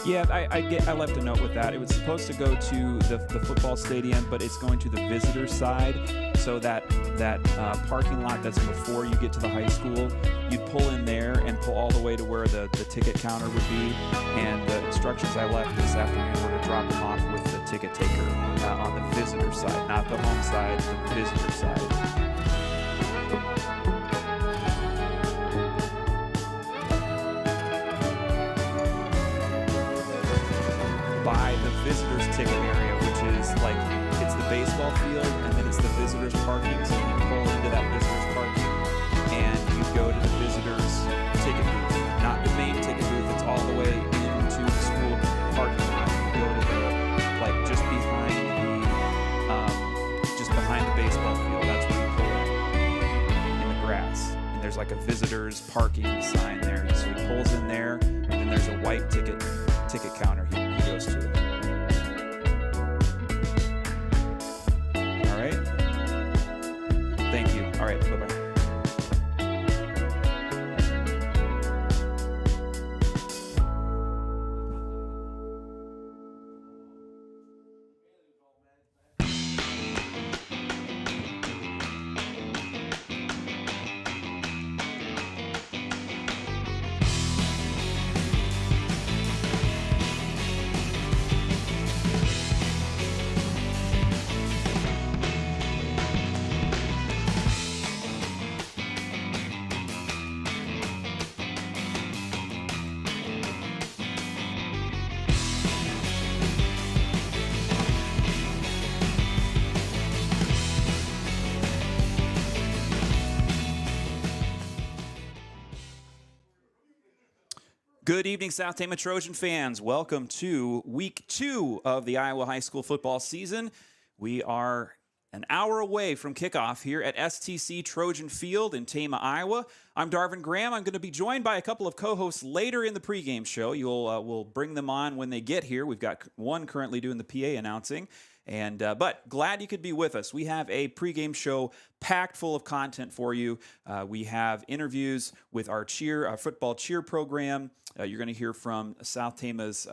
Yeah, I left a note with that. It was supposed to go to the football stadium, but it's going to the visitor side. So that parking lot that's before you get to the high school, you'd pull in there and pull all the way to where the ticket counter would be. And the instructions I left this afternoon were to drop them off with the ticket taker on the visitor side, not the home side, the visitor side. By the visitors ticket area, which is like, it's the baseball field and then it's the visitors parking. So you pull into that visitors parking and you go to the visitors ticket booth, not the main ticket booth. It's all the way into the school parking lot. You go to the, like, just behind the baseball field. That's where you pull in the grass. And there's like a visitors parking sign there. So he pulls in there, and then there's a white ticket counter he goes to. All right. Thank you. All right. Bye-bye. Good evening, South Tama Trojan fans. Welcome to week 2 of the Iowa high school football season. We are an hour away from kickoff here at STC Trojan Field in Tama, Iowa. I'm Darvin Graham. I'm going to be joined by a couple of co-hosts later in the pregame show. We'll bring them on when they get here. We've got one currently doing the PA announcing. But glad you could be with us. We have a pregame show packed full of content for you. We have interviews with our football cheer program. You're going to hear from South Tama's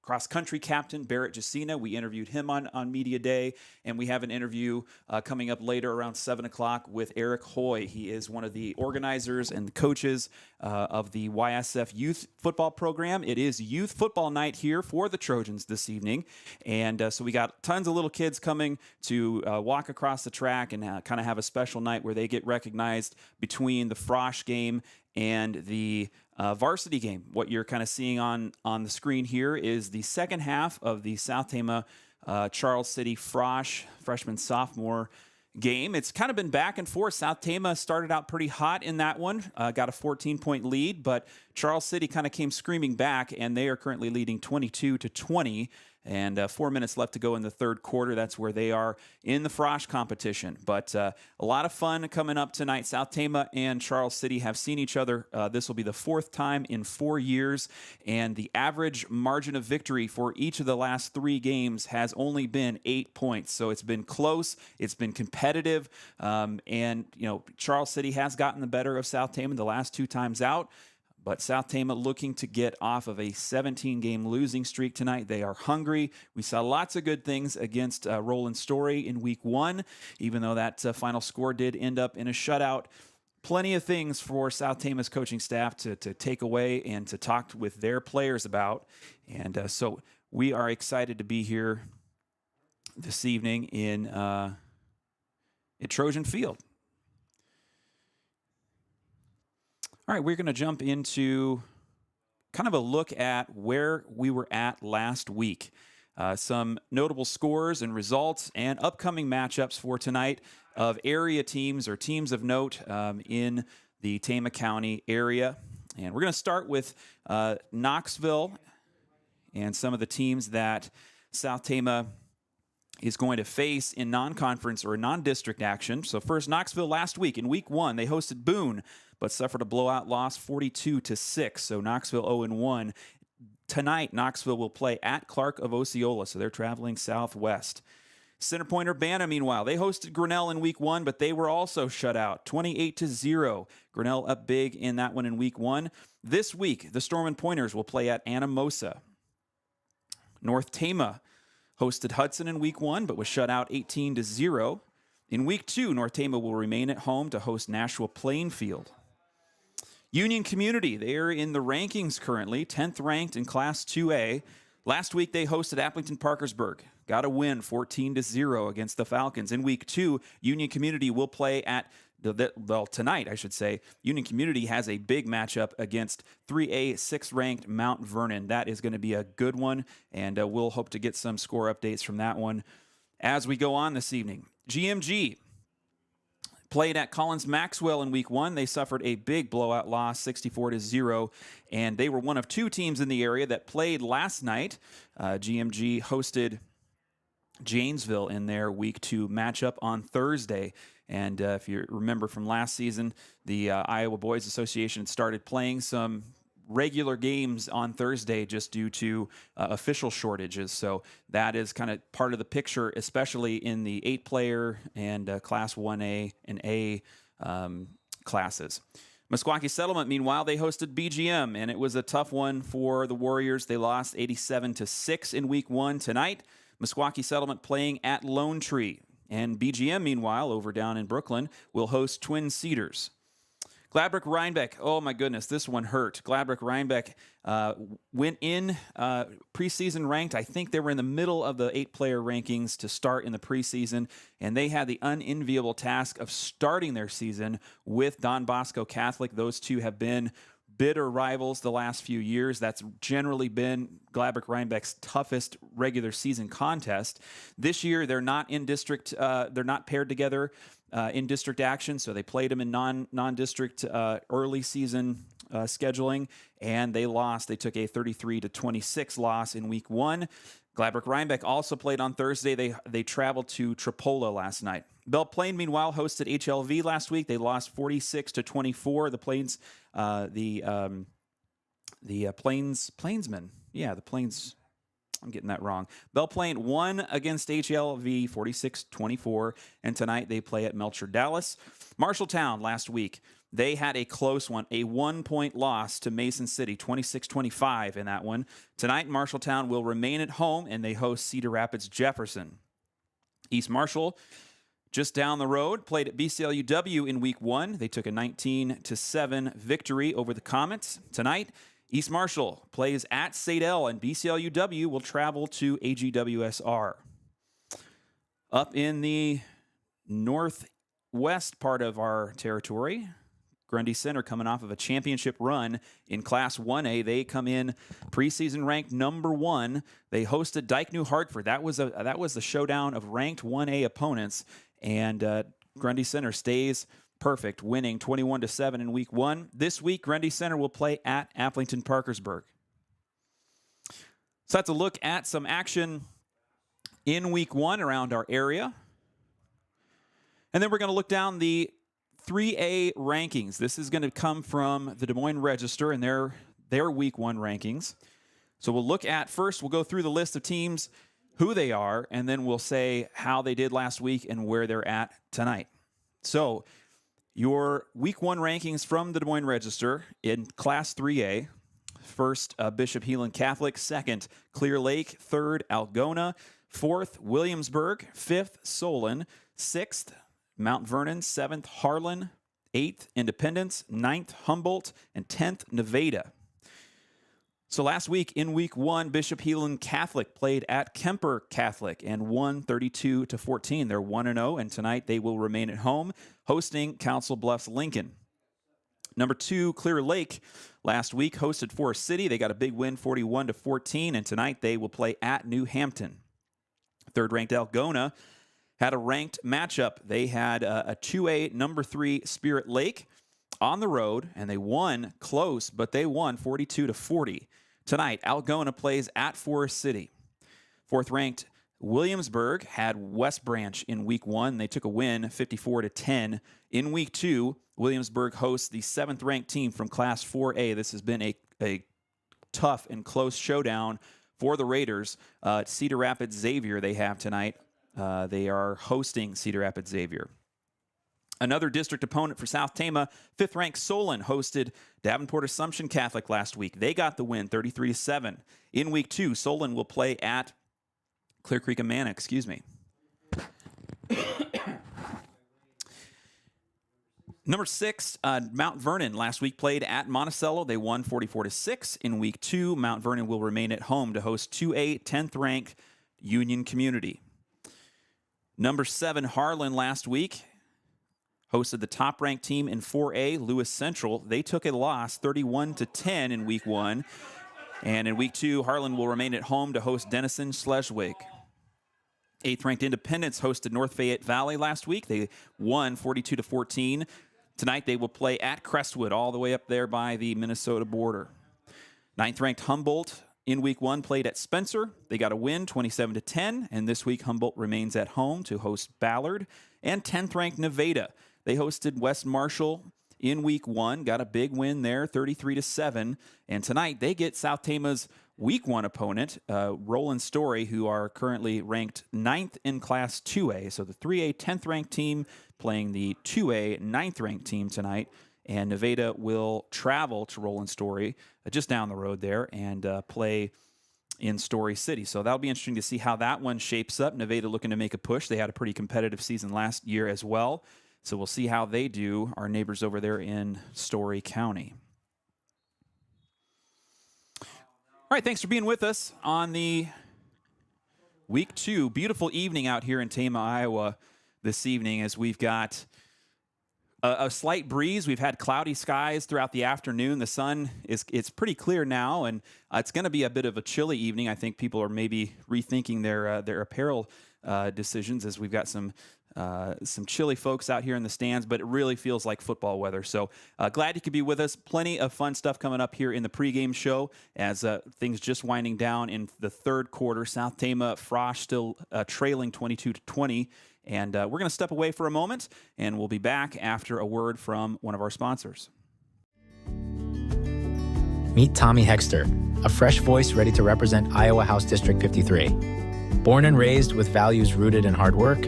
cross-country captain, Barrett Jacina. We interviewed him on Media Day, and we have an interview coming up later around 7 o'clock with Eric Hoy. He is one of the organizers and coaches of the YSF youth football program. It is youth football night here for the Trojans this evening, and so we got tons of little kids coming to walk across the track and kind of have a special night where they get recognized between the Frosh game and the varsity game. What you're kind of seeing on the screen here is the second half of the South Tama Charles City Frosh freshman-sophomore game. It's kind of been back and forth. South Tama started out pretty hot in that one, got a 14-point lead, but Charles City kind of came screaming back, and they are currently leading 22-20. And 4 minutes left to go in the third quarter. That's where they are in the Frosh competition. But a lot of fun coming up tonight. South Tama and Charles City have seen each other. This will be the 4th time in 4 years. And the average margin of victory for each of the last 3 games has only been 8 points. So it's been close. It's been competitive. Charles City has gotten the better of South Tama the last 2 times out. But South Tama looking to get off of a 17-game losing streak tonight. They are hungry. We saw lots of good things against Roland Story in week 1, even though that final score did end up in a shutout. Plenty of things for South Tama's coaching staff to take away and to talk with their players about. And so we are excited to be here this evening at Trojan Field. All right, we're going to jump into kind of a look at where we were at last week. Some notable scores and results and upcoming matchups for tonight of area teams or teams of note in the Tama County area. And we're going to start with Knoxville and some of the teams that South Tama is going to face in non-conference or non-district action. So first, Knoxville last week in week 1, they hosted Boone, but suffered a blowout loss 42-6. So Knoxville 0-1. Tonight, Knoxville will play at Clark of Osceola, so they're traveling southwest. Center Point Urbana, meanwhile, they hosted Grinnell in week 1, but they were also shut out, 28-0. Grinnell up big in that one in week 1. This week, the Storm and Pointers will play at Anamosa. North Tama hosted Hudson in week 1, but was shut out 18-0. In week 2, North Tama will remain at home to host Nashua Plainfield. Union Community, they're in the rankings currently, 10th ranked in Class 2A. Last week, they hosted Appleton Parkersburg. Got a win, 14-0 against the Falcons. In week 2, Union Community will play at, tonight, I should say. Union Community has a big matchup against 3A 6th-ranked Mount Vernon. That is going to be a good one, and we'll hope to get some score updates from that one as we go on this evening. GMG played at Collins Maxwell in week 1. They suffered a big blowout loss, 64-0, and they were one of 2 teams in the area that played last night. GMG hosted Janesville in their week 2 matchup on Thursday. And if you remember from last season, the Iowa Boys Association started playing some regular games on Thursday just due to official shortages. So that is kind of part of the picture, especially in the 8-player and Class 1A and A classes. Meskwaki Settlement, meanwhile, they hosted BGM, and it was a tough one for the Warriors. They lost 87-6 in week 1 tonight. Meskwaki Settlement playing at Lone Tree. And BGM, meanwhile, over down in Brooklyn, will host Twin Cedars. Gladbrook-Rhinebeck, oh my goodness, this one hurt. Gladbrook-Rhinebeck went in preseason ranked. I think they were in the middle of the 8-player rankings to start in the preseason, and they had the unenviable task of starting their season with Don Bosco Catholic. Those two have been bitter rivals the last few years. That's generally been Gladbrook-Rhinebeck's toughest regular season contest. This year, they're not in district. They're not paired together in district action, so they played them in non-district early season scheduling, and they lost. They took a 33-26 loss in week 1. Gladbrook-Rhinebeck also played on Thursday. They traveled to Tripolo last night. Belle Plaine, meanwhile, hosted HLV last week. They lost 46-24. The Plains, Plainsmen. Yeah, the Plains. I'm getting that wrong. Belle Plaine won against HLV 46-24, and tonight they play at Melcher Dallas. Marshalltown last week, they had a close one, a 1-point loss to Mason City, 26-25 in that one. Tonight, Marshalltown will remain at home, and they host Cedar Rapids Jefferson. East Marshall, just down the road, played at BCLUW in week 1. They took a 19-7 victory over the Comets. Tonight, East Marshall plays at St. L, and BCLUW will travel to AGWSR. Up in the northwest part of our territory, Grundy Center coming off of a championship run in Class 1A. They come in preseason ranked number 1. They hosted Dyke New Hartford. That was the showdown of ranked 1A opponents, and Grundy Center stays perfect, winning 21-7 in week 1. This week, Grundy Center will play at Appleton Parkersburg. So that's a look at some action in week 1 around our area. And then we're going to look down the 3A rankings. This is going to come from the Des Moines Register and their week 1 rankings. So we'll look at, first we'll go through the list of teams, who they are, and then we'll say how they did last week and where they're at tonight. So your week 1 rankings from the Des Moines Register in Class 3A. First, Bishop Heelan Catholic. Second, Clear Lake. Third, Algona. Fourth, Williamsburg. Fifth, Solon. Sixth, Mount Vernon. Seventh, Harlan. Eighth, Independence. Ninth, Humboldt. And 10th, Nevada. So last week, in week 1, Bishop Heelan Catholic played at Kemper Catholic and won 32-14. They're 1-0, and tonight they will remain at home, hosting Council Bluffs Lincoln. Number 2, Clear Lake, last week hosted Forest City. They got a big win, 41-14, and tonight they will play at New Hampton. Third-ranked Algona had a ranked matchup. They had a 2A number 3 Spirit Lake on the road, and they won close, but they won 42-40. Tonight, Algona plays at Forest City. Fourth-ranked Williamsburg had West Branch in week 1. They took a win, 54-10. In week 2, Williamsburg hosts the 7th-ranked team from Class 4A. This has been a tough and close showdown for the Raiders. Cedar Rapids Xavier they have tonight. They are hosting Cedar Rapids Xavier. Another district opponent for South Tama, 5th-ranked Solon, hosted Davenport Assumption Catholic last week. They got the win, 33-7. In Week 2, Solon will play at Clear Creek Amana, Number 6, Mount Vernon last week played at Monticello. They won 44-6. In Week 2, Mount Vernon will remain at home to host 2A 10th-ranked Union Community. Number 7, Harlan last week hosted the top-ranked team in 4A, Lewis Central. They took a loss, 31-10 in Week 1. And in Week 2, Harlan will remain at home to host Denison Schleswig. 8th-ranked Independence hosted North Fayette Valley last week. They won 42-14. Tonight, they will play at Crestwood, all the way up there by the Minnesota border. 9th-ranked Humboldt in Week 1 played at Spencer. They got a win, 27-10. And this week, Humboldt remains at home to host Ballard. And 10th-ranked Nevada. They hosted West Marshall in Week 1, got a big win there, 33-7. And tonight, they get South Tama's Week 1 opponent, Roland Story, who are currently ranked 9th in Class 2A. So the 3A 10th-ranked team playing the 2A 9th-ranked team tonight. And Nevada will travel to Roland Story, just down the road there, and play in Story City. So that'll be interesting to see how that one shapes up. Nevada looking to make a push. They had a pretty competitive season last year as well. So we'll see how they do, our neighbors over there in Story County. All right, thanks for being with us on the Week 2. Beautiful evening out here in Tama, Iowa this evening as we've got a slight breeze. We've had cloudy skies throughout the afternoon. The sun it's pretty clear now, and it's going to be a bit of a chilly evening. I think people are maybe rethinking their apparel decisions as we've got some chilly folks out here in the stands, but it really feels like football weather. So glad you could be with us. Plenty of fun stuff coming up here in the pregame show as things just winding down in the third quarter. South Tama Frosh still trailing 22-20. And we're going to step away for a moment, and we'll be back after a word from one of our sponsors. Meet Tommy Hexter, a fresh voice ready to represent Iowa House District 53. Born and raised with values rooted in hard work,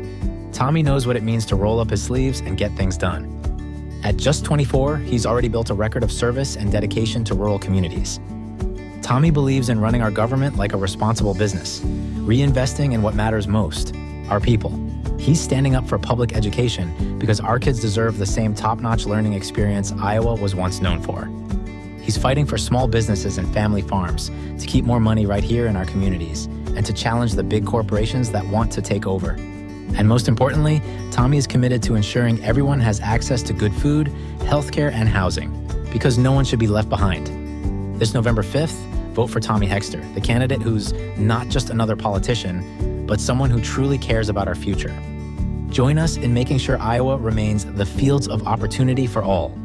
Tommy knows what it means to roll up his sleeves and get things done. At just 24, he's already built a record of service and dedication to rural communities. Tommy believes in running our government like a responsible business, reinvesting in what matters most, our people. He's standing up for public education because our kids deserve the same top-notch learning experience Iowa was once known for. He's fighting for small businesses and family farms to keep more money right here in our communities and to challenge the big corporations that want to take over. And most importantly, Tommy is committed to ensuring everyone has access to good food, healthcare, and housing, because no one should be left behind. This November 5th, vote for Tommy Hexter, the candidate who's not just another politician, but someone who truly cares about our future. Join us in making sure Iowa remains the fields of opportunity for all.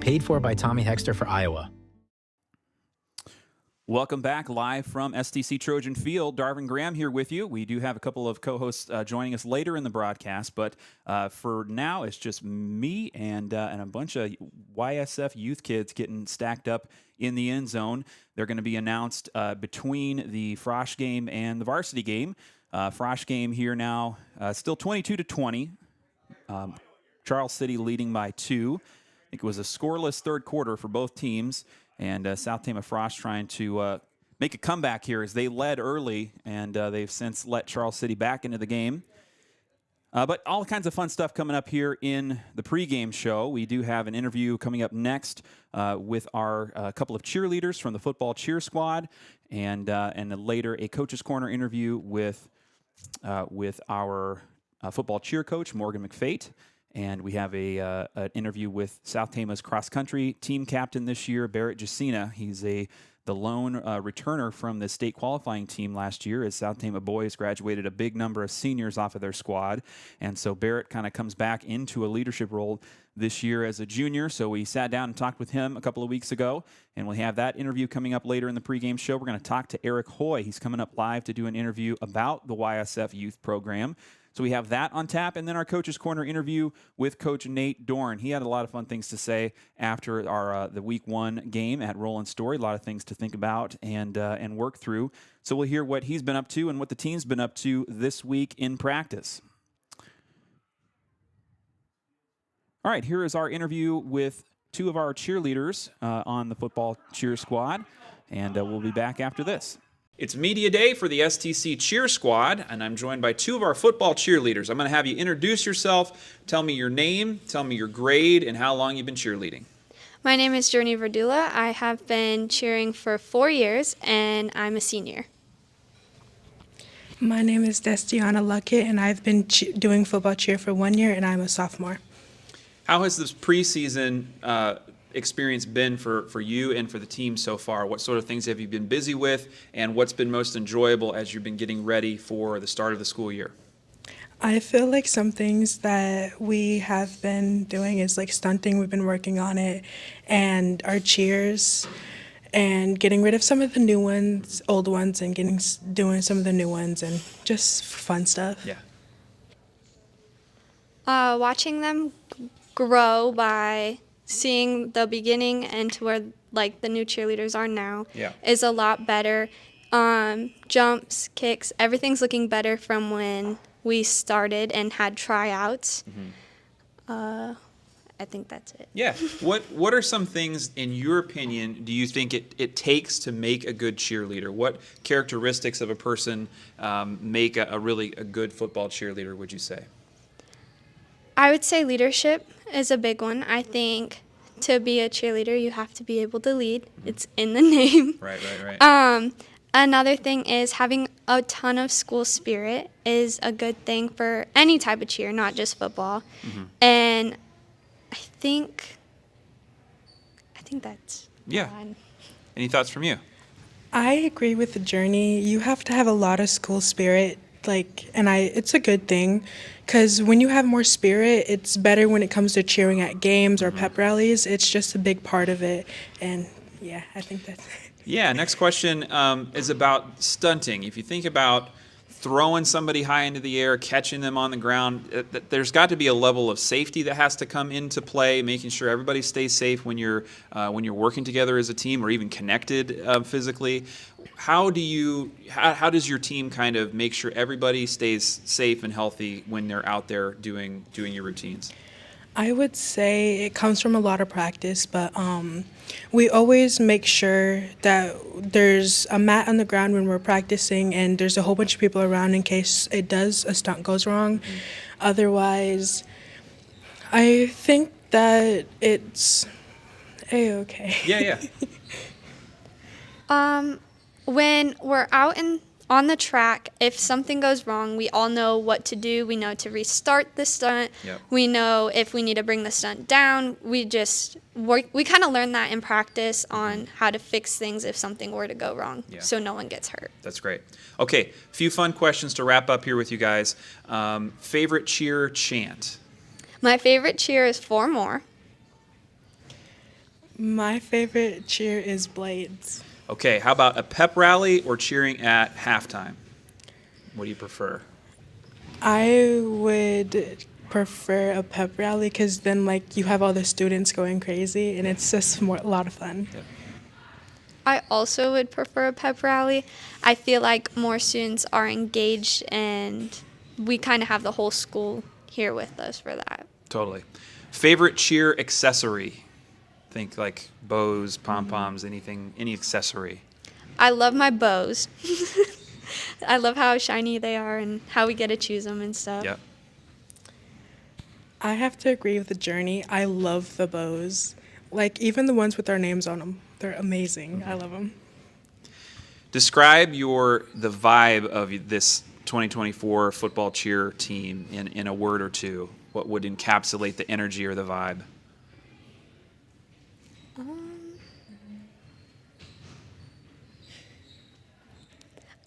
Paid for by Tommy Hexter for Iowa. Welcome back live from STC Trojan Field. Darvin Graham here with you. We do have a couple of co-hosts joining us later in the broadcast, but for now it's just me and a bunch of YSF youth kids getting stacked up in the end zone. They're going to be announced between the Frosh game and the Varsity game. Frosh game here now, still 22-20. Charles City leading by 2. I think it was a scoreless third quarter for both teams. And South Tama Frosh trying to make a comeback here as they led early, and they've since let Charles City back into the game. But all kinds of fun stuff coming up here in the pregame show. We do have an interview coming up next with our couple of cheerleaders from the football cheer squad, and later a Coach's Corner interview with our football cheer coach, Morgan McFate. And we have an interview with South Tama's cross-country team captain this year, Barrett Jacina. He's the lone returner from the state qualifying team last year as South Tama boys graduated a big number of seniors off of their squad. And so Barrett kind of comes back into a leadership role this year as a junior. So we sat down and talked with him a couple of weeks ago, and we have that interview coming up later in the pregame show. We're going to talk to Eric Hoy. He's coming up live to do an interview about the YSF youth program. So we have that on tap, and then our Coach's Corner interview with Coach Nate Dorn. He had a lot of fun things to say after our the Week 1 game at Roland Story. A lot of things to think about and work through. So we'll hear what he's been up to and what the team's been up to this week in practice. All right, here is our interview with two of our cheerleaders on the football cheer squad, and we'll be back after this. It's media day for the STC cheer squad, and I'm joined by two of our football cheerleaders. I'm going to have you introduce yourself, tell me your name, tell me your grade, and how long you've been cheerleading. My name is Journey Verdula. I have been cheering for 4 years, and I'm a senior. My name is Destiana Luckett, and I've been doing football cheer for 1 year, and I'm a sophomore. How has this preseason experience been for you and for the team so far? What sort of things have you been busy with, and what's been most enjoyable as you've been getting ready for the start of the school year? I feel like some things that we have been doing is like stunting. We've been working on it, and our cheers, and getting rid of some of the new ones, old ones, and doing some of the new ones, and just fun stuff. Yeah. Watching them grow by seeing the beginning and to where like the new cheerleaders are now is a lot better. Jumps, kicks, everything's looking better from when we started and had tryouts. I think that's it. Yeah. What are some things, in your opinion, do you think it takes to make a good cheerleader? What characteristics of a person make a really good football cheerleader, would you say? I would say leadership is a big one. I think to be a cheerleader, you have to be able to lead. It's in the name. Right. Another thing is having a ton of school spirit is a good thing for any type of cheer, not just football. And I think that's fine. Any thoughts from you? I agree with the Journey. You have to have a lot of school spirit, it's a good thing, because when you have more spirit, it's better when it comes to cheering at games or pep rallies. It's just a big part of it, and yeah, I think that's it. Yeah, next question is about stunting. If you think about throwing somebody high into the air, catching them on the ground, there's got to be a level of safety that has to come into play, making sure everybody stays safe when you're working together as a team or even connected physically. How does your team kind of make sure everybody stays safe and healthy when they're out there doing your routines? I would say it comes from a lot of practice, but we always make sure that there's a mat on the ground when we're practicing, and there's a whole bunch of people around in case a stunt goes wrong. Otherwise, I think that it's A-okay. Yeah. When we're out on the track, if something goes wrong, we all know what to do. We know to restart the stunt. Yep. We know if we need to bring the stunt down. We kind of learn that in practice on how to fix things if something were to go wrong, so no one gets hurt. That's great. Okay, a few fun questions to wrap up here with you guys. Favorite cheer chant? My favorite cheer is 4 more. My favorite cheer is Blades. Okay, how about a pep rally or cheering at halftime? What do you prefer? I would prefer a pep rally, because then you have all the students going crazy, and it's just a lot of fun. Yeah. I also would prefer a pep rally. I feel like more students are engaged, and we kind of have the whole school here with us for that. Totally. Favorite cheer accessory? Think like bows, pom-poms, any accessory. I love my bows. I love how shiny they are and how we get to choose them and stuff. Yep. I have to agree with the Journey. I love the bows. Even the ones with our names on them. They're amazing. I love them. Describe the vibe of this 2024 football cheer team in a word or two. What would encapsulate the energy or the vibe?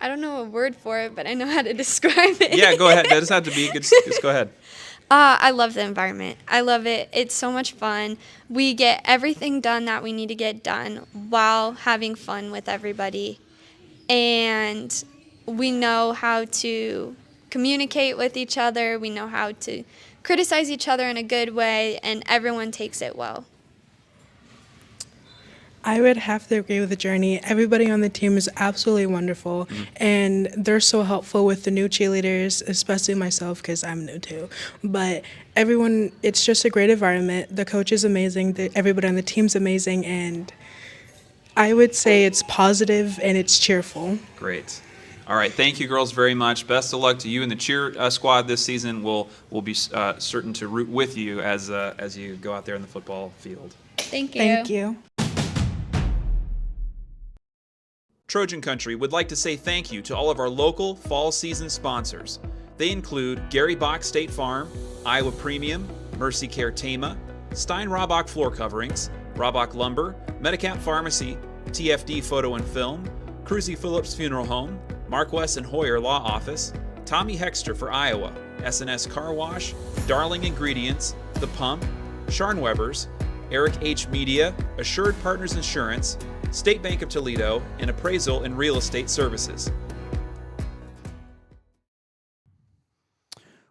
I don't know a word for it, but I know how to describe it. Yeah, go ahead. That doesn't have to be good. Just go ahead. I love the environment. I love it. It's so much fun. We get everything done that we need to get done while having fun with everybody. And we know how to communicate with each other. We know how to criticize each other in a good way, and everyone takes it well. I would have to agree with the journey. Everybody on the team is absolutely wonderful, and they're so helpful with the new cheerleaders, especially myself because I'm new too. But everyone, it's just a great environment. The coach is amazing. Everybody on the team's amazing, and I would say it's positive and it's cheerful. Great. All right, thank you, girls, very much. Best of luck to you and the cheer squad this season. We'll be certain to root with you as you go out there in the football field. Thank you. Thank you. Trojan Country would like to say thank you to all of our local fall season sponsors. They include Gary Bock State Farm, Iowa Premium, MercyCare Tama, Stein-Hrabak Floor Coverings, Hrabak Lumber, Medicap Pharmacy, TFD Photo and Film, Kruse-Phillips Funeral Home, Marquess and Hoyer Law Office, Tommy Hexter for Iowa, S&S Car Wash, Darling Ingredients, The Pump, Scharnweber's, Eric H. Media, Assured Partners Insurance, State Bank of Toledo, and Appraisal and Real Estate Services.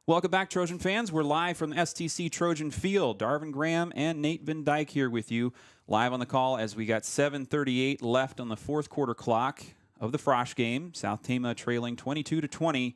Welcome back, Trojan fans. We're live from the STC Trojan Field. Darvin Graham and Nate Van Dyke here with you, live on the call as we got 7:38 left on the fourth quarter clock of the Frosh game. South Tama trailing 22-20,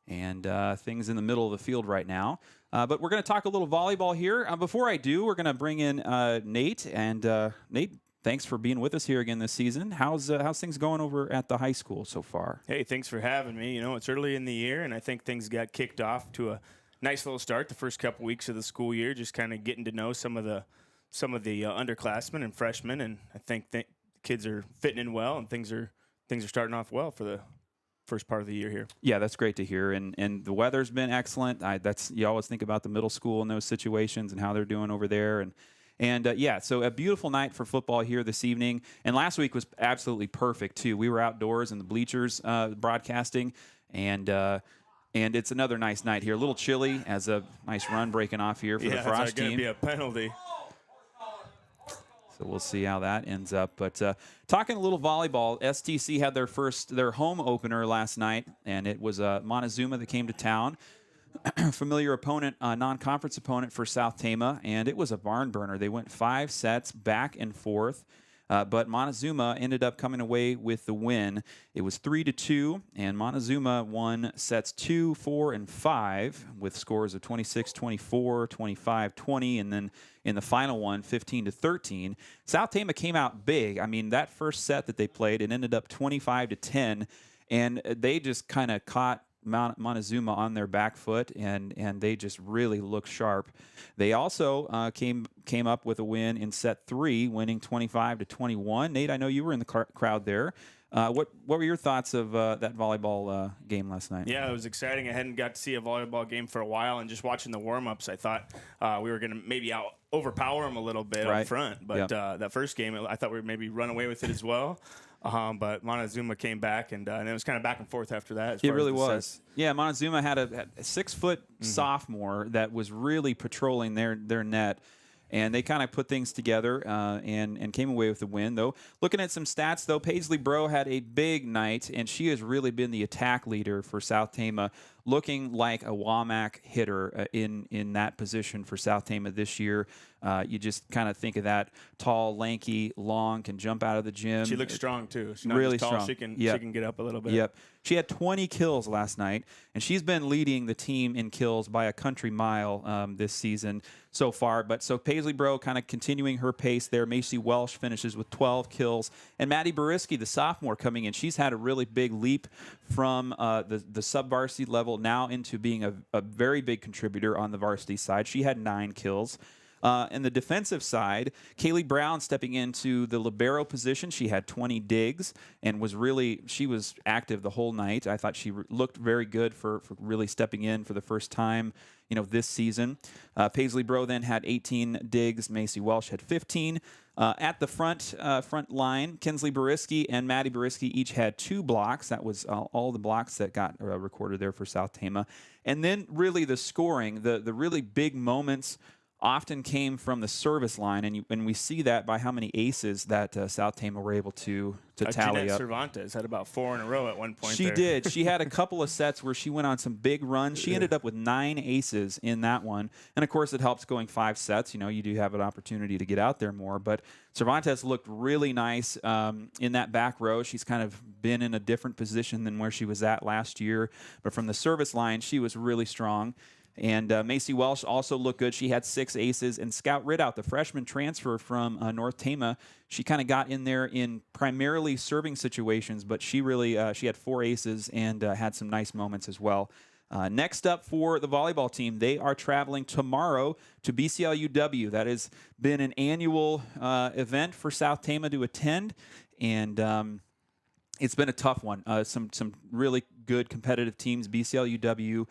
and things in the middle of the field right now. But we're going to talk a little volleyball here. Before I do, we're going to bring in Nate. And Nate, thanks for being with us here again this season. How's things going over at the high school so far? Hey, thanks for having me. You know, it's early in the year, and I think things got kicked off to a nice little start the first couple weeks of the school year, just kind of getting to know some of the underclassmen and freshmen, and I think kids are fitting in well, and things are starting off well for the first part of the year here. Yeah, that's great to hear, and the weather's been excellent. You always think about the middle school in those situations and how they're doing over there, and yeah, so a beautiful night for football here this evening. And last week was absolutely perfect, too. We were outdoors in the bleachers broadcasting, and it's another nice night here. A little chilly as a nice run breaking off here for the Frosh team. Yeah, going to be a penalty. So we'll see how that ends up. But talking a little volleyball, STC had their home opener last night, and it was Montezuma that came to town. Familiar opponent, non-conference opponent for South Tama, and it was a barn burner. They went 5 sets back and forth, but Montezuma ended up coming away with the win. It was 3-2, and Montezuma won sets 2, 4, and 5 with scores of 26-24, 25-20, and then in the final one, 15-13. South Tama came out big. I mean, that first set that they played, it ended up 25-10, and they just kind of caught Montezuma on their back foot, and they just really looked sharp. They also came up with a win in set 3, winning 25-21. Nate, I know you were in the crowd there. What were your thoughts of that volleyball game last night? Yeah, it was exciting. I hadn't got to see a volleyball game for a while, and just watching the warm-ups, I thought we were going to maybe overpower them a little bit up front. But that first game, I thought we would maybe run away with it as well. But Montezuma came back, and it was kind of back and forth after that. It really was. Yeah, Montezuma had a 6-foot sophomore that was really patrolling their net, and they kind of put things together and came away with the win. Though, looking at some stats, though, Paisley Bro had a big night, and she has really been the attack leader for South Tama, looking like a WAMAC hitter in that position for South Tama this year. You just kind of think of that tall, lanky, long, can jump out of the gym. She looks strong, too. She's not really just tall. strong. She can get up a little bit. Yep. She had 20 kills last night, and she's been leading the team in kills by a country mile this season so far. But so Paisley Bro kind of continuing her pace there. Macy Welsh finishes with 12 kills. And Maddie Bariski, the sophomore, coming in. She's had a really big leap from the sub-varsity level now into being a very big contributor on the varsity side. She had 9 kills. In the defensive side, Kaylee Brown stepping into the libero position. She had 20 digs and she was active the whole night. I thought she looked very good for really stepping in for the first time, this season. Paisley Bro then had 18 digs. Macy Welsh had 15. At the front line, Kinsley Bariski and Maddie Bariski each had 2 blocks. That was all the blocks that got recorded there for South Tama. And then really the scoring, the really big moments often came from the service line, and we see that by how many aces that South Tama were able to tally Jeanette up. Cervantes had about 4 in a row at one point. She did. She had a couple of sets where she went on some big runs. She ended up with 9 aces in that one, and of course it helps going 5 sets. You know, you do have an opportunity to get out there more, but Cervantes looked really nice in that back row. She's kind of been in a different position than where she was at last year, but from the service line, she was really strong. And Macy Welsh also looked good. She had 6 aces. And Scout Ridout, the freshman transfer from North Tama, she kind of got in there in primarily serving situations, but she really she had 4 aces and had some nice moments as well. Next up for the volleyball team, they are traveling tomorrow to BCLUW. That has been an annual event for South Tama to attend, and it's been a tough one. Some really good competitive teams. BCLUW.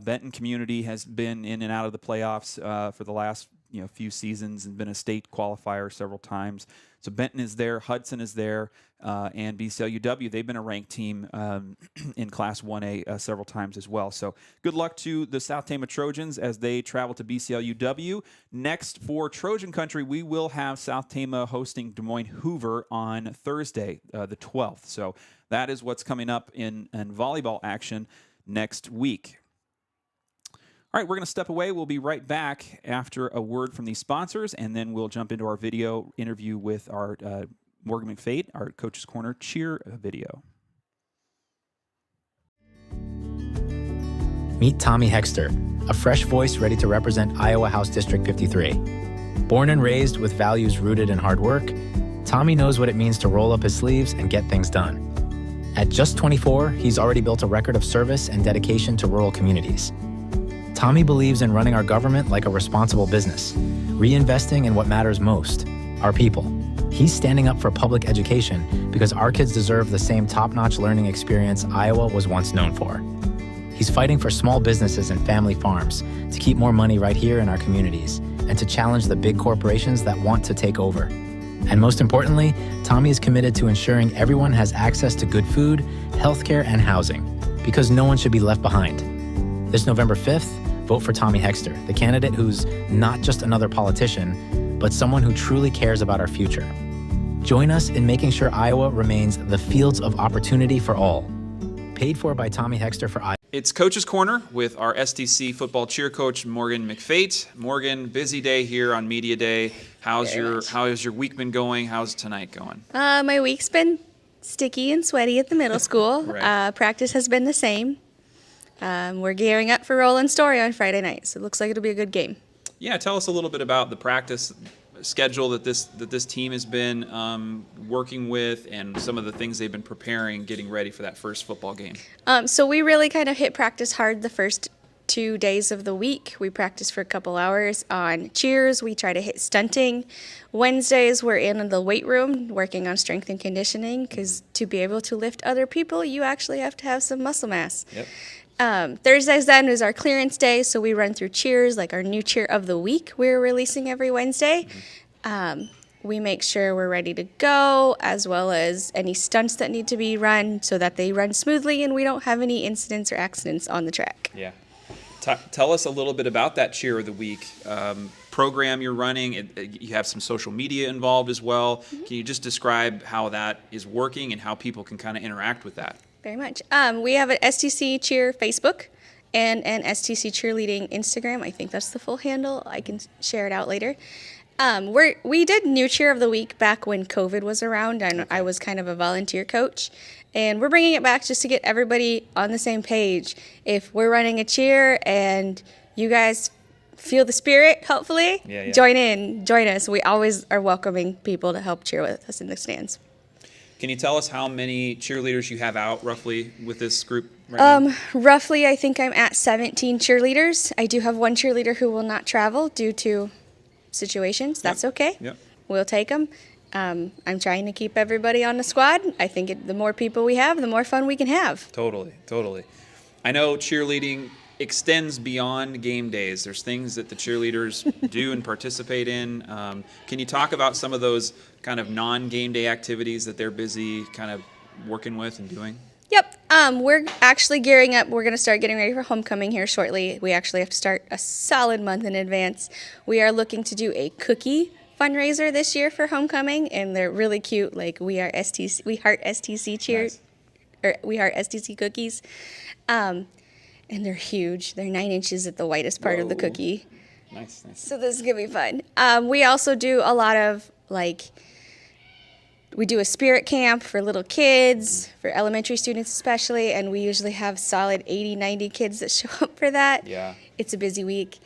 Benton Community has been in and out of the playoffs for the last few seasons and been a state qualifier several times. So Benton is there, Hudson is there, and BCLUW, they've been a ranked team in Class 1A several times as well. So good luck to the South Tama Trojans as they travel to BCLUW. Next for Trojan Country, we will have South Tama hosting Des Moines Hoover on Thursday, the 12th. So that is what's coming up in volleyball action next week. All right, we're going to step away. We'll be right back after a word from these sponsors, and then we'll jump into our video interview with our Morgan McFate, our Coach's Corner cheer video. Meet Tommy Hexter, a fresh voice ready to represent Iowa House District 53. Born and raised with values rooted in hard work, Tommy knows what it means to roll up his sleeves and get things done. At just 24, he's already built a record of service and dedication to rural communities. Tommy believes in running our government like a responsible business, reinvesting in what matters most, our people. He's standing up for public education because our kids deserve the same top-notch learning experience Iowa was once known for. He's fighting for small businesses and family farms to keep more money right here in our communities and to challenge the big corporations that want to take over. And most importantly, Tommy is committed to ensuring everyone has access to good food, healthcare, and housing because no one should be left behind. This November 5th, vote for Tommy Hexter, the candidate who's not just another politician, but someone who truly cares about our future. Join us in making sure Iowa remains the fields of opportunity for all. Paid for by Tommy Hexter for Iowa. It's Coach's Corner with our STC football cheer coach, Morgan McFate. Morgan, busy day here on Media Day. How has your week been going? How's tonight going? My week's been sticky and sweaty at the middle school. Right. Practice has been the same. We're gearing up for Roland Story on Friday night, so it looks like it'll be a good game. Yeah, tell us a little bit about the practice schedule that this team has been working with and some of the things they've been preparing, getting ready for that first football game. So we really kind of hit practice hard the first 2 days of the week. We practice for a couple hours on cheers. We try to hit stunting. Wednesdays, we're in the weight room working on strength and conditioning because to be able to lift other people, you actually have to have some muscle mass. Yep. Thursdays then is our clearance day, so we run through cheers, like our new cheer of the week we're releasing every Wednesday. We make sure we're ready to go, as well as any stunts that need to be run so that they run smoothly and we don't have any incidents or accidents on the track. Yeah. Tell us a little bit about that cheer of the week program you're running. You have some social media involved as well. Mm-hmm. Can you just describe how that is working and how people can kind of interact with that? Very much. We have an STC Cheer Facebook and an STC Cheerleading Instagram. I think that's the full handle. I can share it out later. We did New Cheer of the Week back when COVID was around, and I was kind of a volunteer coach. And we're bringing it back just to get everybody on the same page. If we're running a cheer and you guys feel the spirit, hopefully, join us. We always are welcoming people to help cheer with us in the stands. Can you tell us how many cheerleaders you have out roughly with this group right now? Roughly, I think I'm at 17 cheerleaders. I do have one cheerleader who will not travel due to situations. That's okay. Yep. We'll take them. I'm trying to keep everybody on the squad. I think the more people we have, the more fun we can have. Totally. I know cheerleading extends beyond game days. There's things that the cheerleaders do and participate in. Can you talk about some of those kind of non-game day activities that they're busy kind of working with and doing? Yep. We're actually gearing up. We're going to start getting ready for homecoming here shortly. We actually have to start a solid month in advance. We are looking to do a cookie fundraiser this year for homecoming, and they're really cute. Like we heart STC cheer, Nice. or we heart STC cookies, and they're huge. They're 9 inches at the whitest part of the Whoa. cookie. Nice. So this is gonna be fun. We also do a lot of we do a spirit camp for little kids, for elementary students especially, and we usually have solid 80, 90 kids that show up for that. Yeah. It's a busy week.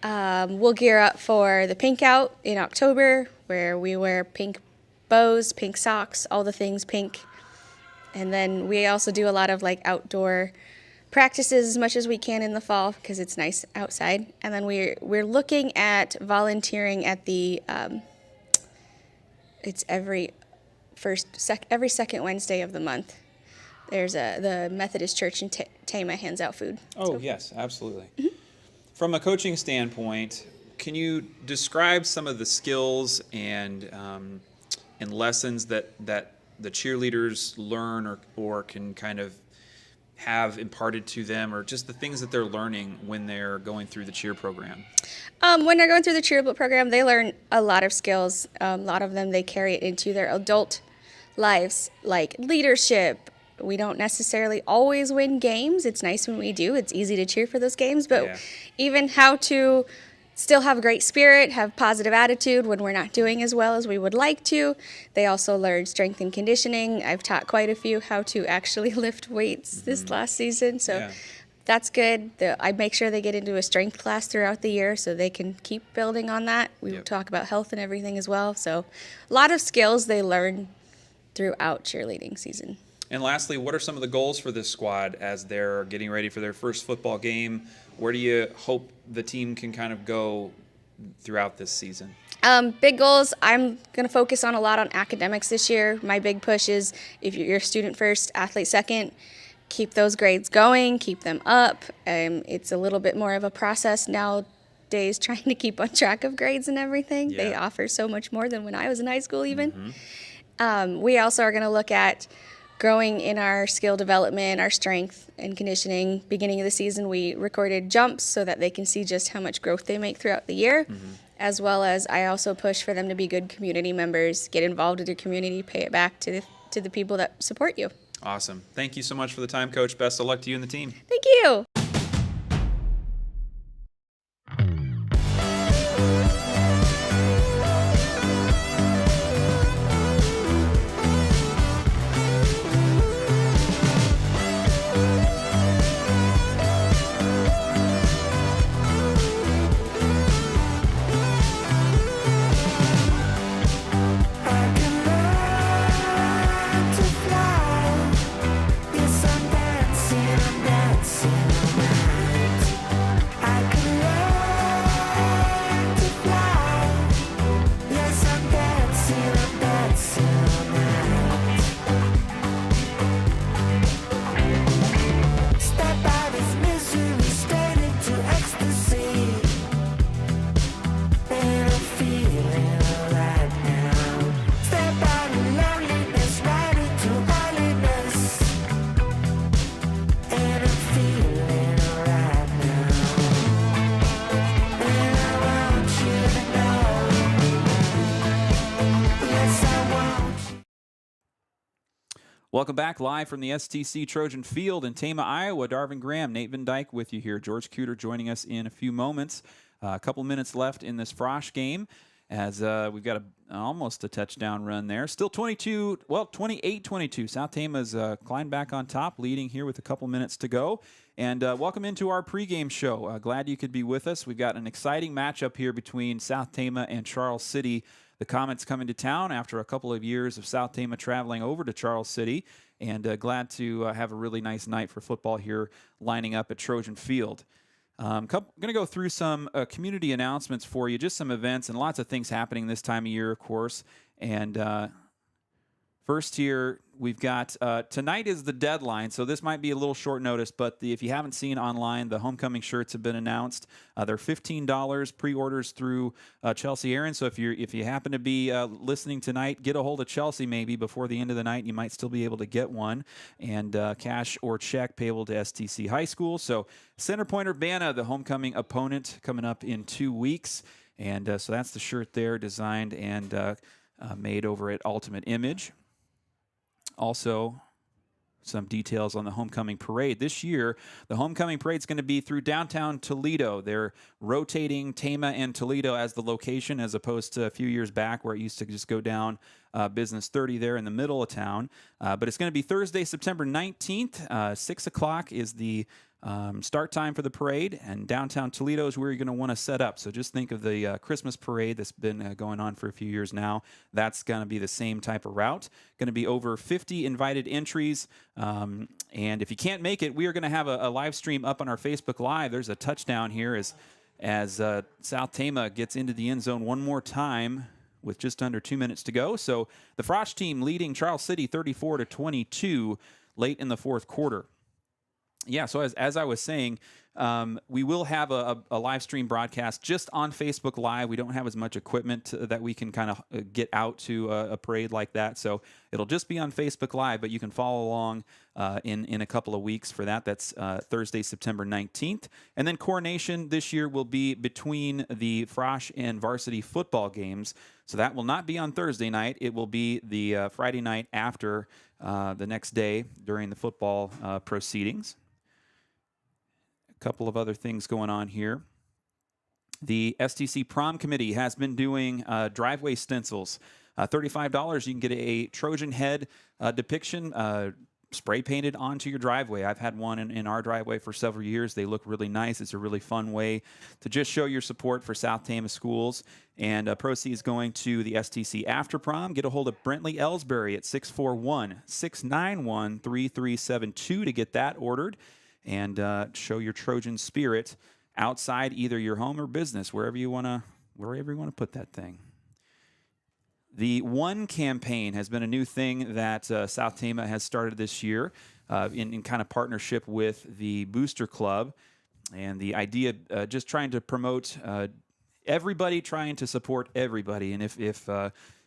We'll gear up for the pink out in October, where we wear pink bows, pink socks, all the things pink. And then we also do a lot of outdoor practices as much as we can in the fall because it's nice outside. And then we're looking at volunteering at the it's every second Wednesday of the month. There's the Methodist Church in Tama hands out food. Oh, yes, absolutely. From a coaching standpoint, can you describe some of the skills and lessons that the cheerleaders learn or can kind of have imparted to them, or just the things that they're learning when they're going through the cheer program? When they're going through the cheer program, they learn a lot of skills. A lot of them they carry it into their adult lives, like leadership. We don't necessarily always win games. It's nice when we do. It's easy to cheer for those games, but even how to still have a great spirit, have positive attitude when we're not doing as well as we would like to. They also learn strength and conditioning. I've taught quite a few how to actually lift weights this last season, so that's good. I make sure they get into a strength class throughout the year so they can keep building on that. We talk about health and everything as well, so a lot of skills they learn throughout cheerleading season. And lastly, what are some of the goals for this squad as they're getting ready for their first football game? Where do you hope the team can kind of go throughout this season? Big goals, I'm going to focus on a lot on academics this year. My big push is if you're student first, athlete second, keep those grades going, keep them up. It's a little bit more of a process nowadays trying to keep on track of grades and everything. Yeah. They offer so much more than when I was in high school even. We also are going to look at growing in our skill development, our strength and conditioning. Beginning of the season, we recorded jumps so that they can see just how much growth they make throughout the year, as well as I also push for them to be good community members, get involved with your community, pay it back to the people that support you. Awesome. Thank you so much for the time, Coach. Best of luck to you and the team. Thank you. Welcome back live from the STC Trojan Field in Tama, Iowa. Darvin Graham, Nate Van Dyke with you here. George Kuhter joining us in a few moments. A couple minutes left in this Frosh game as we've got almost a touchdown run there. Still 28-22. South Tama's climbed back on top, leading here with a couple minutes to go. And welcome into our pregame show. Glad you could be with us. We've got an exciting matchup here between South Tama and Charles City. The Comets coming to town after a couple of years of South Tama traveling over to Charles City, and glad to have a really nice night for football here lining up at Trojan Field. I'm going to go through some community announcements for you, just some events and lots of things happening this time of year, of course. And first here, we've got tonight is the deadline, so this might be a little short notice, but if you haven't seen online, the homecoming shirts have been announced. They're $15 pre-orders through Chelsea Aaron. So if you happen to be listening tonight, get a hold of Chelsea maybe before the end of the night. You might still be able to get one, and cash or check payable to STC High School. So Center Point Urbana, the homecoming opponent, coming up in 2 weeks, and so that's the shirt there, designed and made over at Ultimate Image. Also, some details on the homecoming parade. This year, the homecoming parade is going to be through downtown Toledo. They're rotating Tama and Toledo as the location, as opposed to a few years back where it used to just go down Business 30 there in the middle of town. But it's going to be Thursday, September 19th. 6 o'clock is the start time for the parade, and downtown Toledo is where you're going to want to set up. So just think of the Christmas parade that's been going on for a few years now. That's going to be the same type of route. Going to be over 50 invited entries. And if you can't make it, we are going to have a live stream up on our Facebook Live. There's a touchdown here as South Tama gets into the end zone one more time with just under 2 minutes to go. So the Frosh team leading Charles City 34-22 late in the fourth quarter. Yeah, so as I was saying, we will have a live stream broadcast just on Facebook Live. We don't have as much equipment that we can kind of get out to a parade like that, so it'll just be on Facebook Live, but you can follow along in a couple of weeks for that. That's Thursday, September 19th. And then coronation this year will be between the Frosh and Varsity football games, so that will not be on Thursday night. It will be the Friday night after the next day during the football proceedings. Couple of other things going on here. The STC Prom Committee has been doing driveway stencils. $35, you can get a Trojan head depiction spray painted onto your driveway. I've had one in our driveway for several years. They look really nice. It's a really fun way to just show your support for South Tama schools. And proceeds going to the STC After Prom. Get a hold of Brentley Ellsbury at 641-691-3372 to get that ordered. And show your Trojan spirit outside either your home or business, wherever you want to put that thing. The One campaign has been a new thing that South Tama has started this year in kind of partnership with the Booster Club, and the idea just trying to promote everybody, trying to support everybody, and if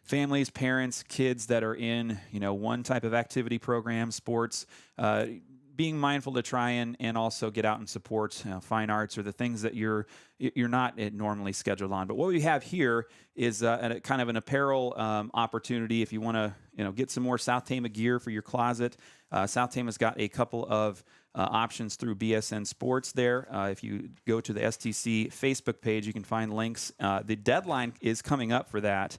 families, parents, kids that are in one type of activity program, sports. Being mindful to try and also get out and support fine arts or the things that you're not normally scheduled on. But what we have here is kind of an apparel opportunity. If you want to get some more South Tama gear for your closet, South Tama's got a couple of options through BSN Sports there. If you go to the STC Facebook page, you can find links. The deadline is coming up for that.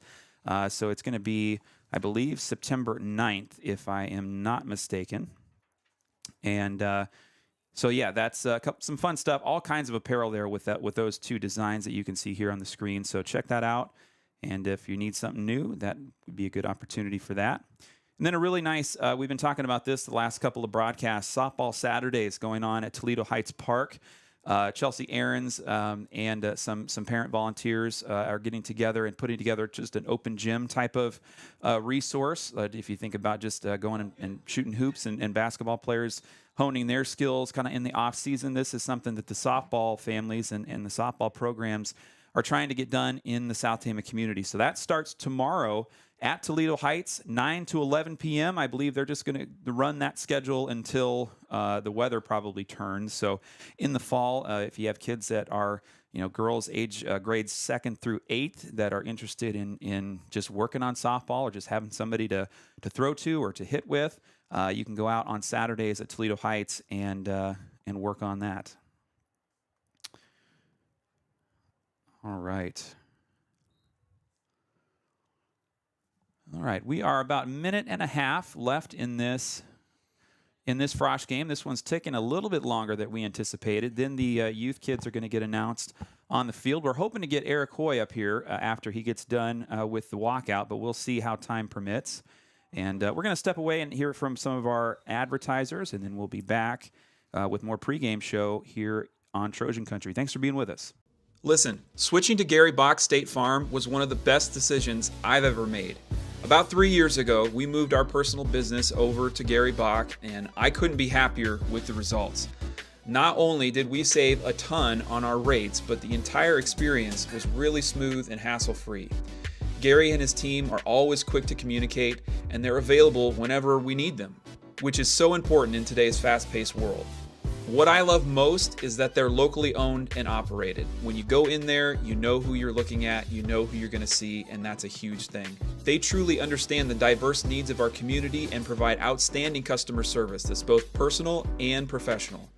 So it's going to be, I believe, September 9th, if I am not mistaken. And so, yeah, that's some fun stuff. All kinds of apparel there with those two designs that you can see here on the screen. So check that out. And if you need something new, that would be a good opportunity for that. And then a really nice, we've been talking about this the last couple of broadcasts, Softball Saturdays going on at Toledo Heights Park. Chelsea Aarons and some parent volunteers are getting together and putting together just an open gym type of resource. If you think about just going and shooting hoops and basketball players honing their skills kind of in the off season, this is something that the softball families and the softball programs are trying to get done in the South Tama community. So that starts tomorrow at Toledo Heights, 9 to 11 p.m. I believe they're just going to run that schedule until the weather probably turns. So in the fall, if you have kids that are, girls age grades 2nd through 8th that are interested in just working on softball or just having somebody to throw to or to hit with, you can go out on Saturdays at Toledo Heights and work on that. All right. All right, we are about a minute and a half left in this Frosh game. This one's taking a little bit longer than we anticipated. Then the youth kids are going to get announced on the field. We're hoping to get Eric Hoy up here after he gets done with the walkout, but we'll see how time permits. And we're going to step away and hear from some of our advertisers, and then we'll be back with more pregame show here on Trojan Country. Thanks for being with us. Listen, switching to Gary Bock State Farm was one of the best decisions I've ever made. About 3 years ago, we moved our personal business over to Gary Bock, and I couldn't be happier with the results. Not only did we save a ton on our rates, but the entire experience was really smooth and hassle-free. Gary and his team are always quick to communicate, and they're available whenever we need them, which is so important in today's fast-paced world. What I love most is that they're locally owned and operated. When you go in there, you know who you're looking at, you know who you're going to see, and that's a huge thing. They truly understand the diverse needs of our community and provide outstanding customer service that's both personal and professional.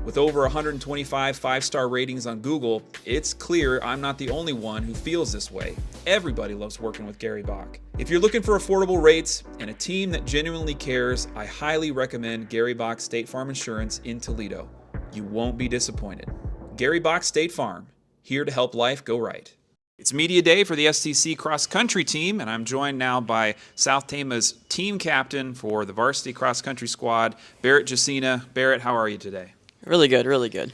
With over 125 five-star ratings on Google, it's clear I'm not the only one who feels this way. Everybody loves working with Gary Bock. If you're looking for affordable rates and a team that genuinely cares, I highly recommend Gary Bock State Farm Insurance in Toledo. You won't be disappointed. Gary Bock State Farm, here to help life go right. It's media day for the STC cross country team, and I'm joined now by South Tama's team captain for the varsity cross country squad, Barrett Jacina. Barrett, how are you today? Really good, really good.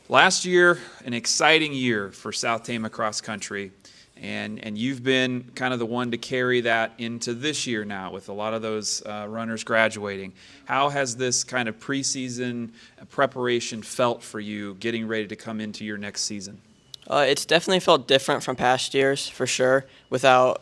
Last year, an exciting year for South Tama cross country, and you've been kind of the one to carry that into this year now with a lot of those runners graduating. How has this kind of preseason preparation felt for you getting ready to come into your next season? It's definitely felt different from past years, for sure, without,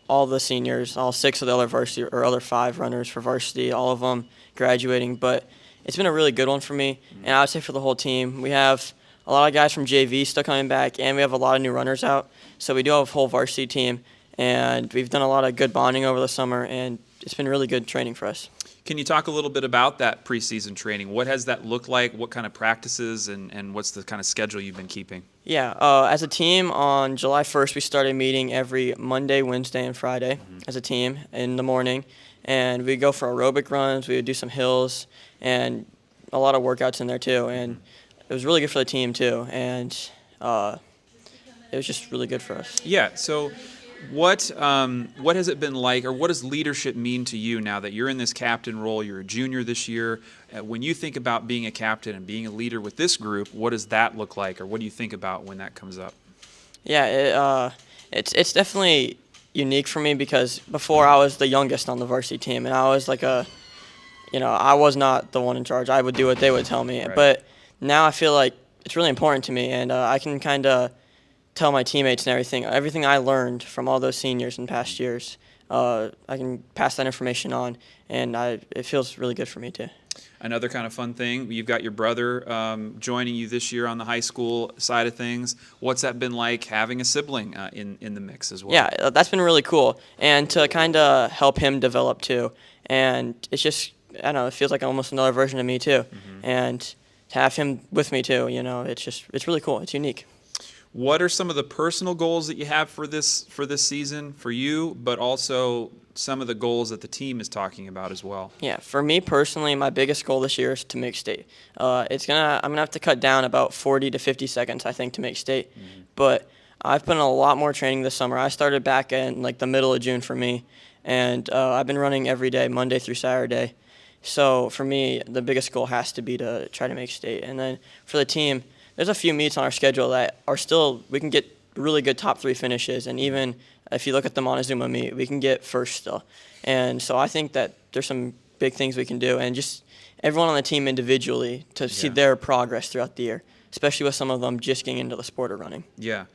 all the seniors, all 6 of the other varsity or other 5 runners for varsity, all of them graduating, but it's been a really good one for me, and I would say for the whole team. We have a lot of guys from JV still coming back, and we have a lot of new runners out. So we do have a whole varsity team, and we've done a lot of good bonding over the summer, and it's been really good training for us. Can you talk a little bit about that preseason training? What has that looked like? What kind of practices, and what's the kind of schedule you've been keeping? Yeah, as a team, on July 1st, we started meeting every Monday, Wednesday, and Friday as a team in the morning, and we go for aerobic runs. We would do some hills, and a lot of workouts in there too, and it was really good for the team too, and it was just really good for us. Yeah, so what has it been like, or what does leadership mean to you now that you're in this captain role? You're a junior this year. When you think about being a captain and being a leader with this group, what does that look like, or what do you think about when that comes up? Yeah, it's definitely unique for me because before I was the youngest on the varsity team, and I was like I was not the one in charge. I would do what they would tell me. Right. But now I feel like it's really important to me, and I can kind of tell my teammates and everything I learned from all those seniors in past years. I can pass that information on, and it feels really good for me too. Another kind of fun thing, you've got your brother joining you this year on the high school side of things. What's that been like having a sibling in the mix as well? Yeah, that's been really cool, and to kind of help him develop too. And it's just, I don't know, it feels like almost another version of me too. And to have him with me too, it's really cool. It's unique. What are some of the personal goals that you have for this season for you, but also some of the goals that the team is talking about as well? Yeah, for me personally, my biggest goal this year is to make state. I'm gonna have to cut down about 40 to 50 seconds, I think, to make state. But I've put in a lot more training this summer. I started back in like the middle of June for me, and I've been running every day, Monday through Saturday. So for me, the biggest goal has to be to try to make state. And then for the team, there's a few meets on our schedule that are still, we can get really good top 3 finishes. And even if you look at the Montezuma meet, we can get first still. And so I think that there's some big things we can do. And just everyone on the team individually to see their progress throughout the year, especially with some of them just getting into the sport of running. Yeah.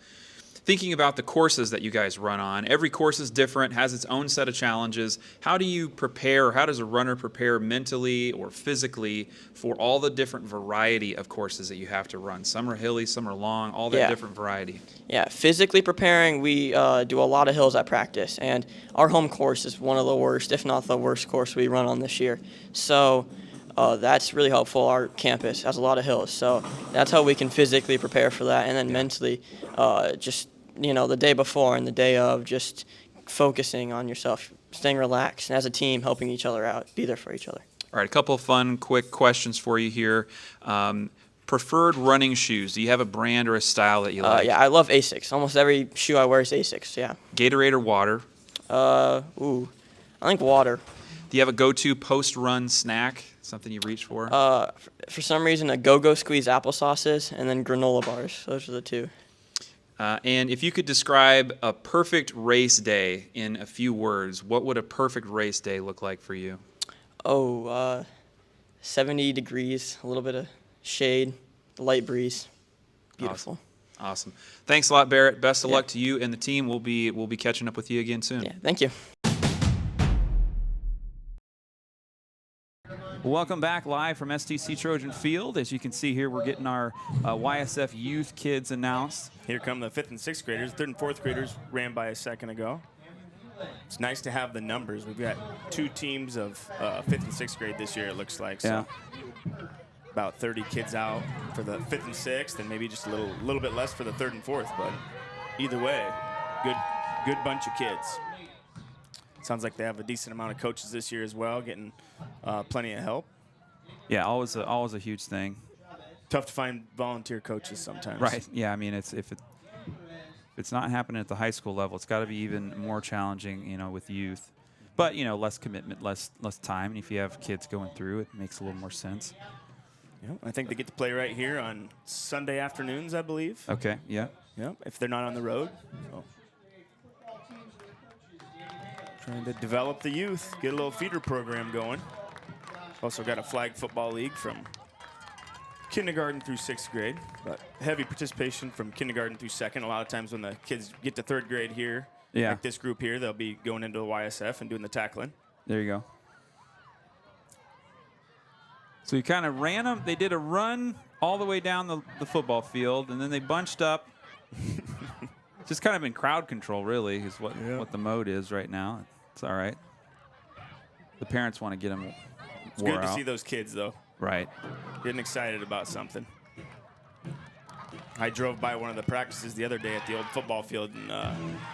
Thinking about the courses that you guys run on, every course is different, has its own set of challenges. How do you prepare, or how does a runner prepare mentally or physically for all the different variety of courses that you have to run? Some are hilly, some are long, all that different variety. Yeah, physically preparing, we do a lot of hills at practice, and our home course is one of the worst, if not the worst course we run on this year. So that's really helpful. Our campus has a lot of hills, so that's how we can physically prepare for that, and then mentally just the day before and the day of, just focusing on yourself, staying relaxed, and as a team, helping each other out, be there for each other. All right, a couple of fun, quick questions for you here. Preferred running shoes. Do you have a brand or a style that you like? Yeah, I love Asics. Almost every shoe I wear is Asics, yeah. Gatorade or water? I think water. Do you have a go-to post-run snack, something you reach for? For some reason, a Go-Go Squeeze applesauces and then granola bars. Those are the 2. And if you could describe a perfect race day in a few words, what would a perfect race day look like for you? 70 degrees, a little bit of shade, light breeze. Beautiful. Awesome. Thanks a lot, Barrett. Best of luck to you and the team. We'll be catching up with you again soon. Yeah, thank you. Welcome back live from STC Trojan Field. As you can see here, we're getting our YSF youth kids announced. Here come the 5th and 6th graders. 3rd and 4th graders ran by a second ago. It's nice to have the numbers. We've got 2 teams of 5th and 6th grade this year, it looks like. So about 30 kids out for the 5th and 6th, and maybe just a little bit less for the 3rd and 4th. But either way, good bunch of kids. Sounds like they have a decent amount of coaches this year as well, getting plenty of help. Yeah, always a huge thing. Tough to find volunteer coaches sometimes. Right. Yeah. I mean, if it's not happening at the high school level, it's got to be even more challenging, with youth. But less commitment, less time, and if you have kids going through, it makes a little more sense. Yeah, I think they get to play right here on Sunday afternoons, I believe. Okay. Yeah. Yeah. If they're not on the road. So. Trying to develop the youth, get a little feeder program going. Also got a flag football league from kindergarten through 6th grade, but heavy participation from kindergarten through 2nd. A lot of times when the kids get to 3rd grade here, like this group here, they'll be going into the YSF and doing the tackling. There you go. So you kind of ran them. They did a run all the way down the football field, and then they bunched up. Just kind of in crowd control, really, is what the mode is right now. It's all right. The parents want to get them wore out. It's good to see those kids, though. Right. Getting excited about something. I drove by one of the practices the other day at the old football field in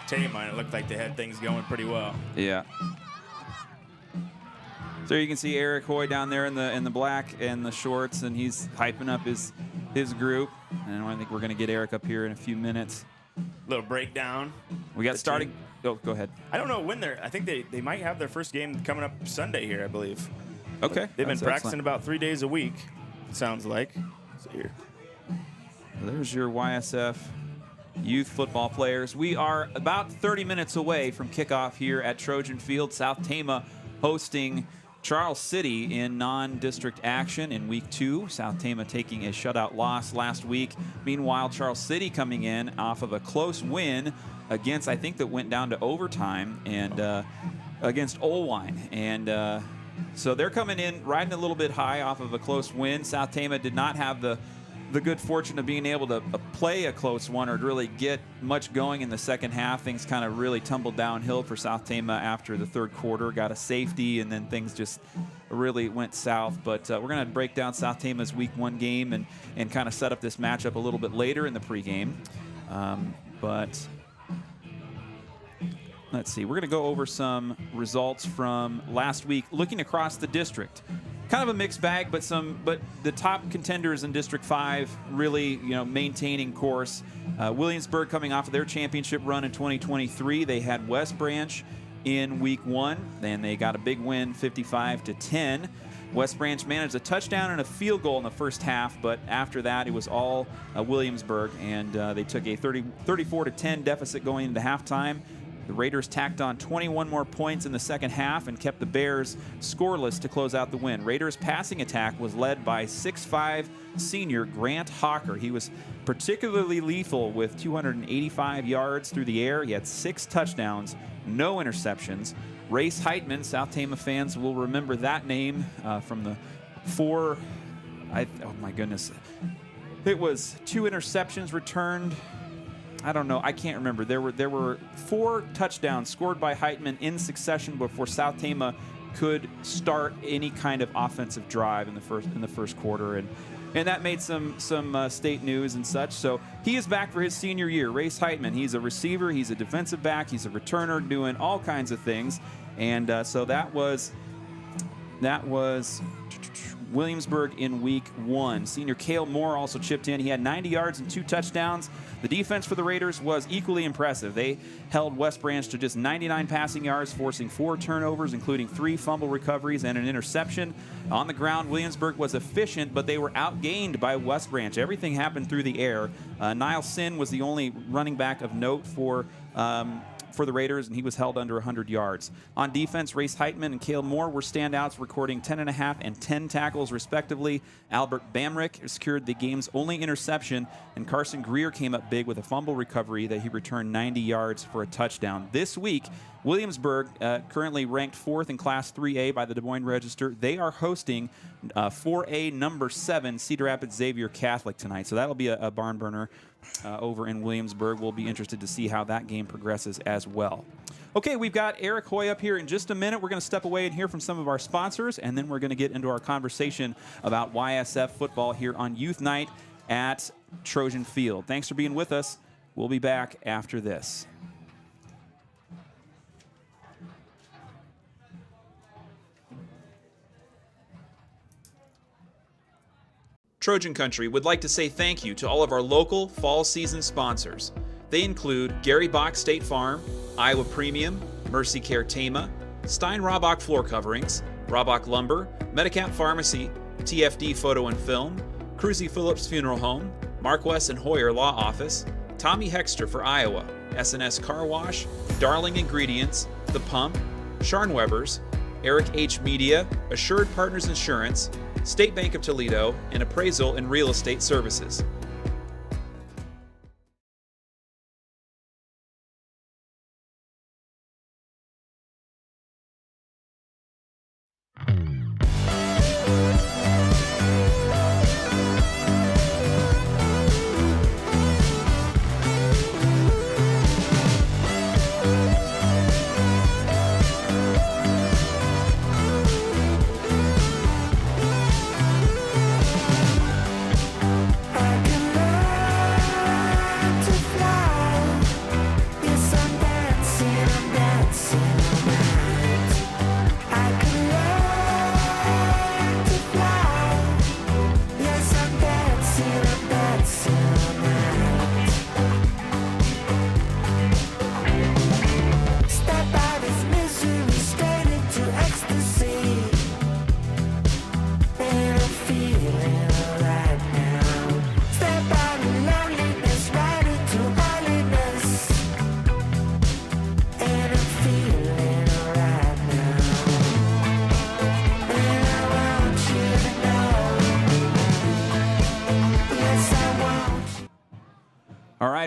Tama, and it looked like they had things going pretty well. Yeah. So you can see Eric Hoy down there in the black and the shorts, and he's hyping up his group. And I think we're going to get Eric up here in a few minutes. Little breakdown. We got starting. Oh, go ahead. I don't know when I think they might have their first game coming up Sunday here, I believe. Okay. They've been practicing about 3 days a week, it sounds like. So here. There's your YSF youth football players. We are about 30 minutes away from kickoff here at Trojan Field. South Tama hosting Charles City in non-district action in week 2. South Tama taking a shutout loss last week. Meanwhile, Charles City coming in off of a close win against, I think that went down to overtime, and against Olwine. And so they're coming in riding a little bit high off of a close win. South Tama did not have the good fortune of being able to play a close one or to really get much going in the second half. Things kind of really tumbled downhill for South Tama after the 3rd quarter. Got a safety, and then things just really went south. But we're going to break down South Tama's week 1 game and kind of set up this matchup a little bit later in the pregame. But let's see. We're going to go over some results from last week, looking across the district. Kind of a mixed bag, but the top contenders in District 5 really, maintaining course. Williamsburg coming off of their championship run in 2023. They had West Branch in week 1, and they got a big win, 55-10. West Branch managed a touchdown and a field goal in the first half, but after that it was all Williamsburg, and they took a 34-10 deficit going into halftime. The Raiders tacked on 21 more points in the second half and kept the Bears scoreless to close out the win. Raiders' passing attack was led by 6'5" senior Grant Hawker. He was particularly lethal with 285 yards through the air. He had 6 touchdowns, no interceptions. Race Heitman, South Tama fans will remember that name from the 4, oh my goodness. It was 2 interceptions returned. I don't know. I can't remember. There were 4 touchdowns scored by Heitman in succession before South Tama could start any kind of offensive drive in the first quarter, and that made some state news and such. So he is back for his senior year. Race Heitman. He's a receiver. He's a defensive back. He's a returner, doing all kinds of things. And so that was Williamsburg in week 1. Senior Cale Moore also chipped in. He had 90 yards and 2 touchdowns. The defense for the Raiders was equally impressive. They held West Branch to just 99 passing yards, forcing 4 turnovers, including 3 fumble recoveries and an interception. On the ground, Williamsburg was efficient, but they were outgained by West Branch. Everything happened through the air. Niall Sin was the only running back of note for the Raiders, and he was held under 100 yards. On defense, Race Heitman and Cale Moore were standouts, recording 10.5 and 10 tackles, respectively. Albert Bamrick secured the game's only interception, and Carson Greer came up big with a fumble recovery that he returned 90 yards for a touchdown. This week, Williamsburg, currently ranked 4th in Class 3A by the Des Moines Register, they are hosting 4A number 7 Cedar Rapids Xavier Catholic tonight, so that'll be a barn burner over in Williamsburg. We'll be interested to see how that game progresses as well. Okay, we've got Eric Hoy up here in just a minute. We're going to step away and hear from some of our sponsors, and then we're going to get into our conversation about YSF football here on Youth Night at Trojan Field. Thanks for being with us. We'll be back after this. Trojan Country would like to say thank you to all of our local fall season sponsors. They include Gary Bock State Farm, Iowa Premium, MercyCare Tama, Stein-Hrabak Floor Coverings, Hrabak Lumber, Medicap Pharmacy, TFD Photo and Film, Kruse-Phillips Funeral Home, Marquess and Hoyer Law Office, Tommy Hexter for Iowa, S&S Car Wash, Darling Ingredients, The Pump, Scharnweber's, Eric H. Media, Assured Partners Insurance, State Bank of Toledo, and Appraisal and Real Estate Services.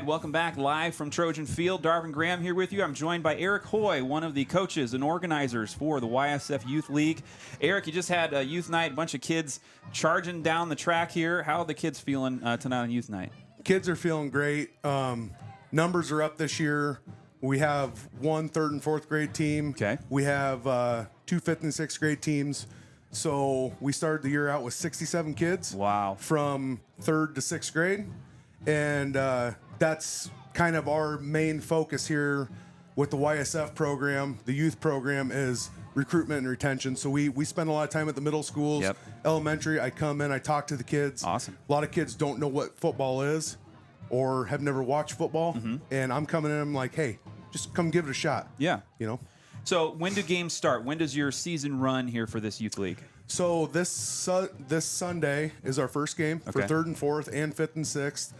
Welcome back live from Trojan Field. Darvin Graham here with you. I'm joined by Eric Hoy, one of the coaches and organizers for the YSF Youth League. Eric, you just had a youth night, a bunch of kids charging down the track here. How are the kids feeling tonight on youth night? Kids are feeling great. Numbers are up this year. We have 1 3rd and 4th grade team. Okay. We have 2 5th and 6th grade teams. So we started the year out with 67 kids. Wow. From 3rd to 6th grade. And that's kind of our main focus here with the YSF program. The youth program is recruitment and retention. So we spend a lot of time at the middle schools, Yep. Elementary. I come in, I talk to the kids. Awesome. A lot of kids don't know what football is or have never watched football. Mm-hmm. And I'm coming in, I'm like, hey, just come give it a shot. Yeah. You know? So when do games start? When does your season run here for this youth league? So this Sunday is our first game for Okay. 3rd and 4th and 5th and 6th.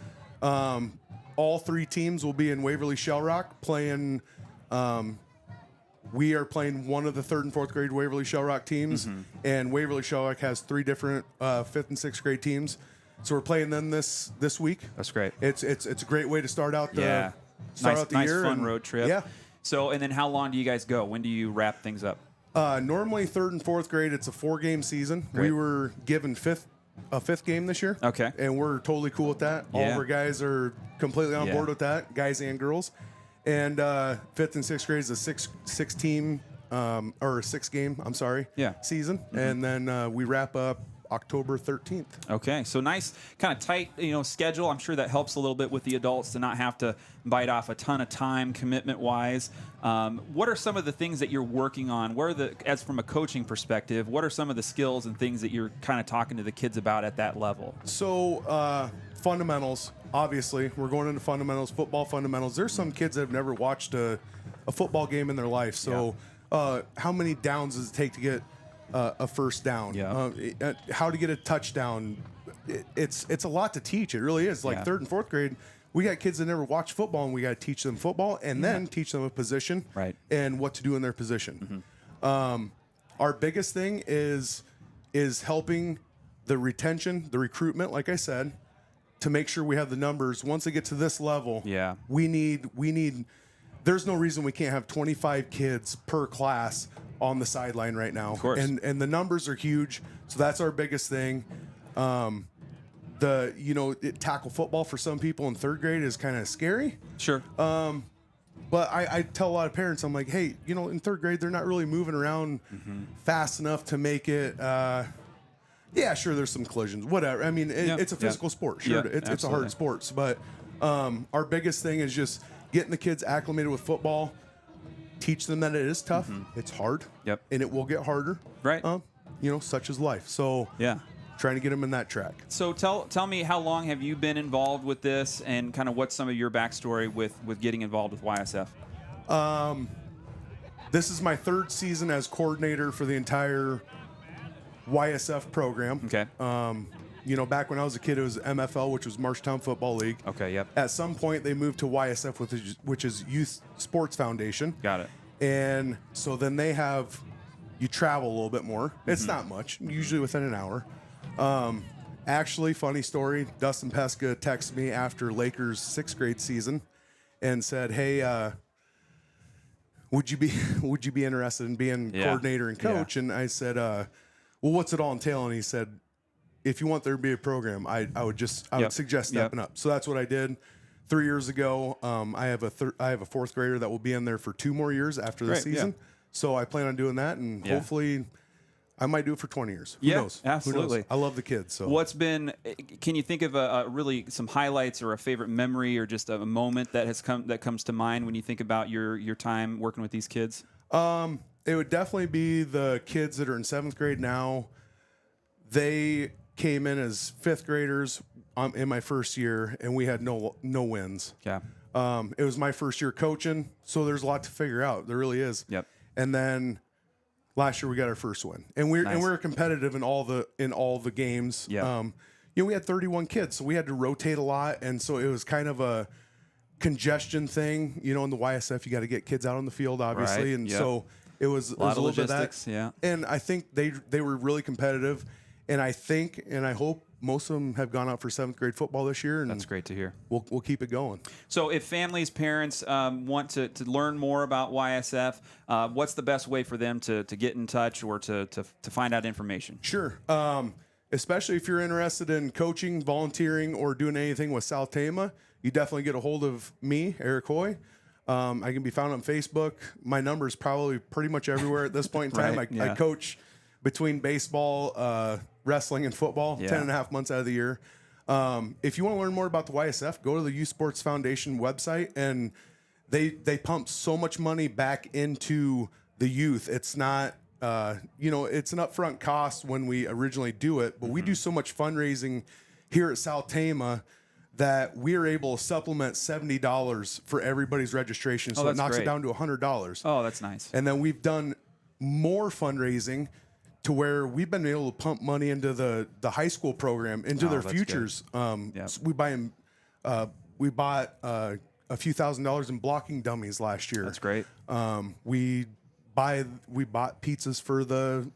All 3 teams will be in Waverly Shell Rock playing. We are playing one of the 3rd and 4th grade Waverly Shell Rock teams, and Waverly Shell Rock has 3 different 5th and 6th grade teams. So we're playing them this week. That's great. It's a great way to start out the nice year. Fun road trip. Yeah. So and then how long do you guys go? When do you wrap things up? Normally 3rd and 4th grade, it's a 4-game season. Great. We were given a 5th game this year. Okay. And we're totally cool with that. All Yeah. of our guys are completely on Yeah. board with that, guys and girls. And 5th and 6th grade is a 6 game, Yeah. season. And then we wrap up October 13th. Okay, so nice, kind of tight, schedule. I'm sure that helps a little bit with the adults to not have to bite off a ton of time commitment-wise. What are some of the things that you're working on? As from a coaching perspective, what are some of the skills and things that you're kind of talking to the kids about at that level? So fundamentals, obviously, we're going into fundamentals, football fundamentals. There's some kids that have never watched a football game in their life. So how many downs does it take to get a first down? How to get a touchdown? It's a lot to teach. It really is. Like third and fourth grade, we got kids that never watch football, and we got to teach them football and then teach them a position and what to do in their position. Our biggest thing is helping the retention, the recruitment, like I said, to make sure we have the numbers. Once they get to this level, we need. There's no reason we can't have 25 kids per class on the sideline right now. Of course. And the numbers are huge, so that's our biggest thing. Tackle football for some people in third grade is kind of scary. Sure. But I tell a lot of parents, I'm like, hey, in third grade, they're not really moving around fast enough to make it. Sure, there's some collisions, whatever. I mean, it's a physical sport. Sure, it's a hard sport. But our biggest thing is just getting the kids acclimated with football, teach them that it is tough, it's hard, and it will get harder. Right. Such is life. So trying to get them in that track. So tell me, how long have you been involved with this, and kind of what's some of your backstory with getting involved with YSF? This is my third season as coordinator for the entire YSF program. Okay. Back when I was a kid, it was MFL, which was Marshtown Football League. Okay, yep. At some point, they moved to YSF, which is Youth Sports Foundation. Got it. And so then you travel a little bit more. It's not much, usually within an hour. Actually, funny story, Dustin Pesca texted me after Lakers' 6th grade season and said, hey, would you be interested in being coordinator and coach? And I said, well, what's it all entail? And he said, if you want there to be a program, I would suggest stepping up. So that's what I did 3 years ago. I have a 4th grader that will be in there for 2 more years after the season. So I plan on doing that, and hopefully I might do it for 20 years. Who knows? Absolutely. Who knows? I love the kids. So can you think of really some highlights or a favorite memory or just a moment that comes to mind when you think about your time working with these kids? It would definitely be the kids that are in 7th grade now. They came in as 5th graders in my first year, and we had no wins. Yeah. It was my first year coaching, so there's a lot to figure out. There really is. Yep. And then last year we got our first win, and we're competitive in all the games. Yeah. We had 31 kids, so we had to rotate a lot, and so it was kind of a congestion thing. In the YSF, you got to get kids out on the field, obviously, and so it was a little bit of that. Yeah. And I think they were really competitive, and I think and I hope most of them have gone out for 7th grade football this year. And that's great to hear. We'll keep it going. So if families, parents want to learn more about YSF, what's the best way for them to get in touch or to find out information? Sure. Especially if you're interested in coaching, volunteering, or doing anything with South Tama, you definitely get a hold of me, Eric Hoy. I can be found on Facebook. My number is probably pretty much everywhere at this point in time. I coach between baseball, wrestling, and football 10.5 months out of the year. If you want to learn more about the YSF, go to the Youth Sports Foundation website, and they pump so much money back into the youth. It's not, it's an upfront cost when we originally do it, but we do so much fundraising here at South Tama that we're able to supplement $70 for everybody's registration. So it knocks it down to $100. Oh, that's nice. And then we've done more fundraising to where we've been able to pump money into the high school program, into their futures. So we bought a few $1,000s in blocking dummies last year. That's great. We bought pizzas for the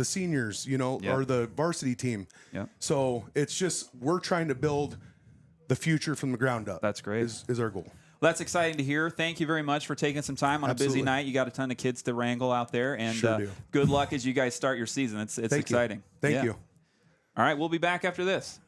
seniors, or the varsity team. Yeah. So it's just, we're trying to build the future from the ground up. That's great. Is our goal. Well, that's exciting to hear. Thank you very much for taking some time on a busy night. You got a ton of kids to wrangle out there, and sure do. Good luck as you guys start your season. It's exciting. Thank you. All right, we'll be back after this.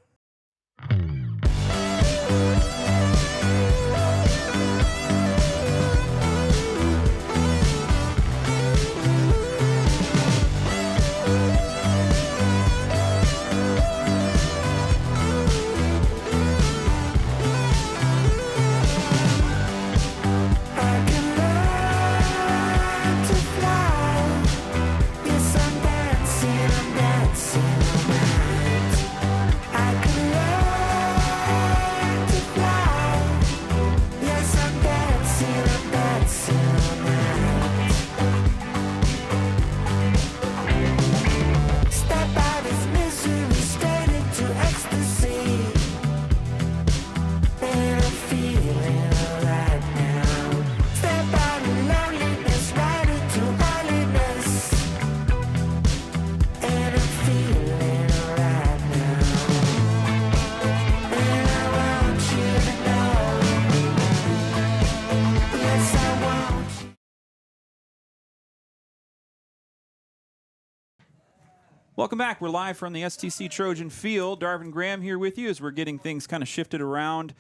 Welcome back. We're live from the STC Trojan Field. Darvin Graham here with you as we're getting things kind of shifted around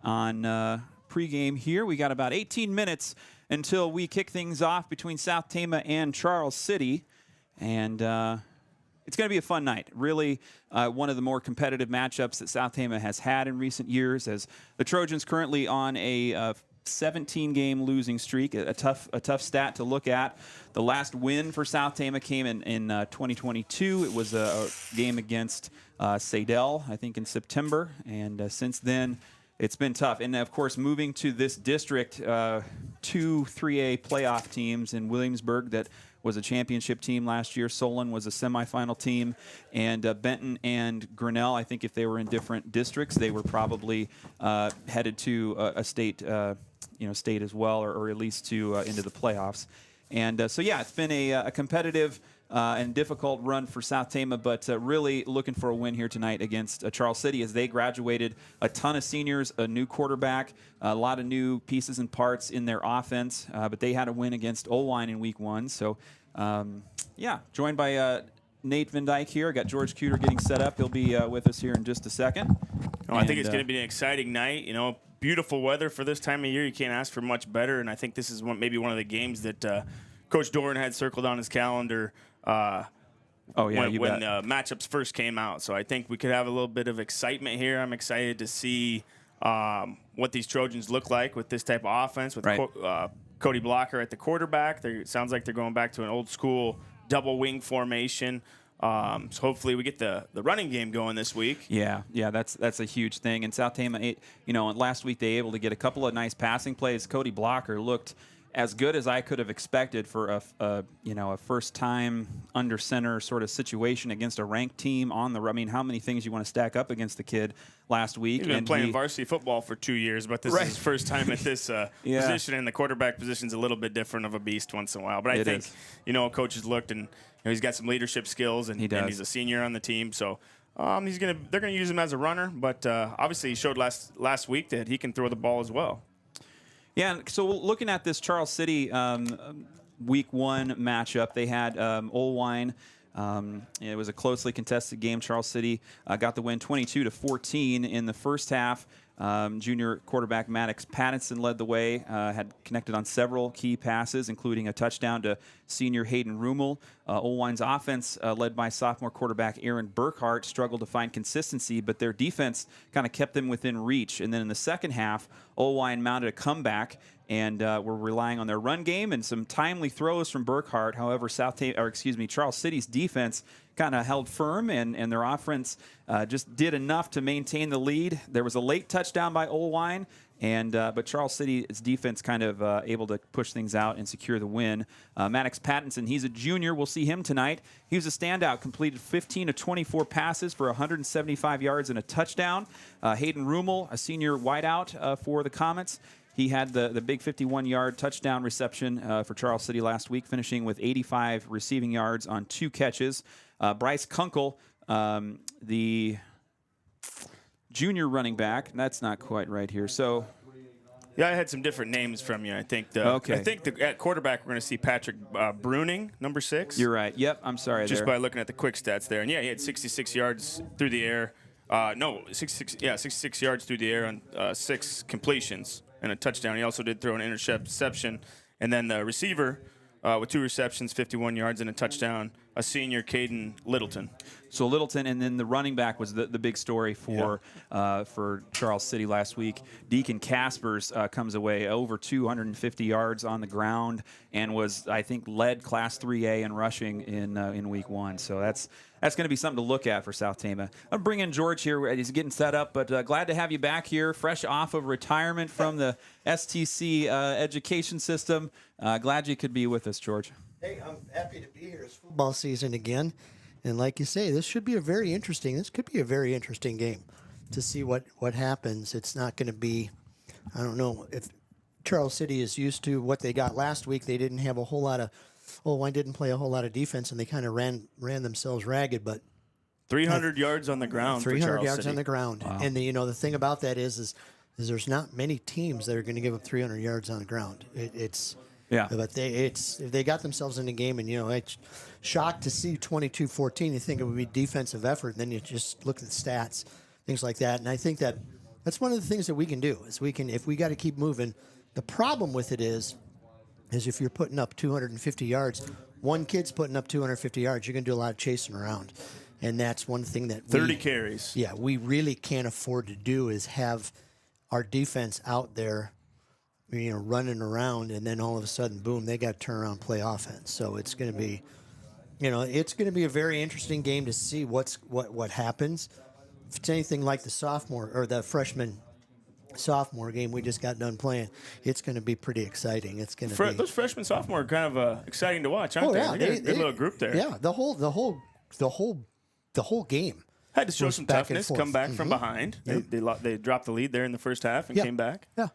on pregame here. We got about 18 minutes until we kick things off between South Tama and Charles City. And it's going to be a fun night. Really one of the more competitive matchups that South Tama has had in recent years, as the Trojans currently on a 17-game losing streak, a tough stat to look at. The last win for South Tama came in 2022. It was a game against Sadell, I think, in September. And since then, it's been tough. And, of course, moving to this district, 2 3A playoff teams in Williamsburg that was a championship team last year. Solon was a semifinal team. And Benton and Grinnell, I think if they were in different districts, they were probably headed to a state state as well, or at least to into the playoffs. And so, yeah, it's been a competitive and difficult run for South Tama, but really looking for a win here tonight against Charles City as they graduated a ton of seniors, a new quarterback, a lot of new pieces and parts in their offense, but they had a win against Olwine in week 1. So, joined by Nate Van Dyke here. I got George Kuhter getting set up. He'll be with us here in just a second. I think it's going to be an exciting night. Beautiful weather for this time of year. You can't ask for much better, and I think this is maybe one of the games that Coach Doran had circled on his calendar when matchups first came out. So I think we could have a little bit of excitement here. I'm excited to see what these Trojans look like with this type of offense, with Cody Blocker at the quarterback. It sounds like they're going back to an old school double wing formation. So hopefully we get the running game going this week. Yeah, that's a huge thing. And South Tama, last week they were able to get a couple of nice passing plays. Cody Blocker looked as good as I could have expected for a first time under center sort of situation against a ranked team on the. I mean, how many things you want to stack up against the kid last week? He's been playing varsity football for 2 years, but this is his first time at this position, and the quarterback position's a little bit different of a beast once in a while. But I think coaches looked and he's got some leadership skills, and he's a senior on the team, so. They're gonna use him as a runner, but obviously he showed last week that he can throw the ball as well. Yeah, so looking at this Charles City week 1 matchup, they had Olwine. It was a closely contested game. Charles City got the win 22-14 in the first half. Junior quarterback Maddox Pattinson led the way, had connected on several key passes, including a touchdown to senior Hayden Rummel. Olwine's offense, led by sophomore quarterback Aaron Burkhart, struggled to find consistency, but their defense kind of kept them within reach. And then in the second half, Olwine mounted a comeback and were relying on their run game and some timely throws from Burkhart. However, Charles City's defense kind of held firm, and their offense just did enough to maintain the lead. There was a late touchdown by Olwine, but Charles City's defense kind of able to push things out and secure the win. Maddox Pattinson, he's a junior. We'll see him tonight. He was a standout, completed 15 of 24 passes for 175 yards and a touchdown. Hayden Rummel, a senior wideout for the Comets. He had the big 51-yard touchdown reception for Charles City last week, finishing with 85 receiving yards on 2 catches. Bryce Kunkel, the junior running back. That's not quite right here. So, yeah, I had some different names from you. I think at quarterback we're going to see Patrick Bruning, number 6. You're right. Yep, I'm sorry. Just by looking at the quick stats there, and he had 66 yards through the air. 66 yards through the air on 6 completions and a touchdown. He also did throw an interception, and then the receiver with 2 receptions, 51 yards and a touchdown, a senior, Caden Littleton. So Littleton, and then the running back was the big story for Charles City last week. Deacon Caspers comes away over 250 yards on the ground and was, I think, led Class 3A in rushing in week 1. So that's going to be something to look at for South Tama. I'll bring in George here. He's getting set up, but glad to have you back here, fresh off of retirement from the STC education system. Glad you could be with us, George. Hey, I'm happy to be here. It's football season again. And like you say, this could be a very interesting game to see what happens. It's not going to be, I don't know, if Charles City is used to what they got last week. They didn't have a whole lot of, Olwine didn't play a whole lot of defense, and they kind of ran themselves ragged. But 300 yards on the ground. 300 yards City. on the ground. Wow. And the thing about that is there's not many teams that are going to give up 300 yards on the ground. Yeah. But if they got themselves in the game, and it's shocked to see 22-14. You think it would be defensive effort, and then you just look at the stats, things like that. And I think that's one of the things that we can do is if we got to keep moving. The problem with it is if you're putting up 250 yards, one kid's putting up 250 yards, you're going to do a lot of chasing around. And that's one thing that 30 carries. Yeah, we really can't afford to do is have our defense out there, running around, and then all of a sudden, boom, they got to turn around and play offense. So it's going to be, it's going to be a very interesting game to see what happens. If it's anything like the freshman-sophomore game we just got done playing, it's going to be pretty exciting. It's going to be Those freshmen sophomore are kind of exciting to watch, aren't they? Yeah, They got a good little group there. Yeah, the whole game had to show was some back and toughness, forth. come back from behind. They dropped the lead there in the first half and came back. Yeah,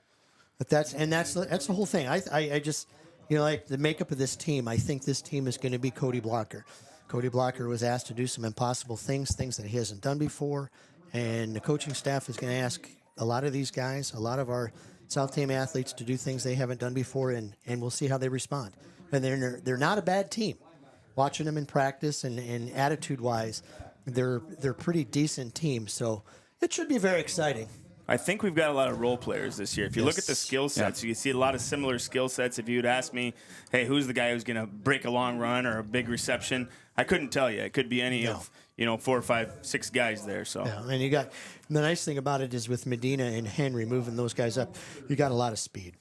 but that's the whole thing. I just like the makeup of this team. I think this team is going to be Cody Blocker. Cody Blocker was asked to do some impossible things that he hasn't done before, and the coaching staff is going to ask a lot of these guys, a lot of our South Tama athletes, to do things they haven't done before, and we'll see how they respond. And they're not a bad team. Watching them in practice and attitude-wise, they're pretty decent team. So it should be very exciting. I think we've got a lot of role players this year. If you look at the skill sets, you see a lot of similar skill sets. If you'd ask me, hey, who's the guy who's going to break a long run or a big reception, I couldn't tell you. It could be any of 4, 5, 6 guys there. So and you got the nice thing about it is with Medina and Henry moving those guys up, you got a lot of speed,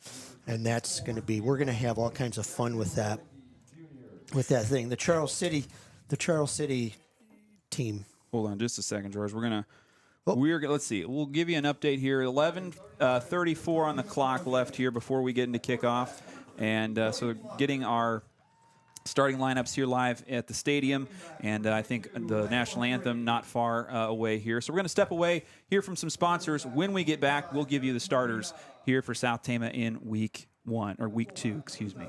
and that's going to be we're going to have all kinds of fun with that thing. The Charles City team. Hold on just a second, George. Let's see. We'll give you an update here. 11:34 on the clock left here before we get into kickoff, and so getting our starting lineups here live at the stadium, and I think the national anthem not far away here. So we're going to step away, hear from some sponsors. When we get back, we'll give you the starters here for South Tama in week 2, excuse me.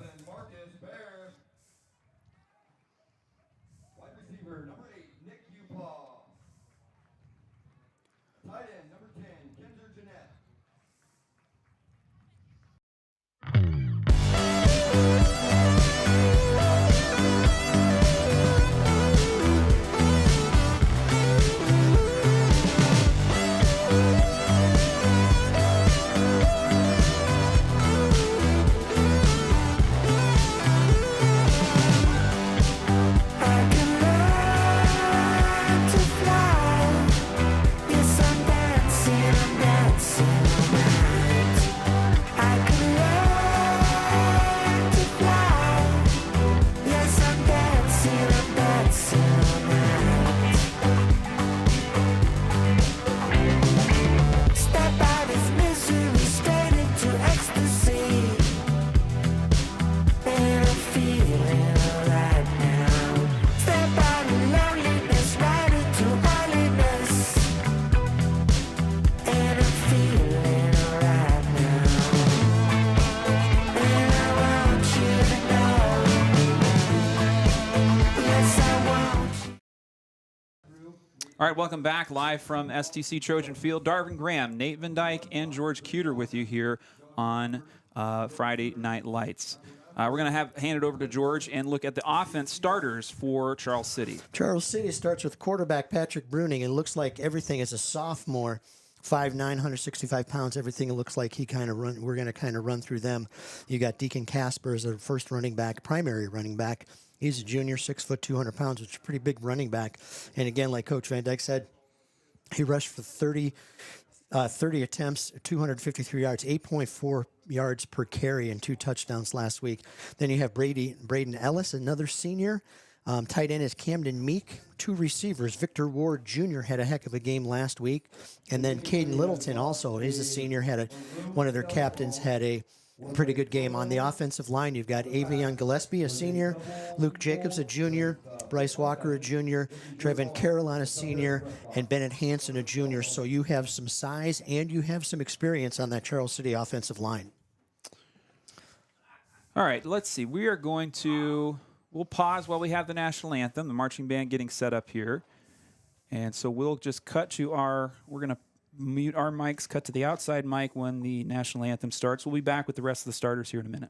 All right, welcome back live from STC Trojan Field. Darvin Graham, Nate Van Dyke, and George Kuhter with you here on Friday Night Lights. We're going to hand it over to George and look at the offense starters for Charles City. Charles City starts with quarterback Patrick Bruning. It looks like everything is a sophomore, 5'9", 165 pounds. Everything looks like we're going to kind of run through them. You got Deacon Casper as a first running back, primary running back. He's a junior, 6 foot, 200 pounds, which is a pretty big running back. And again, like Coach Van Dyke said, he rushed for 30 attempts, 253 yards, 8.4 yards per carry, and 2 touchdowns last week. Then you have Braden Ellis, another senior. Tight end is Camden Meek. 2 receivers. Victor Ward Jr. had a heck of a game last week. And then Caden Littleton also, he's a senior, one of their captains had a pretty good game. On the offensive line, you've got Avion Gillespie, a senior, Luke Jacobs, a junior, Bryce Walker, a junior, Trevin Caroline, a senior, and Bennett Hansen, a junior. So you have some size and you have some experience on that Charles City offensive line. All right, let's see. We'll pause while we have the national anthem, the marching band getting set up here. And so we'll just cut to we're going to mute our mics, cut to the outside mic when the national anthem starts. We'll be back with the rest of the starters here in a minute.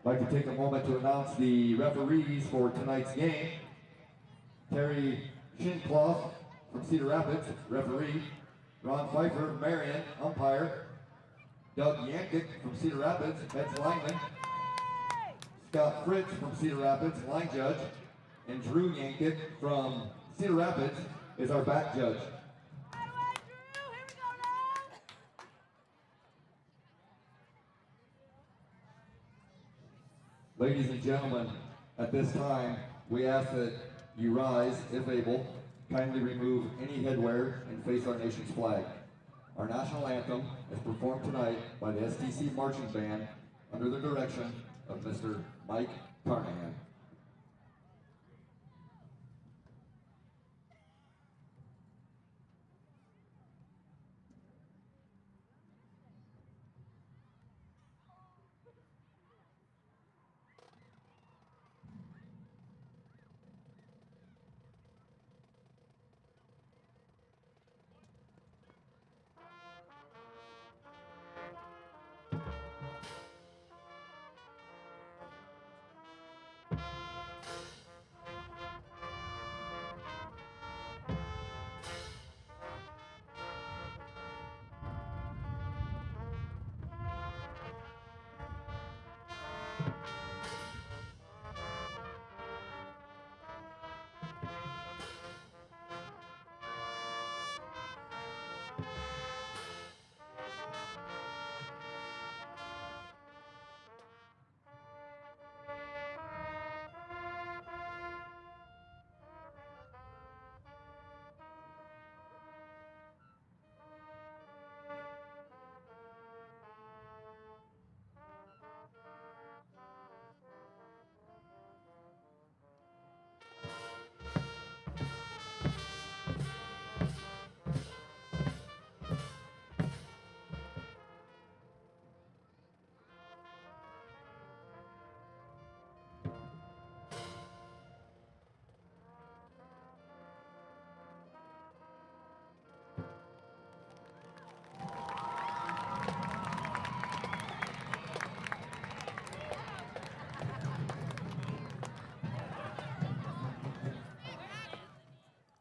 I'd like to take a moment to announce the referees for tonight's game. Terry Shinclough from Cedar Rapids, referee. Ron Pfeiffer, Marion, umpire. Doug Yankic from Cedar Rapids, heads lineman. Scott Fritz from Cedar Rapids, line judge. And Drew Yankic from Cedar Rapids is our back judge. Ladies and gentlemen, at this time, we ask that you rise, if able, kindly remove any headwear and face our nation's flag. Our national anthem is performed tonight by the STC Marching Band under the direction of Mr. Mike Carnahan.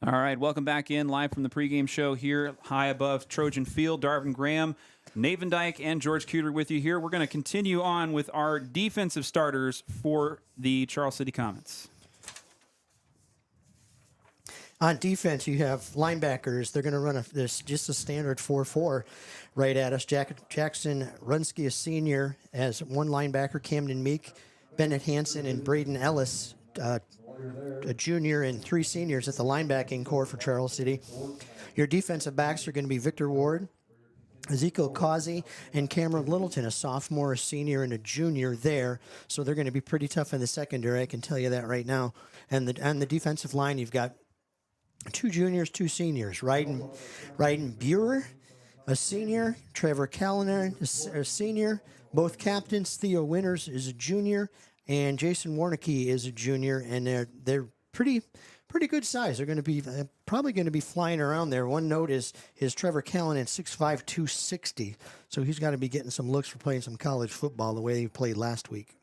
All right, welcome back in live from the pregame show here high above Trojan Field. Darvin Graham, Nathan Dyke, and George Kuhter with you here. We're going to continue on with our defensive starters for the Charles City Comets. On defense, you have linebackers. They're going to run just a standard 4-4 right at us. Jackson Runsky, a senior, as one linebacker. Camden Meek, Bennett Hansen, and Braden Ellis, a junior, and three seniors at the linebacking core for Charles City. Your defensive backs are going to be Victor Ward, Ezekiel Causey, and Cameron Littleton, a sophomore, a senior, and a junior there. So they're going to be pretty tough in the secondary, I can tell you that right now. And on the defensive line, you've got two juniors, two seniors. Ryden Buer, a senior. Trevor Callender, a senior. Both captains. Theo Winters is a junior. And Jason Warnicki is a junior, and they're pretty good size. They're going to be probably going to be flying around there. One note is Trevor Callanan, 6'5", 260. So he's got to be getting some looks for playing some college football the way he played last week.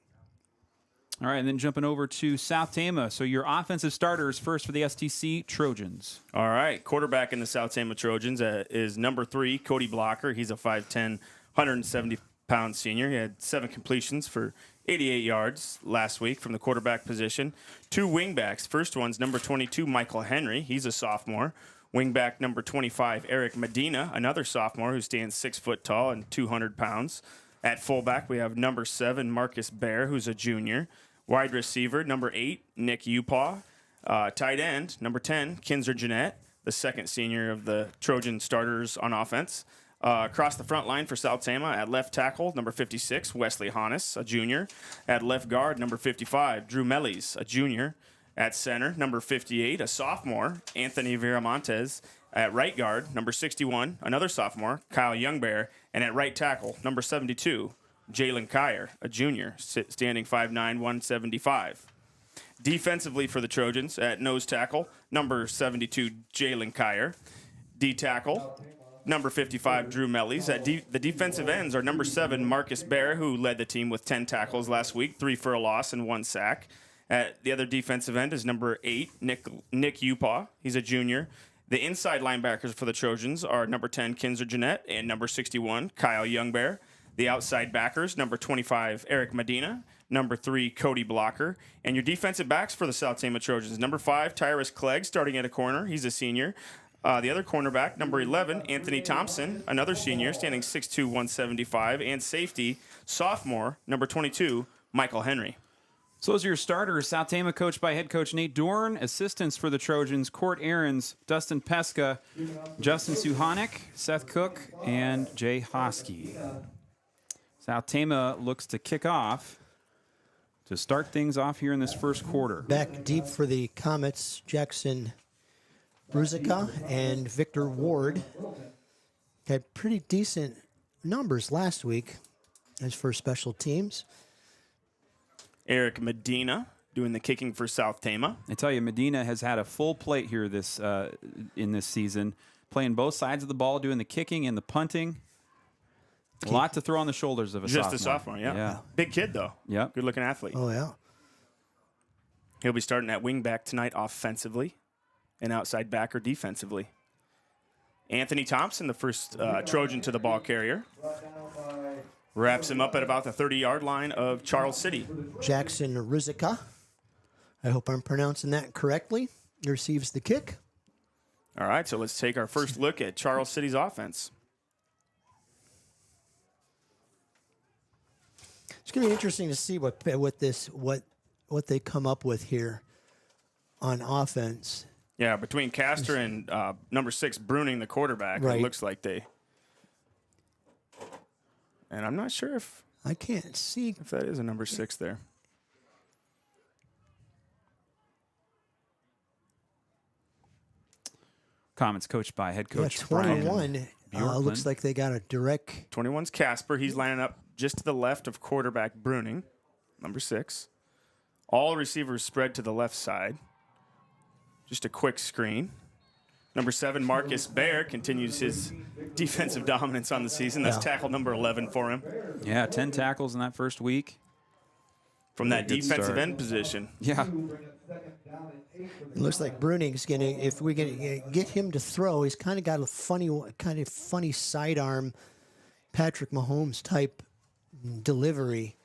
All right, and then jumping over to South Tama. So your offensive starters first for the STC Trojans. All right, quarterback in the South Tama Trojans is number 3, Cody Blocker. He's a 5'10", 170-pound senior. He had 7 completions for 88 yards last week from the quarterback position. 2 wingbacks. First one's number 22, Michael Henry. He's a sophomore. Wingback number 25, Eric Medina, another sophomore who stands 6 foot tall and 200 pounds. At fullback, we have number 7, Marcus Bear, who's a junior. Wide receiver, number 8, Nick Upaw. Tight end, number 10, Kinzer Jeanette, the second senior of the Trojan starters on offense. Across the front line for South Tama, at left tackle, number 56, Wesley Hannes, a junior. At left guard, number 55, Drew Mellies, a junior. At center, number 58, a sophomore, Anthony Viramontes. At right guard, number 61, another sophomore, Kyle Youngbear. And at right tackle, number 72, Jalen Kyer, a junior, standing 5'9", 175. Defensively for the Trojans, at nose tackle, number 72, Jalen Kyer. D tackle, number 55, Drew Mellies. The defensive ends are number 7, Marcus Bear, who led the team with 10 tackles last week, 3 for a loss and 1 sack. The other defensive end is number 8, Nick Upaw. He's a junior. The inside linebackers for the Trojans are number 10, Kinzer Jeanette, and number 61, Kyle Youngbear. The outside backers, number 25, Eric Medina, number 3, Cody Blocker. And your defensive backs for the South Tama Trojans, number 5, Tyrus Clegg, starting at a corner. He's a senior. The other cornerback, number 11, Anthony Thompson, another senior, standing 6'2", 175. And safety, sophomore, number 22, Michael Henry. So those are your starters. South Tama coached by head coach Nate Dorn. Assistants for the Trojans, Court Aarons, Dustin Pesca, Justin Suhanek, Seth Cook, and Jay Hosky. South Tama looks to kick off to start things off here in this first quarter. Back deep for the Comets, Jackson Bruzica and Victor Ward had pretty decent numbers last week as for special teams. Eric Medina doing the kicking for South Tama. I tell you, Medina has had a full plate here in this season, playing both sides of the ball, doing the kicking and the punting. A lot to throw on the shoulders of a sophomore. Just a sophomore, yeah. Big kid, though. Yeah. Good-looking athlete. Oh, yeah. He'll be starting at wingback tonight offensively and outside backer defensively. Anthony Thompson, the first Trojan to the ball carrier, wraps him up at about the 30-yard line of Charles City. Jackson Rizica, I hope I'm pronouncing that correctly, receives the kick. All right, so let's take our first look at Charles City's offense. It's going to be interesting to see what they come up with here on offense. Yeah, between Castor and number 6, Bruning, the quarterback, right. It looks like they. And I'm not sure if I can't see if that is a number 6 there. Comets coached by head coach 21. Looks like they got a direct. 21's Casper. He's lining up just to the left of quarterback Bruning, number 6. All receivers spread to the left side. Just a quick screen. Number 7, Marcus Bear, continues his defensive dominance on the season. That's tackle number 11 for him. Yeah, 10 tackles in that first week. From that defensive end position. Yeah. It looks like Bruning's going to, if we can get him to throw, he's kind of got a funny sidearm, Patrick Mahomes type delivery.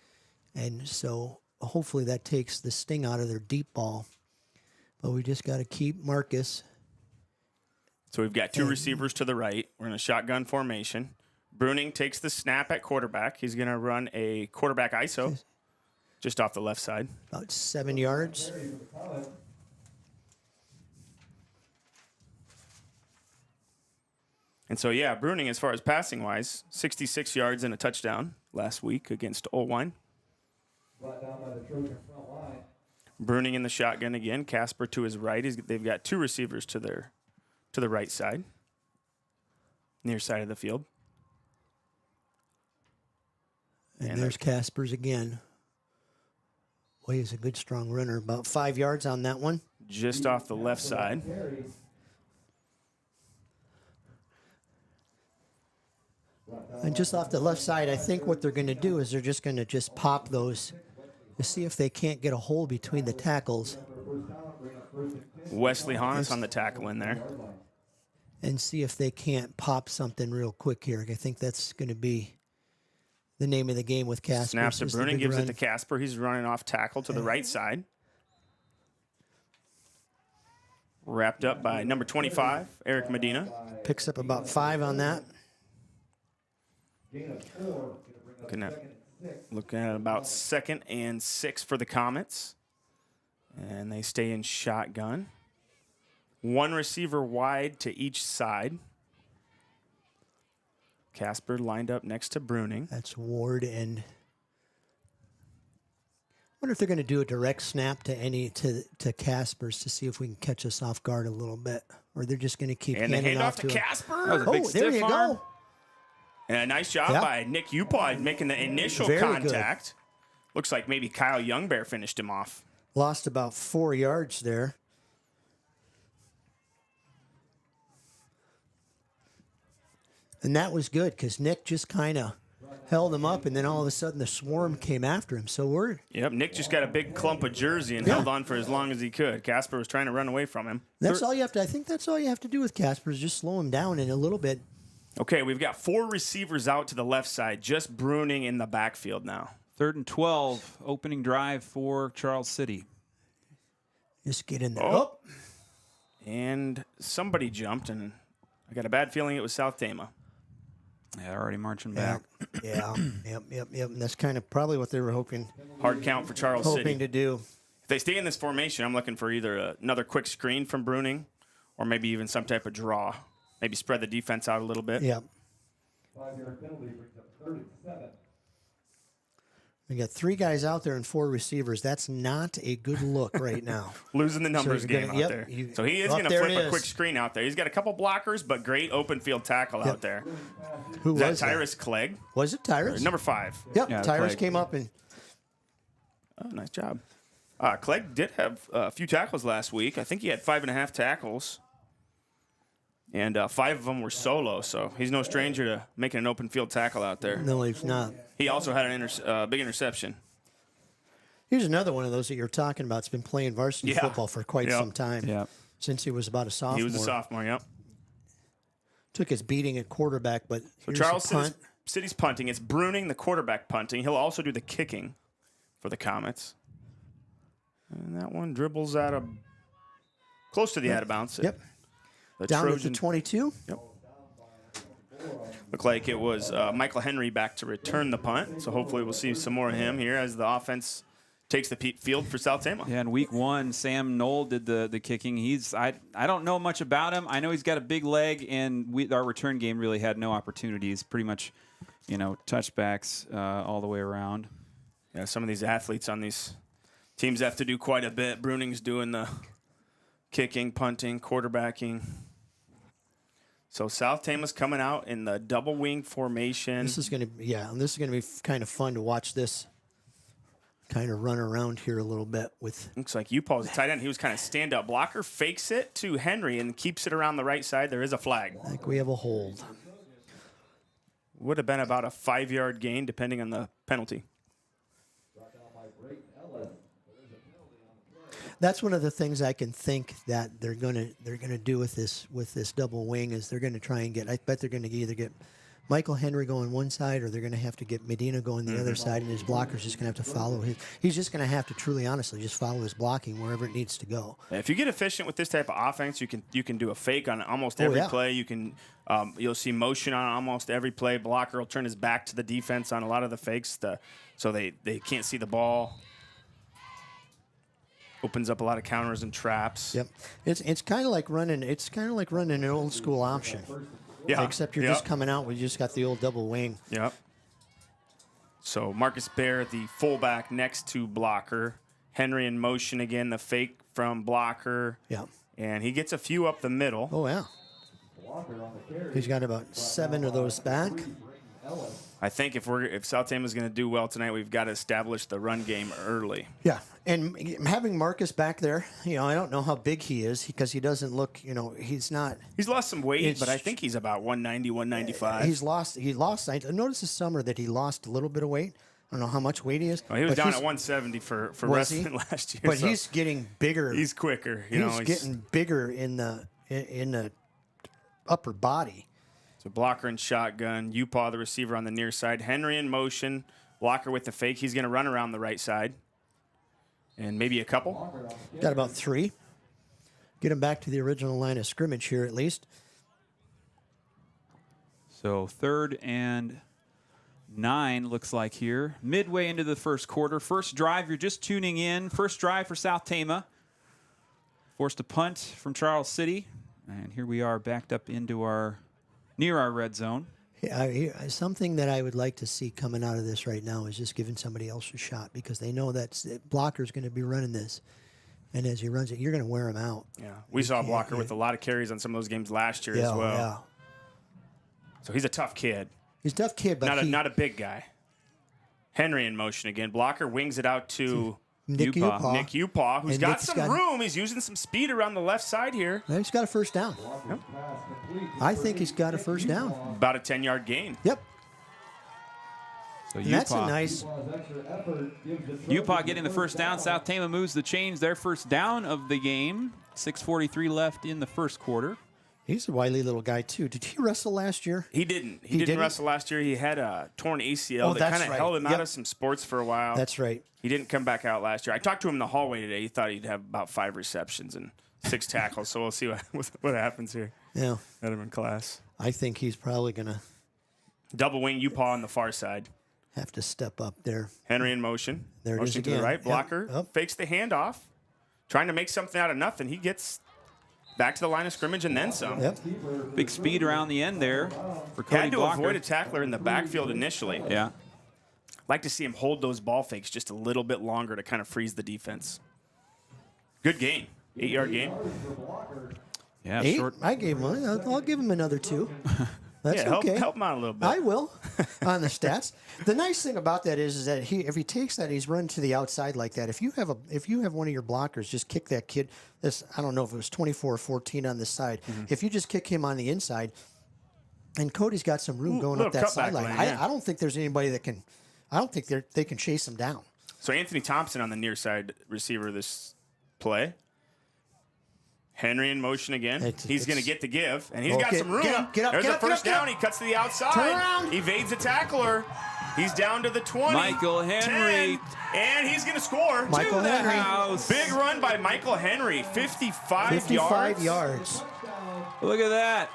And so hopefully that takes the sting out of their deep ball. But we just got to keep Marcus. So we've got 2 receivers to the right. We're in a shotgun formation. Bruning takes the snap at quarterback. He's going to run a quarterback ISO just off the left side. About 7 yards. And so, yeah, Bruning, as far as passing-wise, 66 yards and a touchdown last week against Olwine. Bruning in the shotgun again. Casper to his right. They've got 2 receivers to the right side, near side of the field. And there's Casper's again. Boy, he's a good, strong runner. About 5 yards on that one. Just off the left side. And just off the left side, I think what they're going to do is they're just going to pop those to see if they can't get a hole between the tackles. Wesley Hannes on the tackle in there. And see if they can't pop something real quick here. I think that's going to be the name of the game with Casper. Snaps to Bruning, gives it to Casper. He's running off tackle to the right side. Wrapped up by number 25, Eric Medina. Picks up about 5 on that. Looking at about 2nd and 6 for the Comets. And they stay in shotgun. 1 receiver wide to each side. Casper lined up next to Bruning. That's Ward, and I wonder if they're going to do a direct snap to Casper's to see if we can catch us off guard a little bit, or they're just going to keep and handing hand off to Casper. That was a big there you stiff arm. go. And a nice job by Nick Upaw making the initial contact. Good. Looks like maybe Kyle Youngbear finished him off. Lost about 4 yards there. And that was good because Nick just kind of held him up, and then all of a sudden the swarm came after him. So Yep, Nick just got a big clump of jersey and held on for as long as he could. Casper was trying to run away from him. That's all you have to. I think that's all you have to do with Casper is just slow him down in a little bit. Okay, we've got 4 receivers out to the left side, just Bruning in the backfield now. 3rd and 12, opening drive for Charles City. Just get in there. Oh. And somebody jumped, and I got a bad feeling it was South Tama. Yeah, they're already marching back. Yeah. Yep. And that's kind of probably what they were hoping Hard count for Charles City. to do. If they stay in this formation, I'm looking for either another quick screen from Bruning or maybe even some type of draw. Maybe spread the defense out a little bit. Yep. 5-yard penalty brings up 3rd and 7. We got 3 guys out there and 4 receivers. That's not a good look right now. Losing the numbers game out there. So he is going to flip a quick is. screen out there. He's got a couple blockers, but great open field tackle out there. Who Is that was Tyrus Clegg? Was it Tyrus? Number 5. Yep. Yeah, Tyrus Clegg. came up and Oh, nice job. Clegg did have a few tackles last week. I think he had 5.5 tackles. And 5 of them were solo, so he's no stranger to making an open field tackle out there. no, he's not. He also had an big interception. Here's another one of those that you're talking about. It's been playing varsity Yeah. football for quite Yep. some time. Yeah. Since he was about a sophomore. He was a sophomore, yep. Took his beating at quarterback, but So here's Charles a punt. City's punting. It's Bruning, the quarterback, punting. He'll also do the kicking for the Comets. And that one dribbles out of close to the out of bounds. Yep. The Down Trojan, at the 22. Looked like it was Michael Henry back to return the punt. So hopefully we'll see some more of him here as the offense takes the field for South Tama. Yeah, in week 1, Sam Knoll did the kicking. I don't know much about him. I know he's got a big leg, and our return game really had no opportunities. Pretty much, touchbacks all the way around. Yeah, some of these athletes on these teams have to do quite a bit. Bruning's doing the kicking, punting, quarterbacking. So South Tama's coming out in the double wing formation. This is going to be kind of fun to watch this kind of run around here a little bit with. Looks like Paul's a tight end. He was kind of stand-up blocker, fakes it to Henry, and keeps it around the right side. There is a flag. I think we have a hold. Would have been about a 5-yard gain, depending on the penalty. That's one of the things I can think that they're gonna do with this double wing is they're gonna try and get. I bet they're gonna either get Michael Henry going one side, or they're gonna have to get Medina going the other side, and his blocker's just gonna have to follow his. He's just gonna have to truly, honestly, just follow his blocking wherever it needs to go. If you get efficient with this type of offense, you can do a fake on almost every play. You can you'll see motion on almost every play. Blocker will turn his back to the defense on a lot of the fakes, so they can't see the ball. Opens up a lot of counters and traps. Yep, it's kind of like running. It's kind of like running an old school option. Yeah. Except you're just coming out. We just got the old double wing. Yep. So Marcus Bear, the fullback, next to blocker. Henry in motion again. The fake from blocker. Yeah. And he gets a few up the middle. Oh yeah. He's got about 7 of those back. I think if South Tama is going to do well tonight, we've got to establish the run game early. Yeah, and having Marcus back there, I don't know how big he is because he doesn't look, he's not. He's lost some weight, but I think he's about 190, 195. He lost. I noticed this summer that he lost a little bit of weight. I don't know how much weight he is. Well, he was down at 170 for wrestling last year. But he's getting bigger. He's quicker. He's getting bigger in the upper body. So blocker and shotgun. Upaw, the receiver on the near side. Henry in motion. Blocker with the fake. He's going to run around the right side. And maybe a couple. Got about 3. Get him back to the original line of scrimmage here at least. So 3rd and 9 looks like here. Midway into the first quarter. First drive, you're just tuning in. First drive for South Tama. Forced a punt from Charles City. And here we are backed up into near our red zone. Something that I would like to see coming out of this right now is just giving somebody else a shot because they know that blocker's going to be running this. And as he runs it, you're going to wear him out. Yeah, we saw Blocker with a lot of carries on some of those games last year as well. Yeah. So he's a tough kid. He's a tough kid, but not a big guy. Henry in motion again. Blocker wings it out to Nick Upaw. Nick Upaw, who's And got Nick's some room. He's using some speed around the left side here. And he's got a first down. Yep. I think he's got a first down. About a 10-yard gain. Yep. So And that's a nice. Upaw getting the first down. South Tama moves the chains. Their first down of the game. 6:43 left in the first quarter. He's a wily little guy, too. Did he wrestle last year? He didn't. He didn't wrestle last year. He had a torn ACL Oh, that that's kind of right. held him out Yep. of some sports for a while. That's right. He didn't come back out last year. I talked to him in the hallway today. He thought he'd have about 5 receptions and 6 tackles. So we'll see what happens here. Yeah. Let him in class. I think he's probably going to Double wing Upaw on the far side. have to step up there. Henry in motion. There it is motion to the again. right. Yep. Blocker Yep. fakes the handoff. Trying to make something out of nothing. He gets back to the line of scrimmage and then some. Yep. Big speed around the end there for Cody Had to Blocker. avoid a tackler in the backfield initially. Yeah. Like to see him hold those ball fakes just a little bit longer to kind of freeze the defense. Good gain. 8-yard gain. Yeah, 8? short. I gave him one. I'll give him another 2. That's Yeah, okay. help him out a little bit. I will on the stats. The nice thing about that is that if he takes that, he's running to the outside like that. If you have one of your blockers, just kick that kid. This I don't know if it was 24 or 14 on this side. Mm-hmm. If you just kick him on the inside, and Cody's got some room going up little that cutback sideline. lane, yeah. I don't think there's anybody that can. I don't think they can chase him down. So Anthony Thompson on the near side receiver this play. Henry in motion again. He's going to get the give, and he's got Okay, some room. get up, get up, There's get a up, get first up, get down. up. He cuts to the outside. Turn around. Evades the tackler. He's down to the 20. Michael Henry. 10, and he's going to score. Michael To the Henry. house. Big run by Michael Henry. 55 55 yards. Look at that.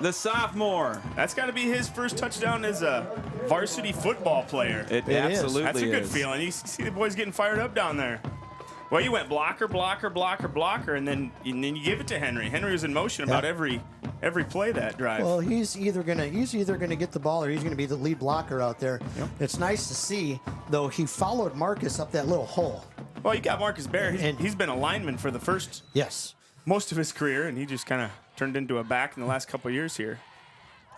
The sophomore. That's got to be his first touchdown as a varsity football player. It is. absolutely That's a good is. feeling. You see the boys getting fired up down there. Well, you went blocker, blocker, blocker, blocker, and then you give it to Henry. Henry was in motion about every play that drive. Well, he's either gonna get the ball or he's gonna be the lead blocker out there. Yep. It's nice to see, though. He followed Marcus up that little hole. Well, you got Marcus Bear. And- He's been a lineman for the first Yes, most of his career, and he just kind of turned into a back in the last couple of years here.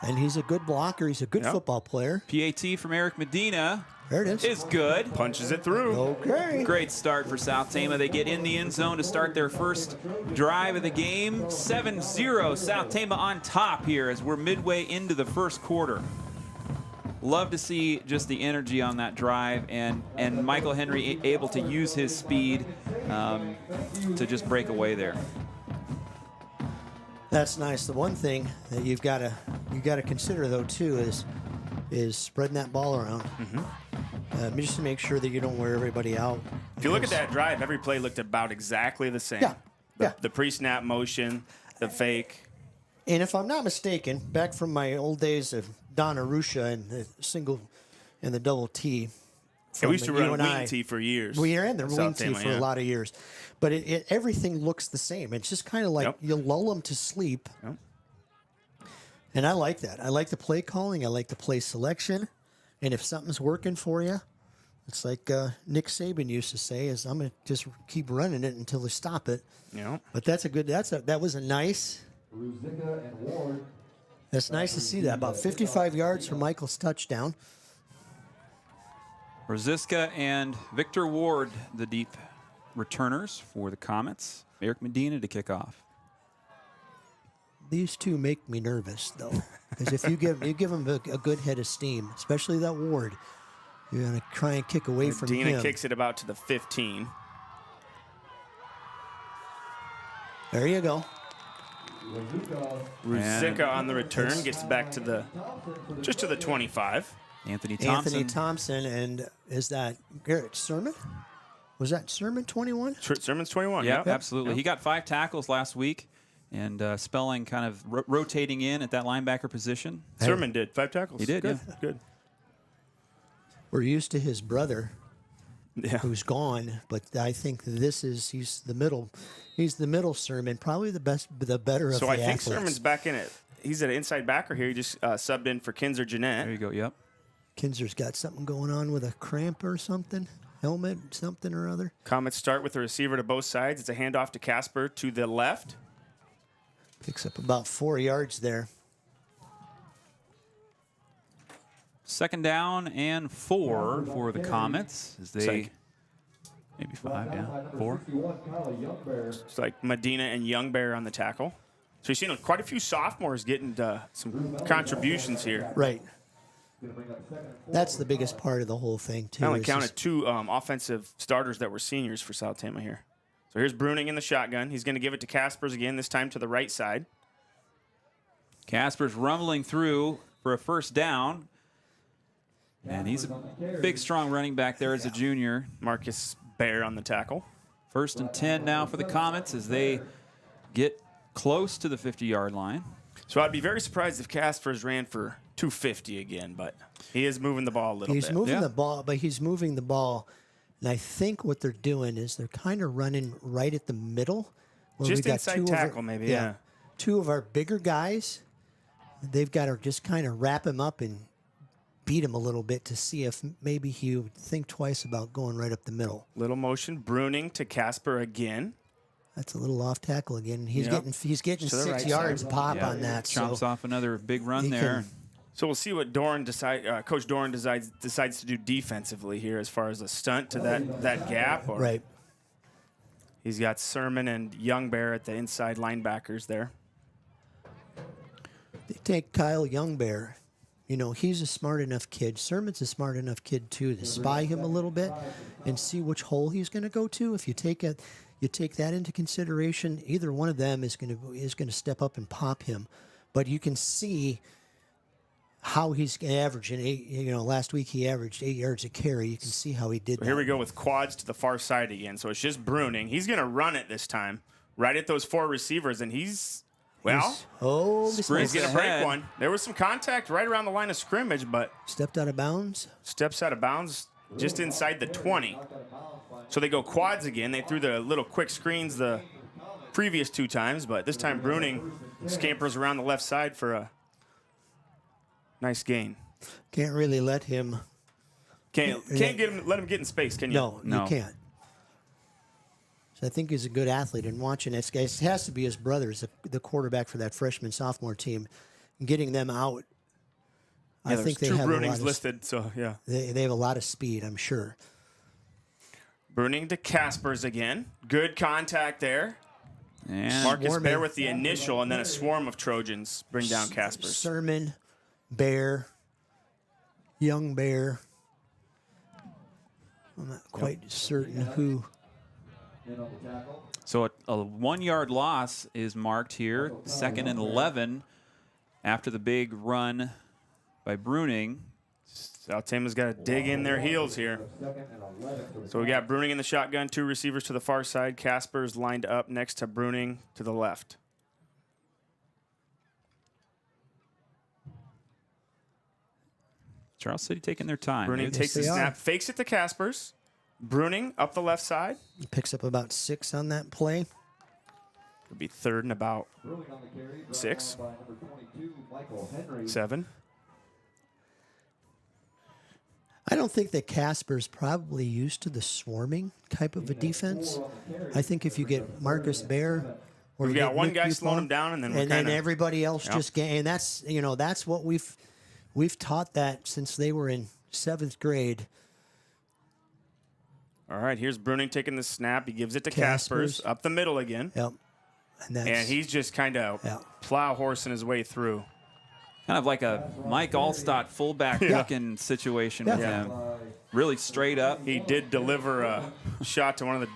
and he's a good blocker. He's a good Yep. football player. PAT from Eric Medina There it is. is good. Punches it through. Okay. Great start for South Tama. They get in the end zone to start their first drive of the game. 7-0 South Tama on top here as we're midway into the first quarter. Love to see just the energy on that drive and Michael Henry able to use his speed to just break away there. That's nice. The one thing that you got to consider though too is spreading that ball around, just to make sure that you don't wear everybody out. If you look at that drive, every play looked about exactly the same. Yeah. The pre-snap motion, the fake. And if I'm not mistaken, back from my old days of Don Arusha and the single and the double T. Yeah, we used to from you run and wing I. tee for years. We ran the at wing South tee Tama, for yeah. a lot of years, but everything looks the same. It's just kind of like Yep. you lull them to sleep, Yep. and I like that. I like the play calling. I like the play selection, and if something's working for you, it's like Nick Saban used to say: "Is I'm gonna just keep running it until they stop it." Yep. But that was a nice. That's nice to see that. About 55 yards for Michael's touchdown. Rosiska and Victor Ward, the deep returners for the Comets. Eric Medina to kick off. These two make me nervous, though, because if you give them a good head of steam, especially that Ward, you're gonna try and kick away from Medina him. kicks it about to the 15. There you go. Ruzicka on the return gets back to just to the 25. Anthony Thompson. Anthony Thompson, and is that Garrett Sermon? Was that Sermon 21? Sermon's 21. Yeah, Yep. absolutely. Yep. He got 5 tackles last week, and Spelling kind of rotating in at that linebacker position. Sermon did 5 tackles. He did, Good. yeah. Good. We're used to his brother, Yeah. who's gone, but I think he's the middle Sermon, probably the better of So the I think athletes. Sermon's back in it. He's an inside backer here. He just subbed in for Kinzer Jeanette. There you go, yep. Kinzer's got something going on with a cramp or something, helmet, something or other. Comets start with the receiver to both sides. It's a handoff to Casper to the left. Picks up about 4 yards there. 2nd down and 4 for the Comets as they Maybe 5, yeah. 4. It's like Medina and Youngbear on the tackle. So you've seen quite a few sophomores getting some contributions here. Right. That's the biggest part of the whole thing, too. I only counted 2 offensive starters that were seniors for South Tama here. So here's Bruning in the shotgun. He's going to give it to Kaspers again, this time to the right side. Kaspers rumbling through for a first down. And he's a big, strong running back there as a junior. Marcus Bear on the tackle. 1st and 10 now for the Comets as they get close to the 50-yard line. So I'd be very surprised if Kaspers ran for 250 again, but he is moving the ball a little bit. He's moving the ball, but he's moving the ball. And I think what they're doing is they're kind of running right at the middle. Just inside tackle, maybe, yeah. 2 of our bigger guys, they've got to just kind of wrap him up and beat him a little bit to see if maybe he would think twice about going right up the middle. Little motion, Bruning to Casper again. That's a little off tackle again. He's getting 6 yards pop on that. Chomps off another big run there. So we'll see what Coach Doran decides to do defensively here as far as a stunt to that gap. Or right. He's got Sermon and Youngbear at the inside linebackers there. They take Kyle Youngbear. You know, he's a smart enough kid. Sermon's a smart enough kid, too, to spy him a little bit and see which hole he's going to go to. If you take that into consideration, either one of them is going to step up and pop him. But you can see how he's averaging 8. You know, last week he averaged 8 yards a carry. You can see how he did that. Here we go with quads to the far side again. So it's just Bruning. He's going to run it this time, right at those 4 receivers, and he's going to break one. There was some contact right around the line of scrimmage, but stepped out of bounds. Steps out of bounds just inside the 20. So they go quads again. They threw the little quick screens the previous 2 times, but this time Bruning scampers around the left side for a nice gain. Can't really let him. Can't let him get in space, can you? No, you can't. So I think he's a good athlete, and watching this guy, it has to be his brothers, the quarterback for that freshman-sophomore team, getting them out. Yeah, I think they 2 have Brunings listed, so yeah. They have a lot of speed, I'm sure. Bruning to Kaspers again. Good contact there. And Marcus Bear with the initial, and then a swarm of Trojans bring down Kaspers. Sermon, Bear, Youngbear. I'm not quite certain who. So a 1-yard loss is marked here. 2nd and 11 after the big run by Bruning. South Tama's got to dig in their heels here. So we got Bruning in the shotgun, 2 receivers to the far side. Kaspers lined up next to Bruning to the left. Charles City taking their time. Bruning takes the snap, fakes it to Kaspers. Bruning up the left side. He picks up about 6 on that play. It'll be 3rd and about 6, 7. I don't think that Casper's probably used to the swarming type of a defense. I think if you get Marcus Bear, or we've got one guy slowing him down, and then everybody else just and that's what we've taught that since they were in 7th grade. All right, here's Bruning taking the snap. He gives it to Kaspers up the middle again. Yep. And he's just kind of plow horsing his way through. Kind of like a Mike Allstott fullback looking situation with him. Really straight up. He did deliver a shot to one of the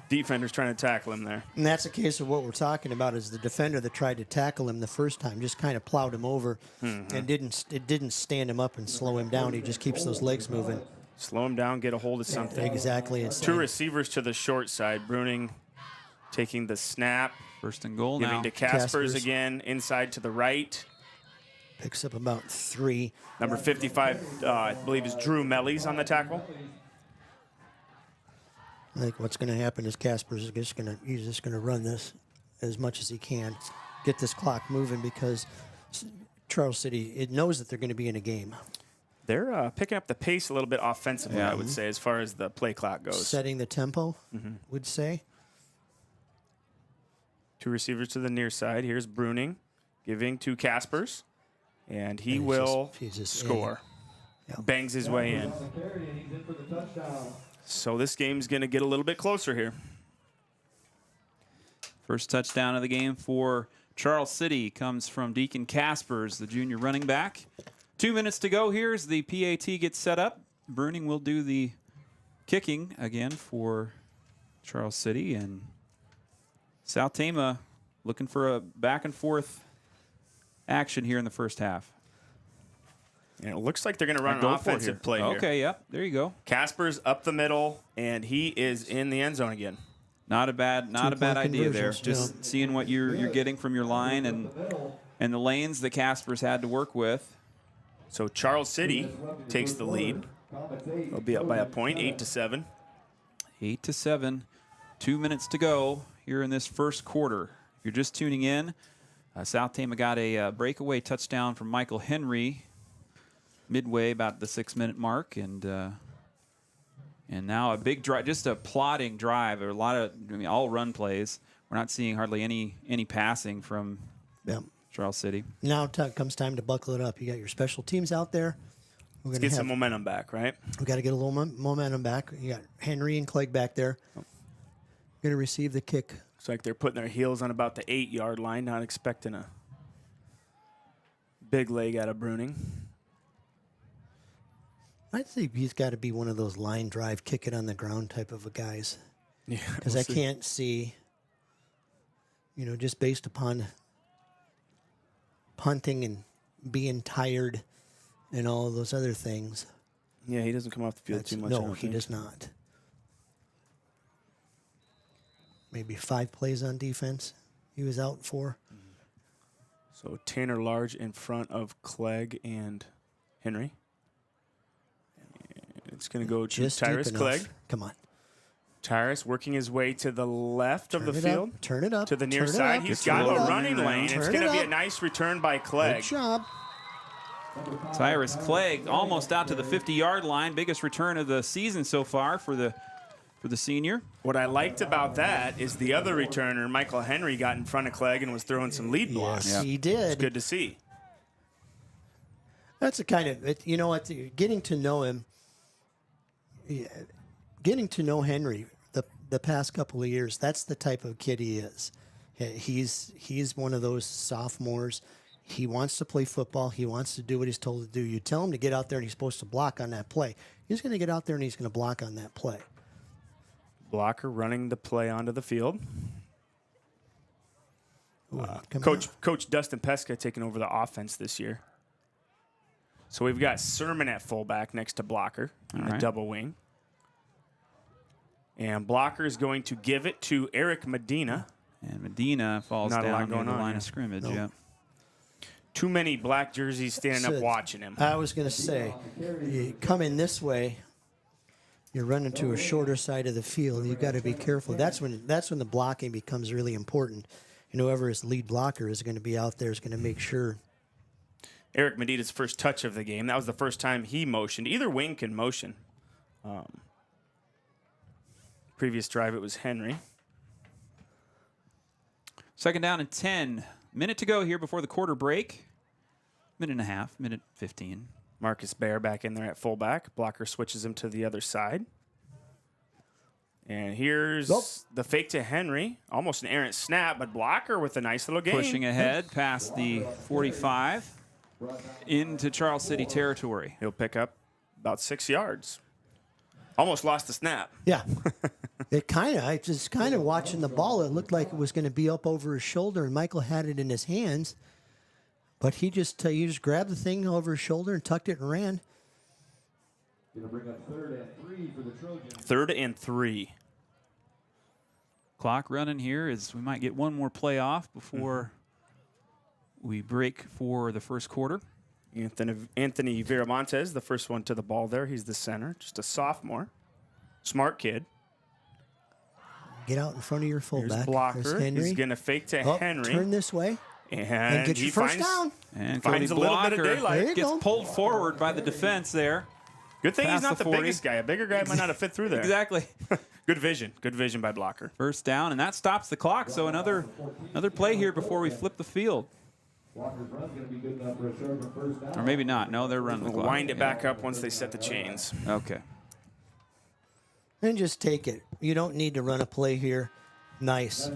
defenders trying to tackle him there. And that's a case of what we're talking about is the defender that tried to tackle him the first time just kind of plowed him over and didn't stand him up and slow him down. He just keeps those legs moving. Slow him down, get a hold of something. Exactly. 2 receivers to the short side. Bruning taking the snap. 1st and goal giving now. To Kaspers again, inside to the right. Picks up about 3. Number 55, I believe, is Drew Mellies on the tackle. I think what's going to happen is Casper's he's just going to run this as much as he can, get this clock moving because Charles City, it knows that they're going to be in a game. They're picking up the pace a little bit offensively, I would say, as far as the play clock goes. Setting the tempo, would say. 2 receivers to the near side. Here's Bruning giving to Kaspers, and he will score. Bangs his way in. So this game's going to get a little bit closer here. First touchdown of the game for Charles City comes from Deacon Caspers, the junior running back. 2 minutes to go here as the PAT gets set up. Bruning will do the kicking again for Charles City, and South Tama looking for a back and forth action here in the first half. And it looks like they're going to run an offensive play here. Okay, yep, there you go. Casper's up the middle, and he is in the end zone again. Not a bad idea there. Just seeing what you're getting from your line and the lanes that Caspers had to work with. So Charles City takes the lead. They'll be up by a point, 8-7. 8-7. 2 minutes to go here in this first quarter. If you're just tuning in, South Tama got a breakaway touchdown from Michael Henry midway, about the 6-minute mark, and now a big drive, just a plodding drive. A lot of, all run plays. We're not seeing hardly any passing from Charles City. Now comes time to buckle it up. You got your special teams out there. Let's get some momentum back, right? We got to get a little momentum back. You got Henry and Clegg back there. Going to receive the kick. Looks like they're putting their heels on about the 8-yard line, not expecting a big leg out of Bruning. I think he's got to be one of those line drive, kick it on the ground type of a guys. Yeah, because I can't see, just based upon punting and being tired and all of those other things. Yeah, he doesn't come off the field too much. No, he does not. Maybe 5 plays on defense he was out for. So Tanner Large in front of Clegg and Henry. It's going to go to Tyrus Clegg. Come on. Tyrus working his way to the left of the field. Turn it up. To the near side. He's got a running lane. It's going to be a nice return by Clegg. Good job. Tyrus Clegg almost out to the 50-yard line. Biggest return of the season so far for the senior. What I liked about that is the other returner, Michael Henry, got in front of Clegg and was throwing some lead blocks. Yes, he did. It's good to see. That's the kind of, getting to know him, getting to know Henry the past couple of years, that's the type of kid he is. He's one of those sophomores. He wants to play football. He wants to do what he's told to do. You tell him to get out there and he's supposed to block on that play. He's going to get out there and he's going to block on that play. Blocker running the play onto the field. Coach Dustin Pesca taking over the offense this year. So we've got Sermon at fullback next to Blocker in the double wing. And Blocker is going to give it to Eric Medina. And Medina falls down near the line of scrimmage. Nope. Yeah. Too many black jerseys standing up watching him. I was going to say, you come in this way, you're running to a shorter side of the field. You've got to be careful. That's when the blocking becomes really important. Whoever his lead blocker is going to be out there is going to make sure. Eric Medina's first touch of the game. That was the first time he motioned. Either wing can motion. Previous drive, it was Henry. Second down and 10. Minute to go here before the quarter break. Minute and a half, minute 15. Marcus Bear back in there at fullback. Blocker switches him to the other side. And here's the fake to Henry. Almost an errant snap, but Blocker with a nice little game. Pushing ahead past the 45 into Charles City territory. He'll pick up about 6 yards. Almost lost the snap. Yeah. I just kind of watching the ball. It looked like it was going to be up over his shoulder, and Michael had it in his hands. But he just grabbed the thing over his shoulder and tucked it and ran. Gonna bring up 3rd and 3 for the Trojans. 3rd and 3. Clock running here is we might get one more play off before we break for the first quarter. Anthony Viramontes, the first one to the ball there. He's the center, just a sophomore. Smart kid. Get out in front of your fullback. Here's Blocker. He's going to fake to Henry. Turn this way. And get your first down. And finds a little bit of daylight. Gets pulled forward by the defense there. Good thing he's not the biggest guy. A bigger guy might not have fit through there. Exactly. Good vision. Good vision by Blocker. First down, and that stops the clock. So another play here before we flip the field. Or maybe not. No, they're running the clock. Wind it back up once they set the chains. Okay. and just take it. You don't need to run a play here. Nice.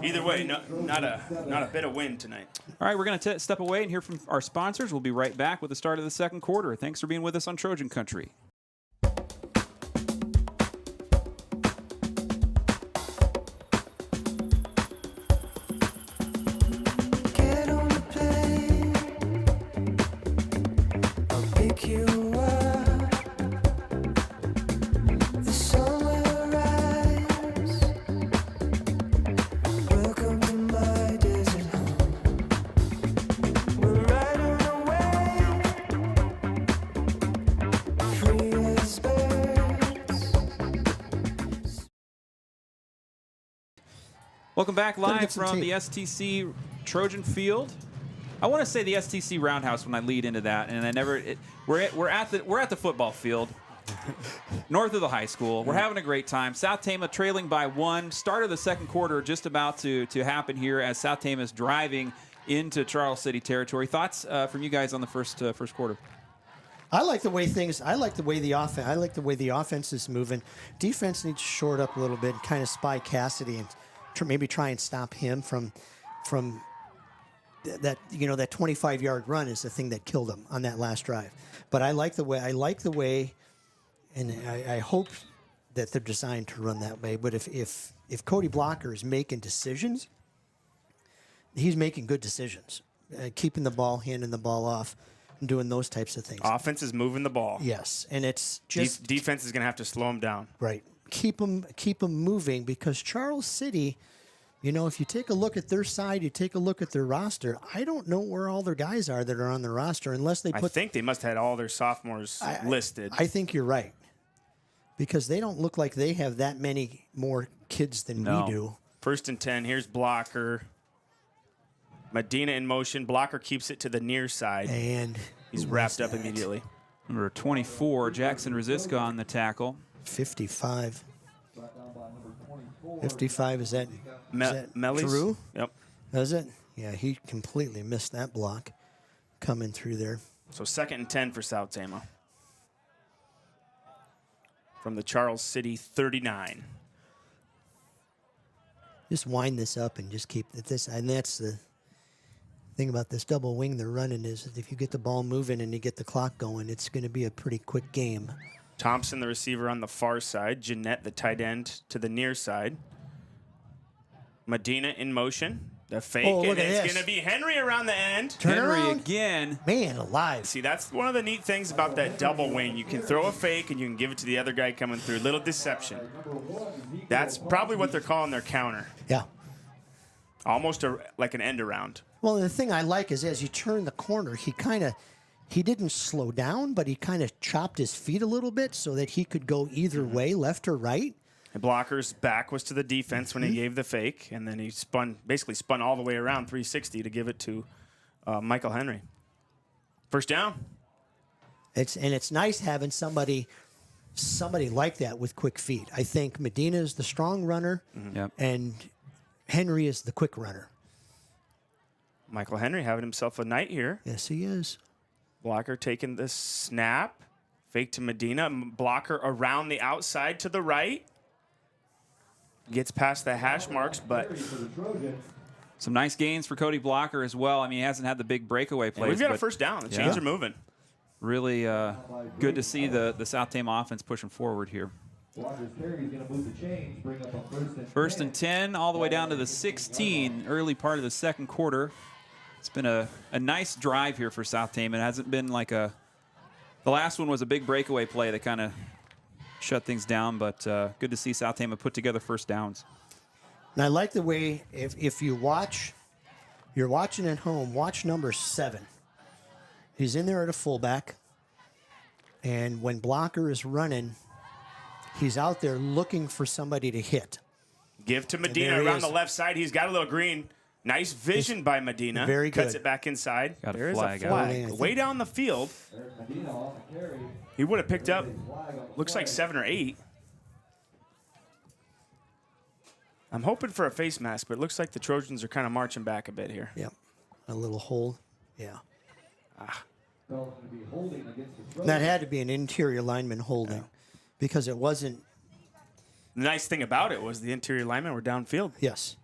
Either way, not a bit of wind tonight. All right, we're going to step away and hear from our sponsors. We'll be right back with the start of the second quarter. Thanks for being with us on Trojan Country. Welcome back live from the STC Trojan Field. I want to say the STC Roundhouse when I lead into that, and I never. We're at the football field, north of the high school. We're having a great time. South Tama trailing by 1. Start of the second quarter just about to happen here as South Tama is driving into Charles City territory. Thoughts from you guys on the first quarter? I like the way the offense is moving. Defense needs to short up a little bit and kind of spy Cassidy and maybe try and stop him from that. That 25-yard run is the thing that killed him on that last drive. But I like the way, and I hope that they're designed to run that way. But if Cody Blocker is making decisions, he's making good decisions, keeping the ball, handing the ball off, and doing those types of things. Offense is moving the ball. Yes, and it's just defense is going to have to slow him down. Right. Keep them moving, because Charles City, if you take a look at their side, you take a look at their roster, I don't know where all their guys are that are on the roster unless they put. I think they must have had all their sophomores listed. I think you're right, because they don't look like they have that many more kids than we do. 1st and 10. Here's Blocker. Medina in motion. Blocker keeps it to the near side. And he's wrapped up immediately. Number 24, Jackson Rosiska on the tackle. 55. 55, is that Mellies? Drew? Yep. Is it? Yeah, he completely missed that block coming through there. So 2nd and 10 for South Tama. From the Charles City 39. Just wind this up and just keep this. And that's the thing about this double wing they're running, is that if you get the ball moving and you get the clock going, it's going to be a pretty quick game. Thompson, the receiver, on the far side. Jeanette, the tight end, to the near side. Medina in motion. The fake, and it's going to be Henry around the end. Turn Henry around. again. Man alive. See, that's one of the neat things about that double wing. You can throw a fake, and you can give it to the other guy coming through. Little deception. That's probably what they're calling their counter. Yeah. Almost like an end around. Well, the thing I like is as you turn the corner, he didn't slow down, but he kind of chopped his feet a little bit so that he could go either way, left or right. The Blocker's back was to the defense when he gave the fake, and then he basically spun all the way around 360 to give it to Michael Henry. First down. It's nice having somebody like that with quick feet. I think Medina is the strong runner, and Henry is the quick runner. Michael Henry having himself a night here. Yes, he is. Blocker taking the snap. Fake to Medina. Blocker around the outside to the right. Gets past the hash marks, but some nice gains for Cody Blocker as well. I mean, he hasn't had the big breakaway plays. We've got a first down. The chains are moving. Really good to see the South Tama offense pushing forward here. First and 10, all the way down to the 16, early part of the second quarter. It's been a nice drive here for South Tama. It hasn't been like the last one was a big breakaway play that kind of shut things down, but good to see South Tama put together first downs. And I like the way, if you're watching at home, watch number 7. He's in there at a fullback, and when Blocker is running, he's out there looking for somebody to hit. Give to Medina around the left side. He's got a little green. Nice vision by Medina. Very good. Cuts it back inside. There is a flag. Way down the field. He would have picked up, looks like 7 or 8. I'm hoping for a face mask, but it looks like the Trojans are kind of marching back a bit here. Yep. A little hold. Yeah. That had to be an interior lineman holding. because it wasn't. The nice thing about it was the interior linemen were downfield, Yes.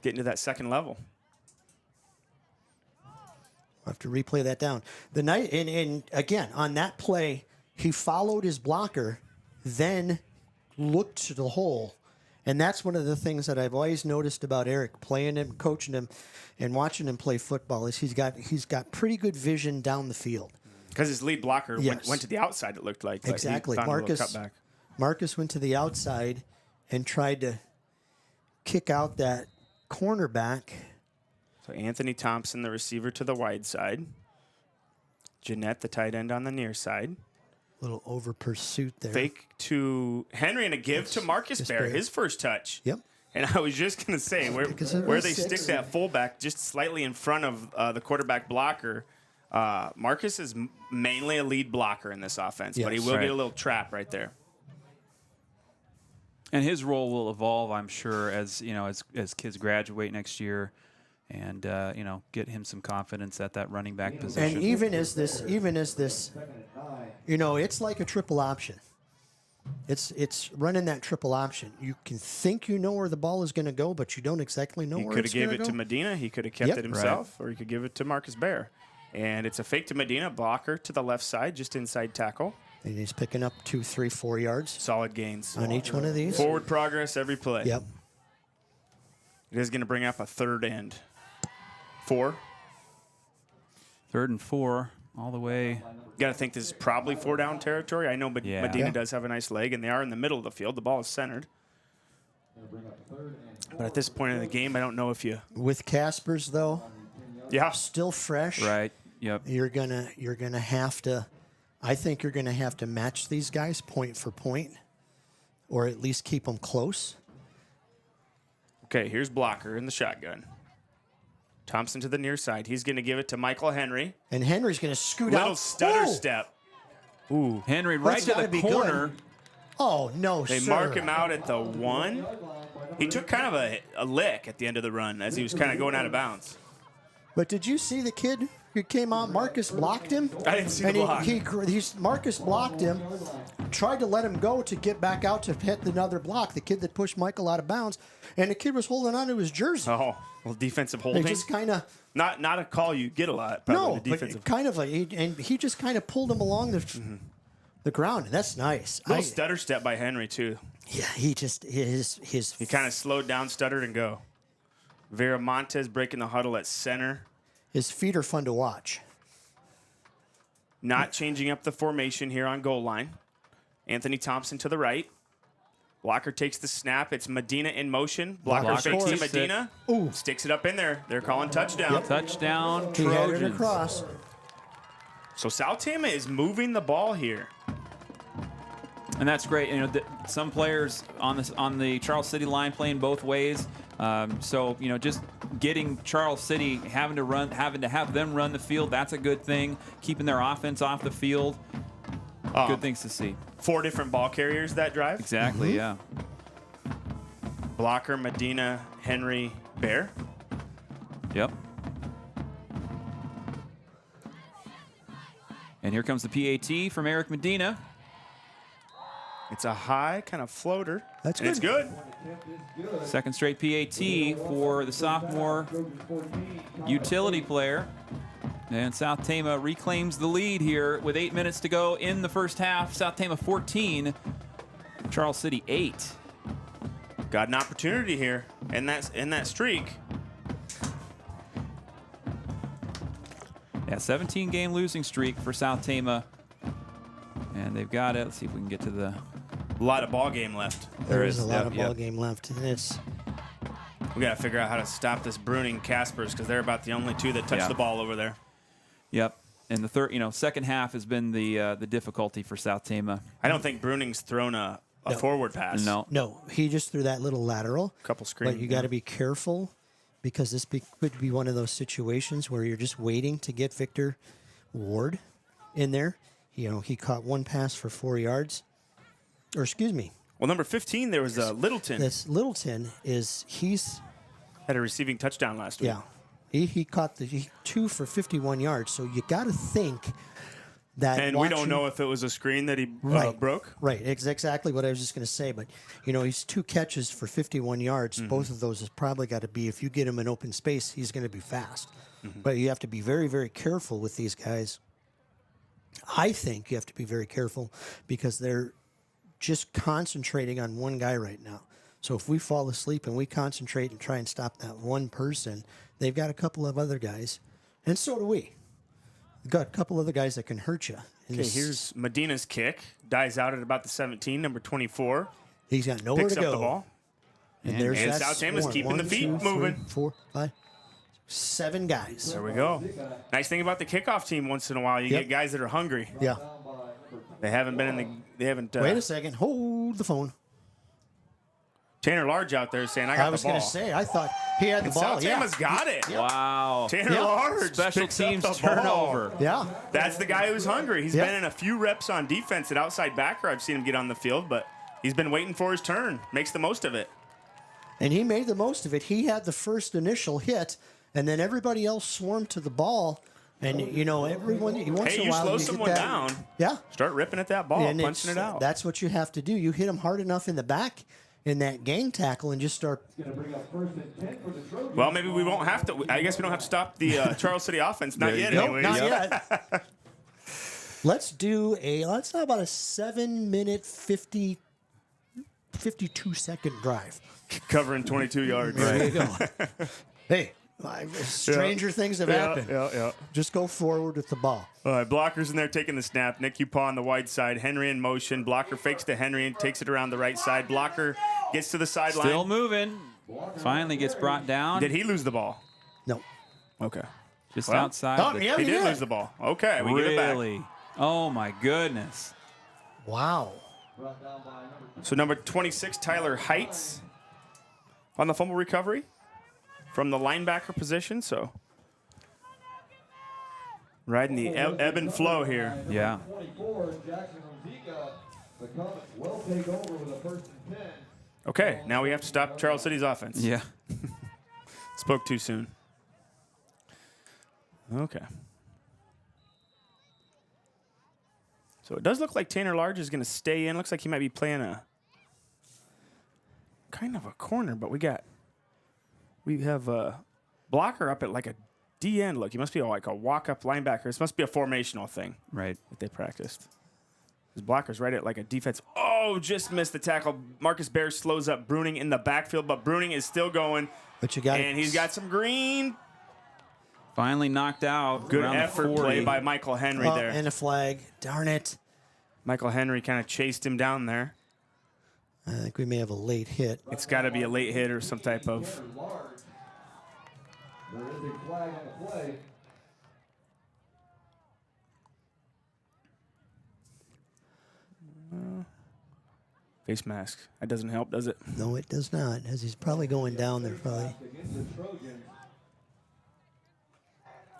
getting to that second level. We'll have to replay that down. The night and again on that play, he followed his blocker, then looked to the hole. And that's one of the things that I've always noticed about Eric, playing him, coaching him, and watching him play football, is he's got pretty good vision down the field. Because his lead blocker Yes. went to the outside, it looked like. Exactly. He found a little cutback. Marcus went to the outside and tried to kick out that cornerback. So Anthony Thompson, the receiver, to the wide side. Jeanette, the tight end, on the near side. Little over pursuit there. Fake to Henry and a give to Marcus Bear, his first touch. Yep. And I was just going to say, where they stick that fullback just slightly in front of the quarterback blocker, Marcus is mainly a lead blocker in this offense, but he will get a little trap right there. And his role will evolve, I'm sure, as as kids graduate next year, and get him some confidence at that running back position. And even as this, it's like a triple option. It's running that triple option. You can think you know where the ball is going to go, but you don't exactly know where it's going to go. He could have gave it to Medina. He could have kept it himself, or he could give it to Marcus Bear. And it's a fake to Medina, blocker to the left side, just inside tackle. And he's picking up 2, 3, 4 yards. Solid gains on each one of these. Forward progress every play. Yep. It is going to bring up a 3rd and 4. 3rd and 4, all the way. Got to think this is probably 4-down territory. I know Medina does have a nice leg, and they are in the middle of the field. The ball is centered. But at this point in the game, I don't know if you... With Casper's, though, still fresh. Right, yep. You're gonna have to... I think you're going to have to match these guys point for point, or at least keep them close. Okay, here's blocker in the shotgun. Thompson to the near side. He's going to give it to Michael Henry. And Henry's going to scoot Little out. stutter step. Ooh. Henry right to the corner. Good. Oh, no, They mark him out at the 1. He took kind of a lick at the end of the run as he was kind of going out of bounds. But did you see the kid who came out? Marcus blocked him. I didn't see the block. Marcus blocked him, tried to let him go to get back out to hit another block, the kid that pushed Michael out of bounds, and the kid was holding on to his jersey. Oh, well, defensive holding. They just kind of... Not a call you get a lot. Probably, No, the defensive. but kind of he just kind of pulled him along the ground, and that's nice. Little stutter step by Henry, too. Yeah, he just... He kind of slowed down, stuttered, and go. Vera Montez breaking the huddle at center. His feet are fun to watch. Not changing up the formation here on goal line. Anthony Thompson to the right. Blocker takes the snap. It's Medina in motion. Blocker fakes to Medina. Ooh. Sticks it up in there. They're calling touchdown. Yep. Touchdown, He had it Trojans. across. So South Tama is moving the ball here. And that's great. Some players on the Charles City line playing both ways. So just getting Charles City having to have them run the field. That's a good thing. Keeping their offense off the field. Good things to see. 4 different ball carriers that drive. Exactly. Yeah. Blocker, Medina, Henry, Bear. Yep. And here comes the PAT from Eric Medina. It's a high kind of floater. That's and good. It's good. Second straight PAT for the sophomore utility player. And South Tama reclaims the lead here with 8 minutes to go in the first half. South Tama 14, Charles City 8. Got an opportunity here in that streak. Yeah, 17-game losing streak for South Tama. And they've got it. Let's see if we can get to the... A lot of ball game left. There is a lot of ball game left. And We got to figure out how to stop this Bruning Caspers because they're about the only two that touch the ball over there. Yep. And the second half has been the difficulty for South Tama. I don't think Bruning's thrown a forward pass. No. He just threw that little lateral. Couple screens. But you got to be careful because this could be one of those situations where you're just waiting to get Victor Ward in there. He caught one pass for 4 yards. Or excuse me. Well, number 15, there was Littleton. This Littleton he's had a receiving touchdown last week. Yeah. He caught 2 for 51 yards. So you got to think And we don't know if it was a screen that he broke. Right. It's exactly what I was just going to say. But, he's 2 catches for 51 yards. Both of those has probably got to be, if you get him in open space, he's going to be fast. But you have to be very, very careful with these guys. I think you have to be very careful because they're just concentrating on one guy right now. So if we fall asleep and we concentrate and try and stop that one person, they've got a couple of other guys. And so do we. We've got a couple other guys that can hurt you. Okay, here's Medina's kick. Dies out at about the 17, number 24. He's got nowhere to go. Picks up the ball. And there's that South Tama's keeping 1, the feet 2, 3, moving. 4, 5, 7 guys. There we go. Nice thing about the kickoff team once in a while, you get guys that are hungry. Yeah. They haven't been in the. They haven't. Wait a second. Hold the phone. Tanner Large out there saying, I got the ball. I was going to say, I thought he had the ball. South Tama's got it. Wow. Tanner Large. Special picks up teams the turnover. ball. Yeah. That's the guy who's hungry. He's been in a few reps on defense at outside backer. I've seen him get on the field, but he's been waiting for his turn. Makes the most of it. And he made the most of it. He had the first initial hit, and then everybody else swarmed to the ball. And, everyone, once in a while, slow someone down. Yeah. Start ripping at that ball, And punching it out. That's what you have to do. You hit them hard enough in the back in that gang tackle and just start. Well, maybe we won't have to. I guess we don't have to stop the Charles City offense. Not yet, anyway. Not yet. Let's do let's have about a 7-minute, 52-second drive. Covering 22 yards. There you go. Hey, stranger things have happened. Yeah. Just go forward with the ball. All right, Blocker's in there taking the snap. Nick Upaw on the wide side. Henry in motion. Blocker fakes to Henry and takes it around the right side. Blocker gets to the sideline. Still moving. Finally gets brought down. Did he lose the ball? No. Okay. Just outside. He did lose the ball. Okay, we give it back. Really? Oh, my goodness. Wow. So number 26, Tyler Heights on the fumble recovery from the linebacker position. So riding the ebb and flow here. Yeah. Okay, now we have to stop Charles City's offense. Yeah. Spoke too soon. Okay. So it does look like Tanner Large is going to stay in. Looks like he might be playing a kind of a corner, but we have a Blocker up at like a D end look. He must be like a walk-up linebacker. This must be a formational thing. Right. That they practiced. His blocker's right at like a defense. Oh, just missed the tackle. Marcus Bear slows up Bruning in the backfield, but Bruning is still going. But you got And he's got some green. Finally knocked out. Good around effort the 40. play by Michael Henry there. And a flag. Darn it. Michael Henry kind of chased him down there. I think we may have a late hit. It's got to be a late hit or some type of. There is a flag on the play. Face mask. That doesn't help, does it? No, it does not, as he's probably going down there probably.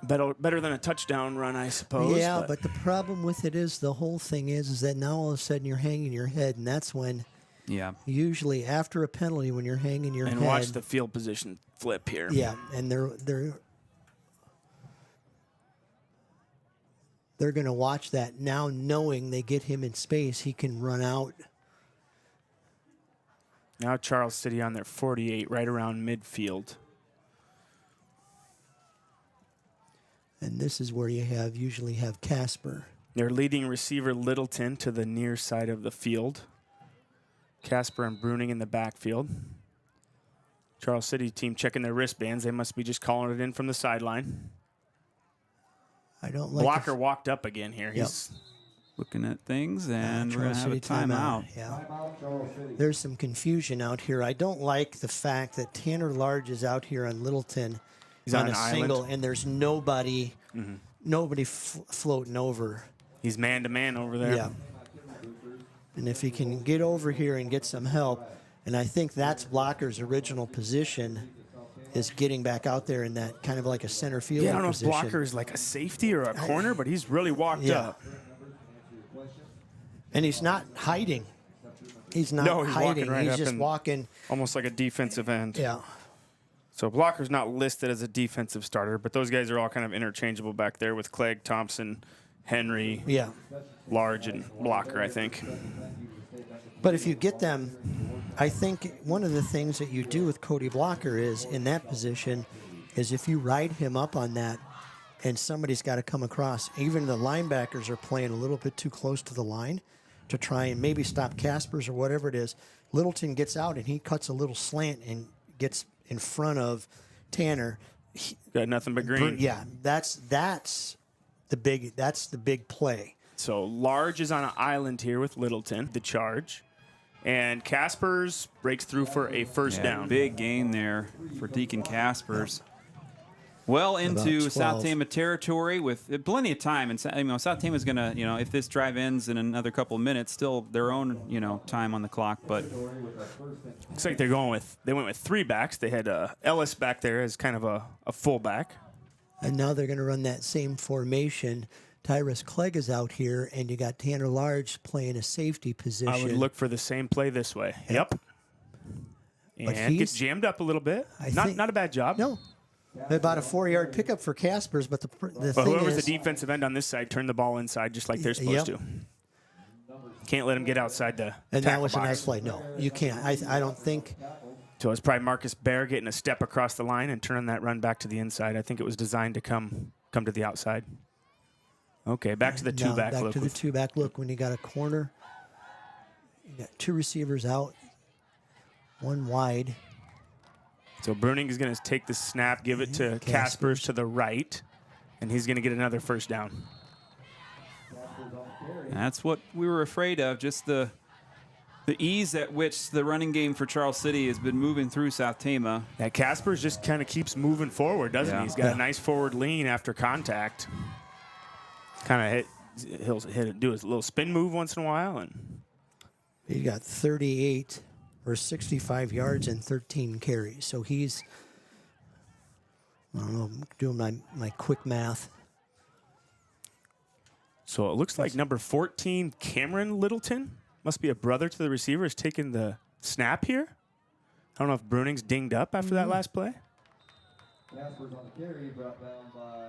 Better than a touchdown run, I suppose. Yeah, but the problem with it is the whole thing is that now all of a sudden you're hanging your head, and that's when usually after a penalty when you're hanging your head. And watch the field position flip here. Yeah, and they're going to watch that now, knowing they get him in space, he can run out. Now Charles City on their 48, right around midfield. And this is where you usually have Casper. Their leading receiver, Littleton, to the near side of the field. Casper and Bruning in the backfield. Charles City team checking their wristbands. They must be just calling it in from the sideline. I don't like Blocker walked up again here. Yep. He's looking at things, and we're going to have a timeout. timeout. Yeah. There's some confusion out here. I don't like the fact that Tanner Large is out here on Littleton. He's on a an single, island. and there's nobody floating over. He's man-to-man over there. Yeah. And if he can get over here and get some help, and I think that's Blocker's original position, is getting back out there in that kind of like a center field position. Yeah, I don't know if Blocker is like a safety or a corner, but he's really walked up. And he's not hiding. He's not No, he's hiding. walking right he's up just and walking. Almost like a defensive end. Yeah. So Blocker's not listed as a defensive starter, but those guys are all kind of interchangeable back there with Clegg, Thompson, Henry, Large, and Blocker, I think. But if you get them, I think one of the things that you do with Cody Blocker is in that position is if you ride him up on that and somebody's got to come across, even the linebackers are playing a little bit too close to the line to try and maybe stop Caspers or whatever it is. Littleton gets out and he cuts a little slant and gets in front of Tanner. Got nothing but green. Yeah, that's the big play. So Large is on an island here with Littleton, the charge. And Caspers breaks through for a first down. Big gain there for Deacon Caspers. Well into South Tama territory with plenty of time. And South Tama's going to, if this drive ends in another couple of minutes, still their own, time on the clock. But looks like they went with 3 backs. They had Ellis back there as kind of a fullback. And now they're going to run that same formation. Tyrus Clegg is out here, and you got Tanner Large playing a safety position. I would look for the same play this way. Yep. And gets jammed up a little bit. Not a bad job. No. About a 4-yard pickup for Caspers, but the thing whoever's is, the defensive end on this side turned the ball inside just like they're supposed to. Can't let them get outside the and that was box. a nice play. No, you can't. I don't think. So it's probably Marcus Bear getting a step across the line and turning that run back to the inside. I think it was designed to come to the outside. Okay, back to the two-back look. Back to the two-back look when you got a corner. You got 2 receivers out, 1 wide. So Bruning is going to take the snap, give it to Caspers to the right, and he's going to get another first down. That's what we were afraid of, just the ease at which the running game for Charles City has been moving through South Tama. Yeah, Caspers just kind of keeps moving forward, doesn't he? He's got a nice forward lean after contact. Kind of he'll do his little spin move once in a while. And he got 38 or 65 yards and 13 carries. So he's, I don't know, doing my quick math. So it looks like number 14, Cameron Littleton, must be a brother to the receiver, is taking the snap here. I don't know if Bruning's dinged up after that last play. Caspers on the carry, brought down by...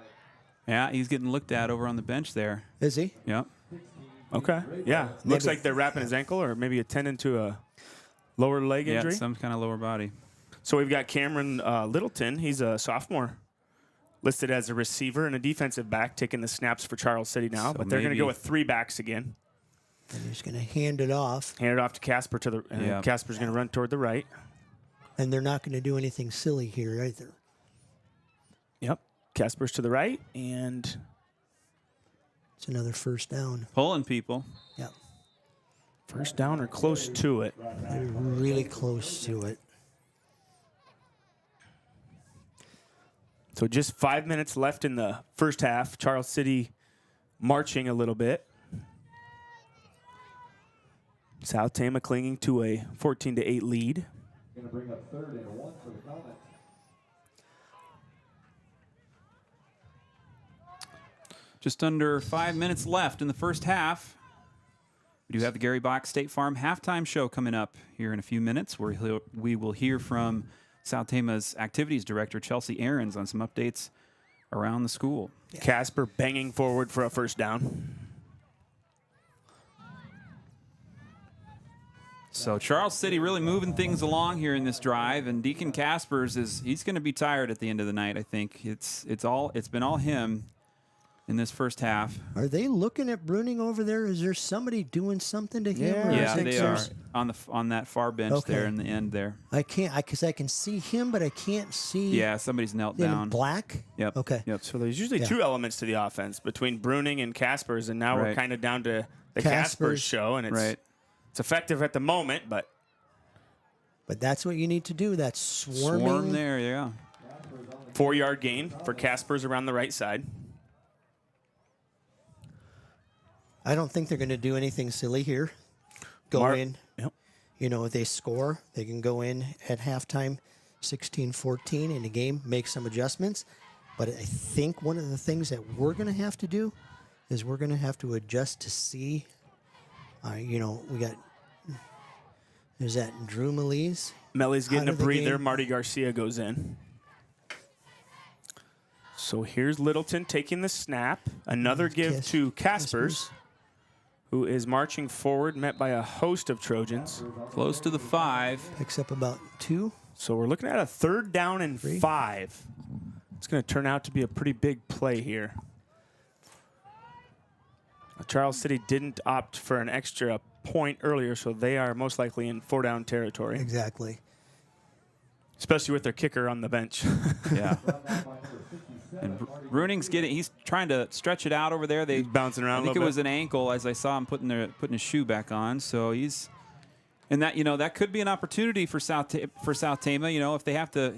Yeah, he's getting looked at over on the bench there. Is he? Yep. Okay. Yeah. Looks like they're wrapping his ankle or maybe a tendon to a lower leg injury. Yeah, some kind of lower body. So we've got Cameron Littleton. He's a sophomore, listed as a receiver and a defensive back, taking the snaps for Charles City now. So but they're going to go with 3 backs again. And he's going to hand it off. Hand it off to Casper Casper's going to run toward the right. And they're not going to do anything silly here either. Yep. Casper's to the right, and it's another first down. Pulling people. Yep. First down or close to it. They're really close to it. So just 5 minutes left in the first half. Charles City marching a little bit. South Tama clinging to a 14-8 lead. Going to bring up 3rd and 1 for the Comets. Just under 5 minutes left in the first half. We do have the Gary Bock State Farm halftime show coming up here in a few minutes, where we will hear from South Tama's activities director, Chelsea Ahrens, on some updates around the school. Yeah. Casper banging forward for a first down. So Charles City really moving things along here in this drive, and Deacon Caspers he's going to be tired at the end of the night. I think it's been all him in this first half. Are they looking at Bruning over there? Is there somebody doing something to him? Yeah, they are on that far bench there in the end there. I can't, because I can see him, but I can't see. Yeah, somebody's knelt down. Black. Yep. Okay. Yep. So there's usually 2 elements to the offense between Bruning and Caspers, and now we're kind of down to the Caspers show, and it's effective at the moment, but that's what you need to do. That's swarming. Swarm there, yeah. 4-yard gain for Caspers around the right side. I don't think they're going to do anything silly here. Go in. Yep. If they score, they can go in at halftime 16-14 in the game, make some adjustments. But I think one of the things that we're going to have to do is we're going to have to adjust to see. There's that Drew Melise. Melly's getting a breather. Marty Garcia goes in. So here's Littleton taking the snap. Another give to Kaspers, who is marching forward, met by a host of Trojans. Close to the 5. Picks up about 2. So we're looking at a 3rd down and 5. It's going to turn out to be a pretty big play here. Charles City didn't opt for an extra point earlier, so they are most likely in 4-down territory. Exactly. Especially with their kicker on the bench. Yeah. And Bruning's he's trying to stretch it out over there. He's bouncing around. I think it was an ankle as I saw him putting his shoe back on. So he's, and that that could be an opportunity for South Tama. If they have to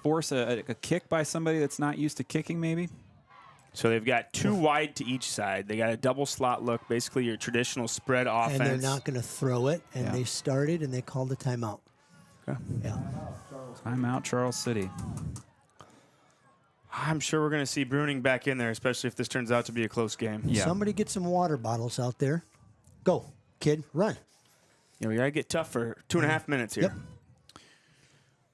force a kick by somebody that's not used to kicking, maybe. So they've got 2 wide to each side. They got a double slot look, basically your traditional spread offense. And they're not going to throw it. And they started and they called a timeout. Okay. Yeah. Timeout, Charles City. I'm sure we're going to see Bruning back in there, especially if this turns out to be a close game. Yeah. Somebody get some water bottles out there. Go, kid, run. We got to get tough for 2.5 minutes here. Yep.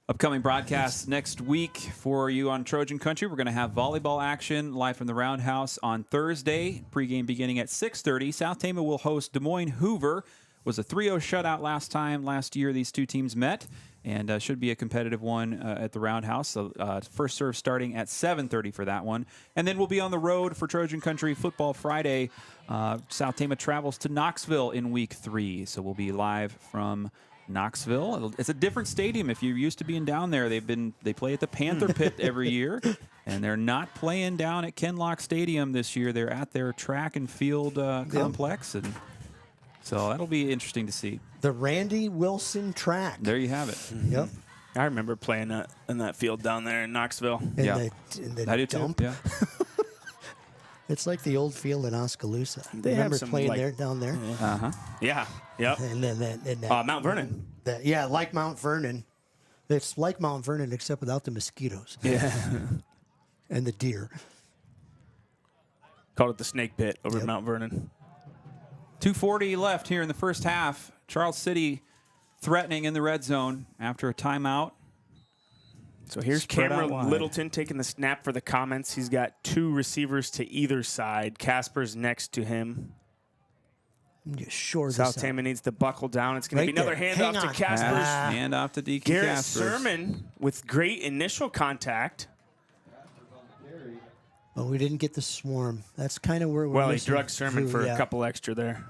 Upcoming broadcasts next week for you on Trojan Country. We're going to have volleyball action live from the Roundhouse on Thursday. Pregame beginning at 6:30. South Tama will host Des Moines Hoover. Was a 3-0 shutout last year these two teams met, and should be a competitive one at the Roundhouse. So first serve starting at 7:30 for that one. And then we'll be on the road for Trojan Country Football Friday. South Tama travels to Knoxville in week 3. So we'll be live from Knoxville. It's a different stadium. If you're used to being down there, they play at the Panther Pit every year, and they're not playing down at Kenlock Stadium this year. They're at their track and field complex, and so that'll be interesting to see. The Randy Wilson track. There you have it. Yep. I remember playing in that field down there in Knoxville. In the I do dump. too. Yeah. It's like the old field in Oskaloosa. They have remember some, playing like- there down there? Uh-huh. Yeah. Yep. And then Mount Vernon. Like Mount Vernon. It's like Mount Vernon except without the mosquitoes. Yeah. And the deer. Called it the Snake Pit over at Mount Vernon. 2:40 left here in the first half. Charles City threatening in the red zone after a timeout. So here's Spread out Cameron wide. Littleton taking the snap for the Comets. He's got 2 receivers to either side. Casper's next to him. Just short South this Tama needs to buckle down. It's going Right to be another there. handoff Hang to on. Caspers. Hand off to DK Garrett Kaspers. Sermon with great initial contact. But we didn't get the swarm. That's kind of where we're Well, he missing drug Sermon Drew, for yeah. a couple extra there.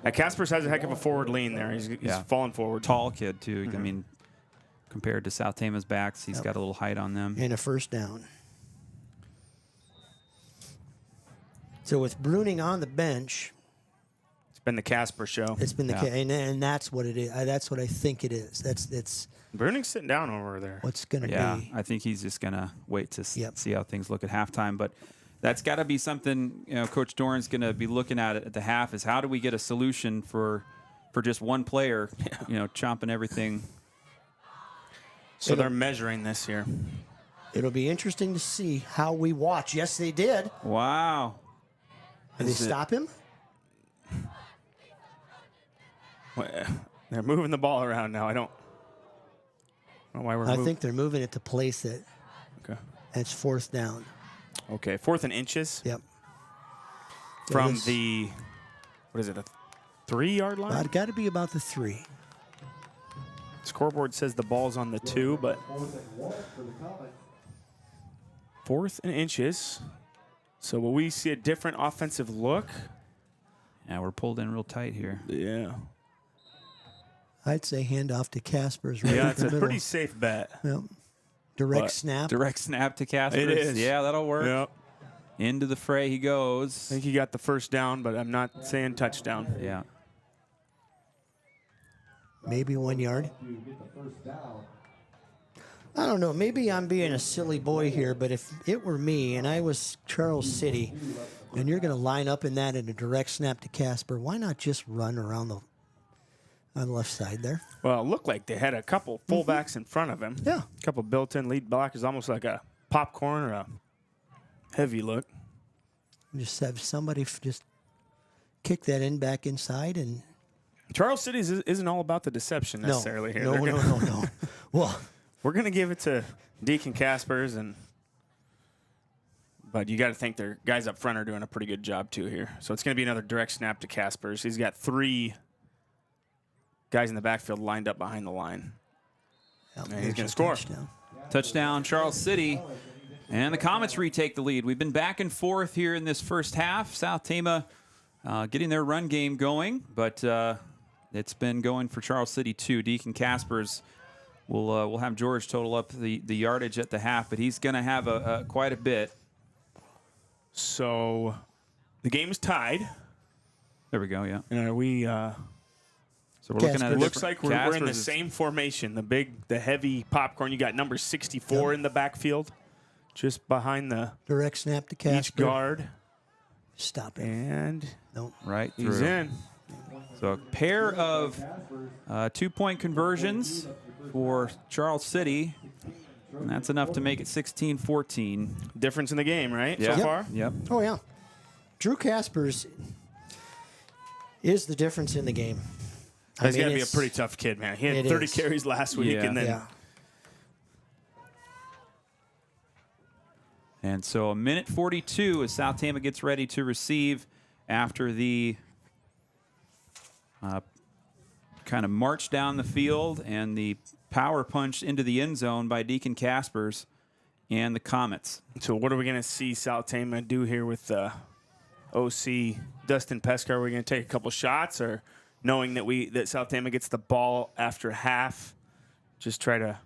Caspers has a heck of a forward lean there. He's falling forward. Tall kid, too. I mean, compared to South Tama's backs, he's got a little height on them. And a first down. So with Bruning on the bench, It's been the Casper show. it's been the and that's what it is. That's what I think it is. It's Bruning's sitting down over there. what's going to Yeah, be. I think he's just going to wait to Yep. see how things look at halftime. But that's got to be something, Coach Doran's going to be looking at the half, is how do we get a solution for just one player, chomping everything. So they're measuring this here. It'll be interesting to see how we watch. Yes, they did. Wow. Did they stop him? They're moving the ball around now. I don't know why we're I moving. think they're moving it to place it. Okay. And it's 4th down. Okay, 4th and inches Yep. from It is- the, what is it, a 3-yard line? It's got to be about the 3. Scoreboard says the ball's on the 2, but 4th and inches. So will we see a different offensive look? Yeah, we're pulled in real tight here. Yeah. I'd say hand off to Casper's right Yeah, in it's the a middle. pretty safe bet. Yep. Direct But- snap. Direct snap to Caspers. It is. Yeah, that'll work. Yep. Into the fray he goes. I think he got the first down, but I'm not saying touchdown. Yeah. Maybe 1 yard. I don't know. Maybe I'm being a silly boy here, but if it were me and I was Charles City and you're going to line up in that in a direct snap to Casper, why not just run around on the left side there? Well, it looked like they had a couple fullbacks in front of him. Yeah. A couple built-in lead blockers, almost like a popcorn or a heavy look. Just have somebody just kick that in back inside and Charles City isn't all about the deception necessarily here. They're gonna- No. Well, We're going to give it to Deacon Caspers, and But you got to think their guys up front are doing a pretty good job, too, here. So it's going to be another direct snap to Kaspers. He's got 3 guys in the backfield lined up behind the line. And he's going to score. Touchdown, Charles City. And the Comets retake the lead. We've been back and forth here in this first half. South Tama getting their run game going, but it's been going for Charles City, too. Deacon Kaspers will have George total up the yardage at the half, but he's going to have quite a bit. So the game's tied. There we go, yeah. And are we... So we're looking at it looks like we're in the same formation. The heavy popcorn. You got number 64 in the backfield, just behind the direct snap to Casper. Each guard. Stop it. And nope. Right through. He's in. So a pair of 2-point conversions for Charles City. And that's enough to make it 16-14. Difference in the game, right? Yeah. So far? Yep. Oh, yeah. Drew Kaspers is the difference in the game. He's got to be a pretty tough kid, man. He had 30 carries last week, and then... And so a minute 42 as South Tama gets ready to receive after the kind of march down the field and the power punch into the end zone by Deacon Kaspers and the Comets. So what are we going to see South Tama do here with OC Dustin Pescar? Are we going to take a couple shots, or knowing that South Tama gets the ball after half, just try to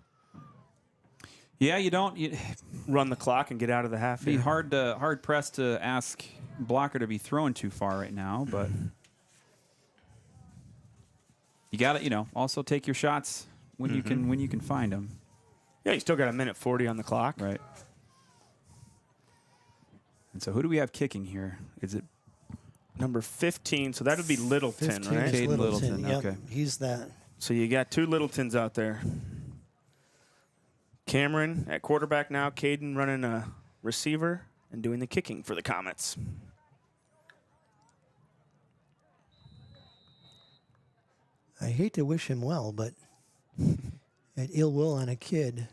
run the clock and get out of the half? Be hard pressed to ask blocker to be throwing too far right now, but you got to also take your shots when you can find them. Yeah, you still got a minute 40 on the clock. Right. And so who do we have kicking here? Is it number 15? So that would be Littleton, right? Caden Littleton. Yep, okay. He's that. So you got 2 Littletons out there. Cameron at quarterback now. Caden running a receiver and doing the kicking for the Comets. I hate to wish him well, but at ill will on a kid,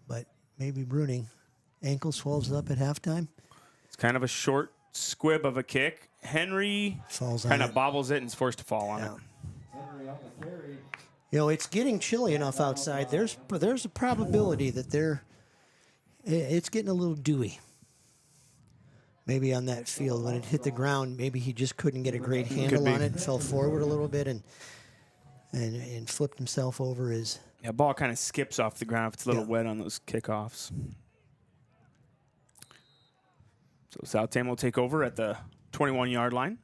but maybe Bruning. Ankle swells up at halftime. It's kind of a short squib of a kick. Henry kind of bobbles it and is forced to fall on it. It's getting chilly enough outside. There's a probability that it's getting a little dewy. Maybe on that field when it hit the ground, maybe he just couldn't get a great handle on it and fell forward a little bit and flipped himself over his. Yeah, ball kind of skips off the ground if it's a little wet on those kickoffs. So South Tama will take over at the 21-yard line.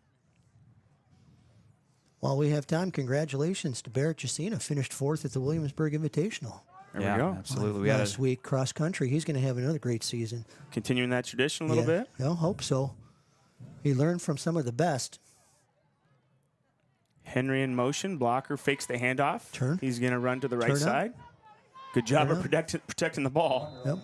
While we have time, congratulations to Barrett Jacina, finished 4th at the Williamsburg Invitational. There we go. Absolutely. Last week, cross country. He's going to have another great season. Continuing that tradition a little bit? I hope so. He learned from some of the best. Henry in motion. Blocker fakes the handoff. Turn. He's going to run to the right side. Good job of protecting the ball. Yep.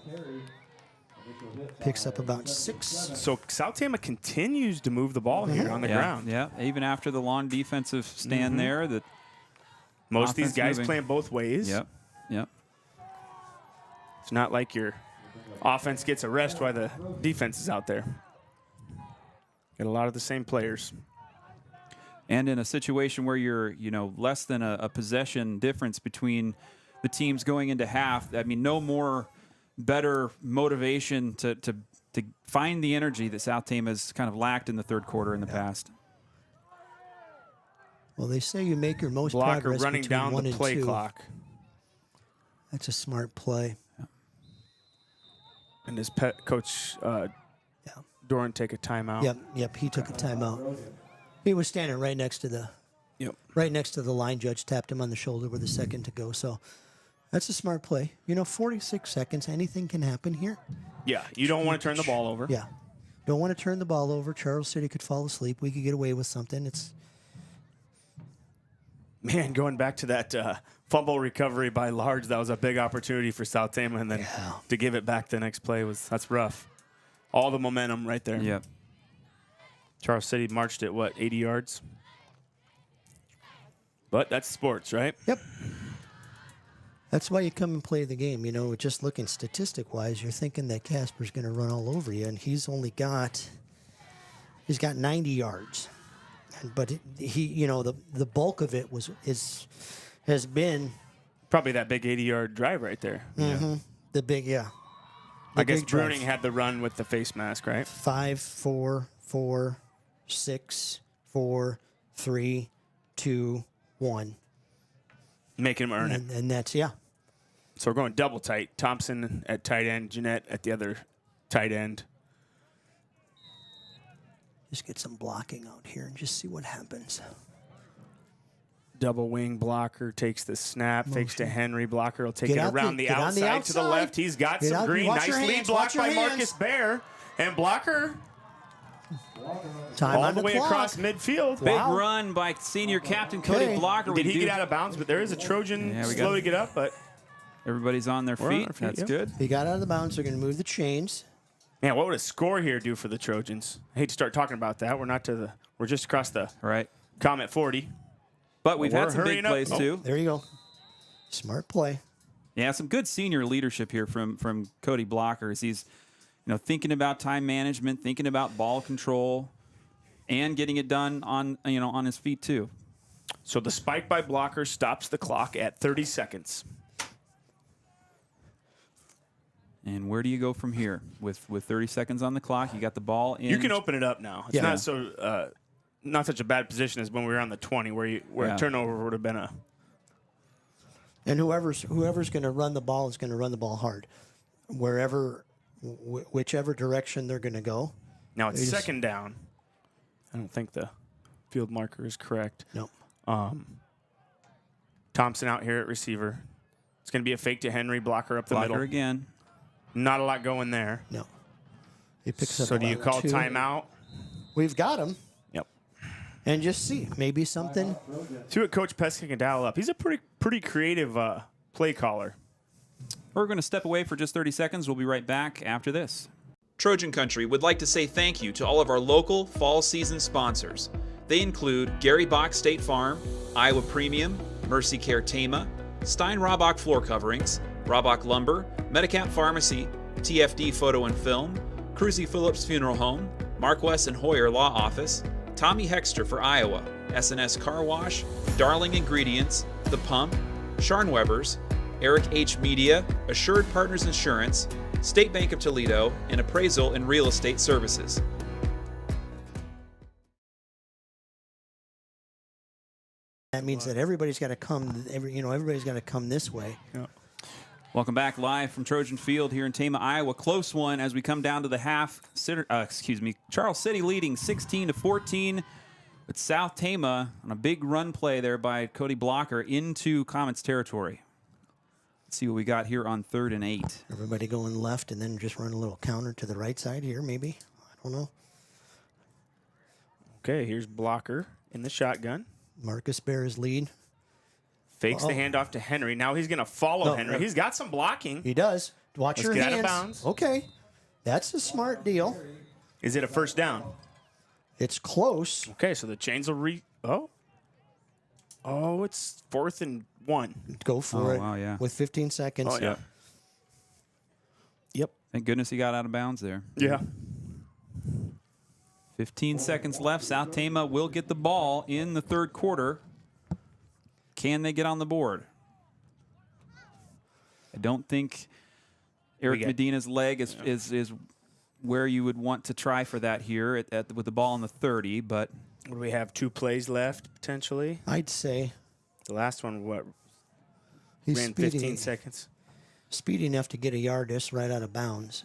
Picks up about 6. So South Tama continues to move the ball here on the ground. Yeah, even after the long defensive stand there. That most of these guys playing both ways. Yep. It's not like your offense gets a rest while the defense is out there. Get a lot of the same players. And in a situation where you're, less than a possession difference between the teams going into half, I mean, no more better motivation to find the energy that South Tama has kind of lacked in the third quarter in the past. Well, they say you make your most Blocker progress running between down 1 the and play 2. clock. That's a smart play. And does Coach Doran take a timeout? Yep. He took a timeout. He was standing right next to the line judge. Tapped him on the shoulder with a second to go. So that's a smart play. 46 seconds. Anything can happen here. Yeah, you don't want to turn the ball over. Yeah, don't want to turn the ball over. Charles City could fall asleep. We could get away with something. Man, going back to that fumble recovery by Large, that was a big opportunity for South Tama, and then to give it back the next play that's rough. All the momentum right there. Yep. Charles City marched at 80 yards? But that's sports, right? Yep. That's why you come and play the game. You know, just looking statistic-wise, you're thinking that Casper's going to run all over you, and he's got 90 yards. But he, you know, the bulk of it has been Probably that big 80-yard drive right there. mm-hmm, the big, yeah. The I guess big drive. Bruning had the run with the face mask, right? 5, 4, 4, 6, 4, 3, 2, 1. Making him earn it. And that's, yeah. So we're going double tight. Thompson at tight end, Jeanette at the other tight end. Just get some blocking out here and just see what happens. Double wing blocker takes the snap, fakes to Henry. Blocker will take it around the get on the outside to the left. He's got some green. Watch Nice your lead hands, block watch your by hands. Marcus Bear. And blocker Time all on the way clock. across midfield. Big run by senior captain Cody Okay. Blocker. Did We he do- get out of bounds? But there is a Trojan Yeah, we slow got- to get up, but Everybody's on their We're on feet. our feet, That's yep. good. He got out of the bounds. They're going to move the chains. man, what would a score here do for the Trojans? I hate to start talking about that. We're just across the Right. Comet 40. But we've We're had some big hurrying up. plays Oh. too. There you go. Smart play. Yeah, some good senior leadership here from Cody Blocker as he's, thinking about time management, thinking about ball control, and getting it done on his feet too. So the spike by Blocker stops the clock at 30 seconds. And where do you go from here with 30 seconds on the clock? You got the ball in. You can open it up now. It's Yeah. not such a bad position as when we were on the 20, where Yeah. a turnover would have been a. And whoever's going to run the ball is going to run the ball hard, whichever direction they're going to go. Now it's They just- second down. I don't think the field marker is correct. No. Thompson out here at receiver. It's going to be a fake to Henry. Blocker up the Blocker middle. again. Not a lot going there. No. He picks up. So do you about call 2. timeout? We've got him, Yep. and just see maybe something. See what Coach Peskin can dial up. He's a pretty creative play caller. We're going to step away for just 30 seconds. We'll be right back after this. Trojan Country would like to say thank you to all of our local fall season sponsors. They include Gary Bock State Farm, Iowa Premium, MercyCare Tama, Stein-Hrabak Floor Coverings, Hrabak Lumber, Medicap Pharmacy, TFD Photo and Film, Kruse-Phillips Funeral Home, Marquess and Hoyer Law Office, Tommy Hexter for Iowa, S&S Car Wash, Darling Ingredients, The Pump, Scharnweber's, Eric H. Media, Assured Partners Insurance, State Bank of Toledo, and Appraisal and Real Estate Services. That means that everybody's got to come. Everybody's got to come this way. Welcome back live from Trojan Field here in Tama, Iowa. Close one as we come down to the half. Charles City leading 16-14. But South Tama on a big run play there by Cody Blocker into Comets territory. Let's see what we got here on 3rd and 8. Everybody going left and then just run a little counter to the right side here, maybe. I don't know. Okay, here's Blocker in the shotgun. Marcus Bear's lead. Fakes the handoff to Henry. Now he's going to follow No, Henry. no. He's got some blocking. He does. Watch Let's your get out hands. of bounds. Okay. That's a smart deal. Is it a first down? It's close. Okay, so the chains will Oh, it's 4th and 1. Go for it. wow, yeah. With 15 seconds. Oh, yeah. Yep. Thank goodness he got out of bounds there. Yeah. 15 seconds left. South Tama will get the ball in the 3rd quarter. Can they get on the board? I don't think Eric Medina's leg is where you would want to try for that here with the ball in the 30, but What do we have? 2 plays left, potentially? I'd say The last one, he's ran speedy, 15 seconds. speedy enough to get a yard just right out of bounds.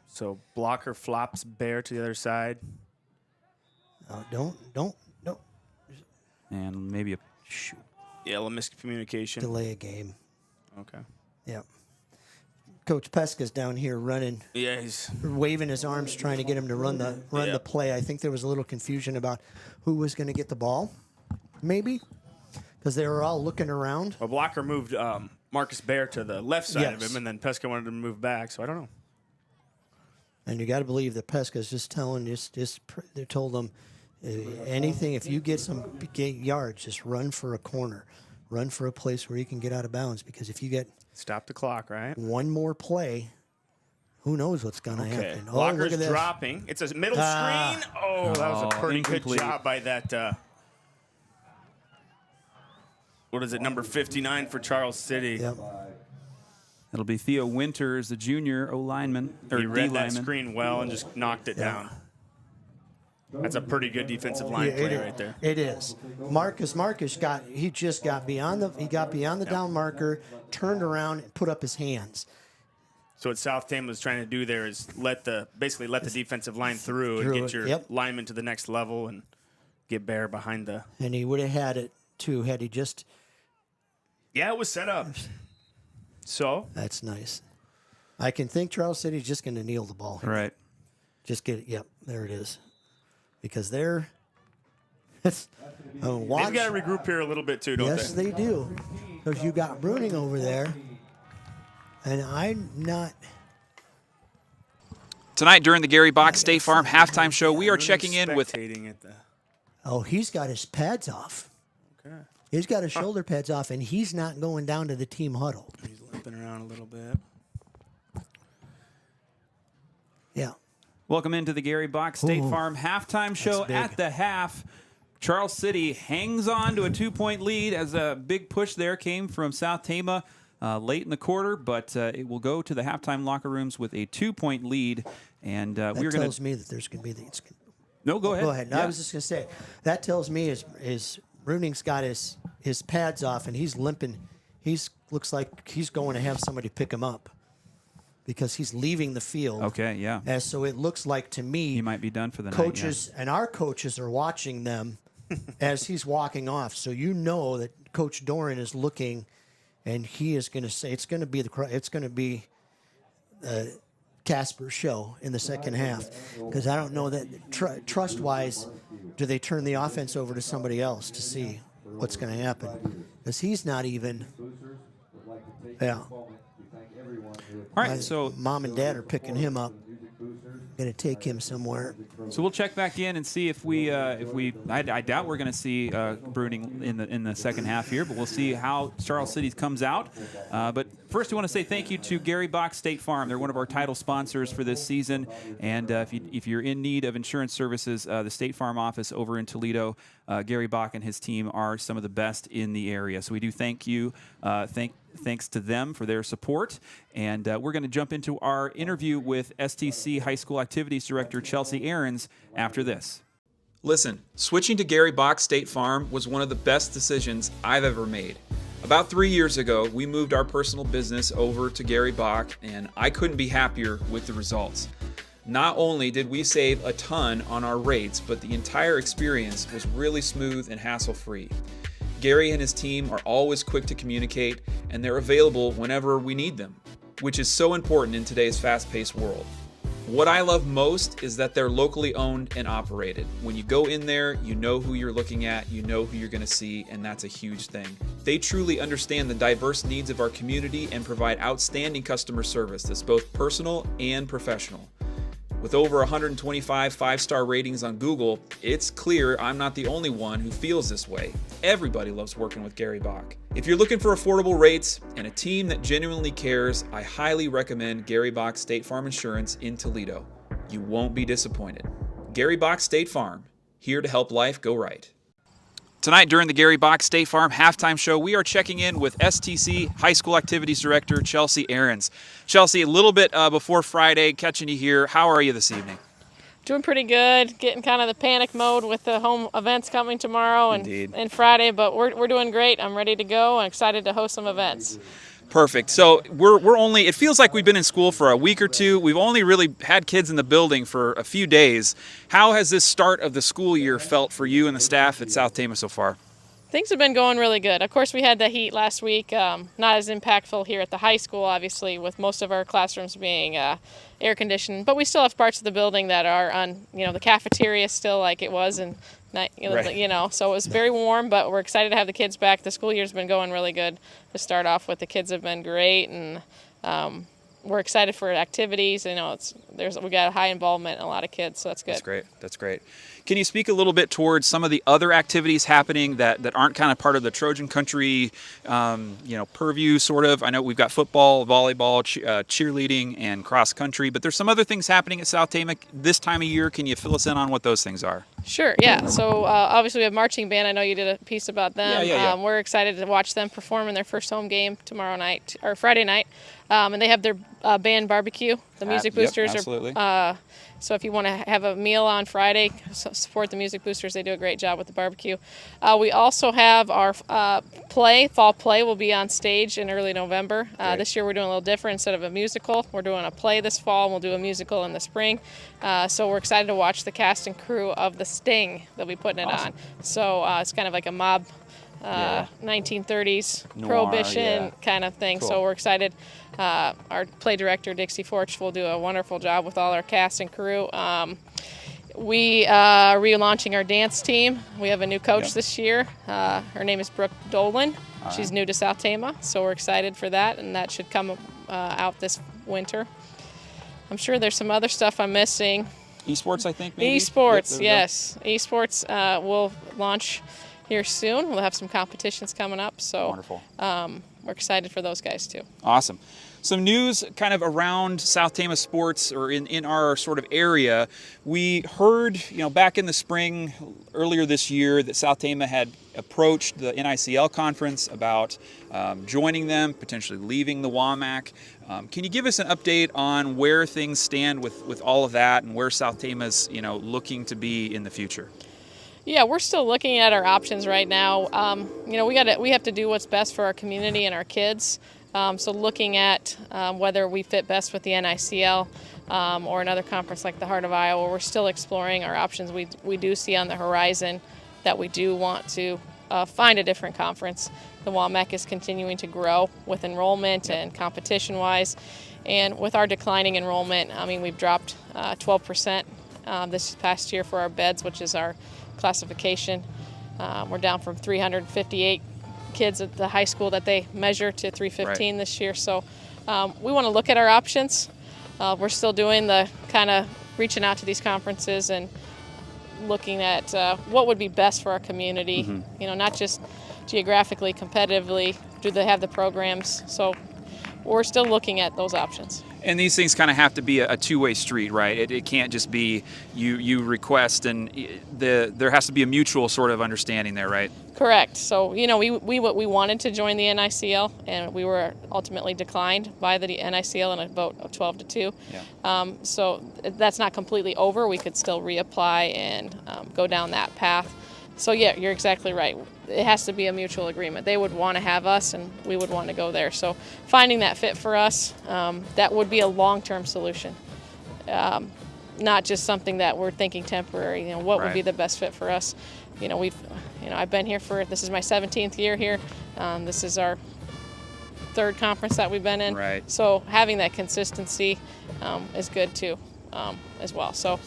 So Blocker flops Bear to the other side. Don't. and maybe a Shoot. Yeah, a little miscommunication. Delay a game. Okay. Yep. Coach Pesca's down here running, Yeah, he's waving his arms, trying to get him to run the play. I think there was a little confusion about who was going to get the ball, maybe, because they were all looking around. well. Blocker moved Marcus Bear to the left side of Yes. him, and then Pesca wanted to move back. So I don't know. And you got to believe that Pesca's just they told them anything, if you get some yards, just run for a corner. run for a place where you can get out of bounds, because if you get Stop the clock, right? one more play, who knows what's going to happen. Oh, look Blocker's at this. dropping. It's a middle screen. Oh, that was a pretty incomplete. good job by that. What is it, number 59 for Charles City? Yep. It'll be Theo Winters, the junior O-lineman, or He read that D-lineman. screen well and just knocked it down. That's a pretty good defensive line play right there. It is. Marquess just got beyond the down marker, turned around and put up his hands. So what South Tama was trying to do there is basically let the defensive line through and get your lineman to the next level and get Bear behind the. And he would have had it too had he just. Yeah, it was set up. So That's nice. I can think Charles City's just going to kneel the ball here. Right. Just get it. Yep, there it is. Because they're. they've got to regroup here a little bit too, don't Yes, they do. Because you got Bruning over there, and I'm not. Tonight during the Gary Bock State Farm halftime show, we are checking in with. Oh, he's got his pads off. Okay. He's got his shoulder pads off, and he's not going down to the team huddle. He's limping around a little bit. Yeah. Welcome into the Gary Bock State Farm halftime show. At the half, Charles City hangs on to a 2-point lead as a big push there came from South Tama late in the quarter, but it will go to the halftime locker rooms with a 2-point lead. And we're going to. That tells me that there's going to be. No, go ahead. Go ahead. No, Yeah. I was just going to say, that tells me is Bruning's got his pads off, and he's limping. Looks like he's going to have somebody pick him up, because he's leaving the field. Okay, yeah. And so it looks like to me He might be done for the coaches night. and our coaches are watching them as he's walking off. So you know that Coach Doran is looking, and he is going to say it's going to be Casper's show in the second half, because I don't know that trust-wise, do they turn the offense over to somebody else to see what's going to happen? Because he's not even. Yeah. All right, so mom and dad are picking him up. Going to take him somewhere. So we'll check back in and see if we I doubt we're going to see Bruning in the second half here, but we'll see how Charles City comes out. But first, we want to say thank you to Gary Bock State Farm. They're one of our title sponsors for this season, and if you're in need of insurance services, the State Farm office over in Toledo, Gary Bock and his team are some of the best in the area. So we do thank you. Thanks to them for their support. And we're going to jump into our interview with STC High School Activities Director Chelsea Ahrens after this. Listen, switching to Gary Bock State Farm was one of the best decisions I've ever made. About 3 years ago, we moved our personal business over to Gary Bock, and I couldn't be happier with the results. Not only did we save a ton on our rates, but the entire experience was really smooth and hassle-free. Gary and his team are always quick to communicate, and they're available whenever we need them, which is so important in today's fast-paced world. What I love most is that they're locally owned and operated. When you go in there, you know who you're looking at, you know who you're going to see, and that's a huge thing. They truly understand the diverse needs of our community and provide outstanding customer service that's both personal and professional. With over 125 5-star ratings on Google, it's clear I'm not the only one who feels this way. Everybody loves working with Gary Bock. If you're looking for affordable rates and a team that genuinely cares, I highly recommend Gary Bock State Farm Insurance in Toledo. You won't be disappointed. Gary Bock State Farm, here to help life go right. Tonight during the Gary Bock State Farm halftime show, we are checking in with STC High School Activities Director Chelsea Ahrens. Chelsea, a little bit before Friday, catching you here. How are you this evening? Doing pretty good, getting kind of the panic mode with the home events coming tomorrow and Friday, but we're doing great. I'm ready to go. I'm excited to host some events. Perfect. So we're only, it feels like we've been in school for a week or two. We've only really had kids in the building for a few days. How has this start of the school year felt for you and the staff at South Tama so far? Things have been going really good. Of course, we had the heat last week, not as impactful here at the high school, obviously, with most of our classrooms being air conditioned, but we still have parts of the building that are on, the cafeteria still like it was, and so it was very warm, but we're excited to have the kids back. The school year's been going really good to start off with. The kids have been great, and we're excited for activities. You know, we got a high involvement in a lot of kids, so that's good. That's great. Can you speak a little bit towards some of the other activities happening that aren't kind of part of the Trojan Country, purview, sort of? I know we've got football, volleyball, cheerleading, and cross country, but there's some other things happening at South Tama this time of year. Can you fill us in on what those things are? Sure, yeah. So obviously we have marching band. I know you did a piece about them. Yeah. We're excited to watch them perform in their first home game Friday night. And they have their band barbecue. The Music Boosters absolutely. So if you want to have a meal on Friday, support the Music Boosters. They do a great job with the barbecue. We also have our fall play will be on stage in early November. This year we're doing a little different. Instead of a musical, we're doing a play this fall, and we'll do a musical in the spring. So we're excited to watch the cast and crew of The Sting. They'll be putting it on. So it's kind of like a mob 1930s Noir, Prohibition kind of thing. Cool. So we're excited. Our play director, Dixie Forch, will do a wonderful job with all our cast and crew. We are relaunching our dance team. We have a new coach this year. Her name is Brooke Dolan. She's new to South Tama, so we're excited for that, and that should come out this winter. I'm sure there's some other stuff I'm missing. Esports, I think, maybe? Esports, yes. Esports will launch here soon. We'll have some competitions coming up, so wonderful. We're excited for those guys too. Awesome. Some news kind of around South Tama sports, or in our sort of area. We heard, back in the spring, earlier this year, that South Tama had approached the NICL conference about joining them, potentially leaving the WAMAC. Can you give us an update on where things stand with all of that, and where South Tama's, looking to be in the future? Yeah, we're still looking at our options right now. We have to do what's best for our community and our kids. So looking at whether we fit best with the NICL or another conference like the Heart of Iowa, we're still exploring our options. We do see on the horizon that we do want to find a different conference. The WAMAC is continuing to grow with enrollment and competition-wise. And with our declining enrollment, we've dropped 12% this past year for our beds, which is our classification. We're down from 358 kids at the high school that they measure to 315 this year. So we want to look at our options. We're still doing the kind of reaching out to these conferences and looking at what would be best for our community. Not just geographically, competitively, do they have the programs? So we're still looking at those options. And these things kind of have to be a two-way street, right? It can't just be you request, and there has to be a mutual sort of understanding there, right? Correct. So, we wanted to join the NICL, and we were ultimately declined by the NICL in a vote of 12-2. Yeah. So that's not completely over. We could still reapply and go down that path. So, yeah, you're exactly right. It has to be a mutual agreement. They would want to have us, and we would want to go there. So finding that fit for us, that would be a long-term solution, not just something that we're thinking temporary. What would be the best fit for us? I've been here this is my 17th year here. This is our third conference that we've been in. Right. So having that consistency is good too, as well. So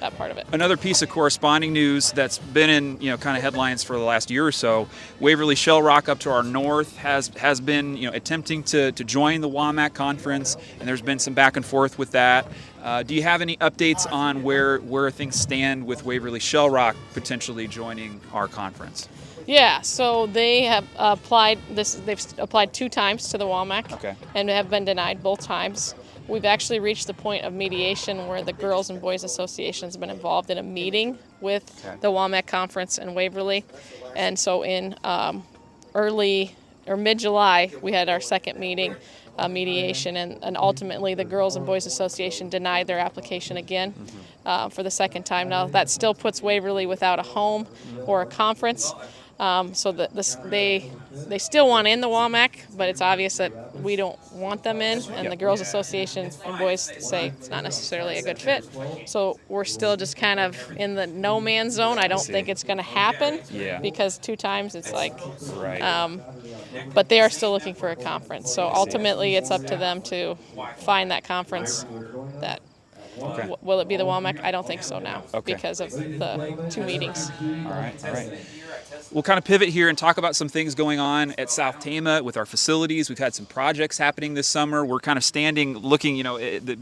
that part of it. Another piece of corresponding news that's been in kind of headlines for the last year or so. Waverly Shell Rock up to our north has been attempting to join the WAMAC conference, and there's been some back and forth with that. Do you have any updates on where things stand with Waverly Shell Rock potentially joining our conference? Yeah, so they have applied they've applied 2 times to the WAMAC and have been denied both times. We've actually reached the point of mediation where the Girls and Boys Association has been involved in a meeting with the WAMAC conference in Waverly. And so in early or mid-July, we had our second meeting, mediation, and ultimately the Girls and Boys Association denied their application again for the second time. Now that still puts Waverly without a home or a conference. So they still want in the WAMAC, but it's obvious that we don't want them in, and the Girls Association and Boys say it's not necessarily a good fit. So we're still just kind of in the no man's zone. I don't think it's going to happen because 2 times it's like, but they are still looking for a conference. So ultimately it's up to them to find that conference that Okay. Will it be the WOMAC? I don't think so now Okay. because of the 2 meetings. All right. We'll kind of pivot here and talk about some things going on at South Tama with our facilities. We've had some projects happening this summer. We're kind of standing, looking,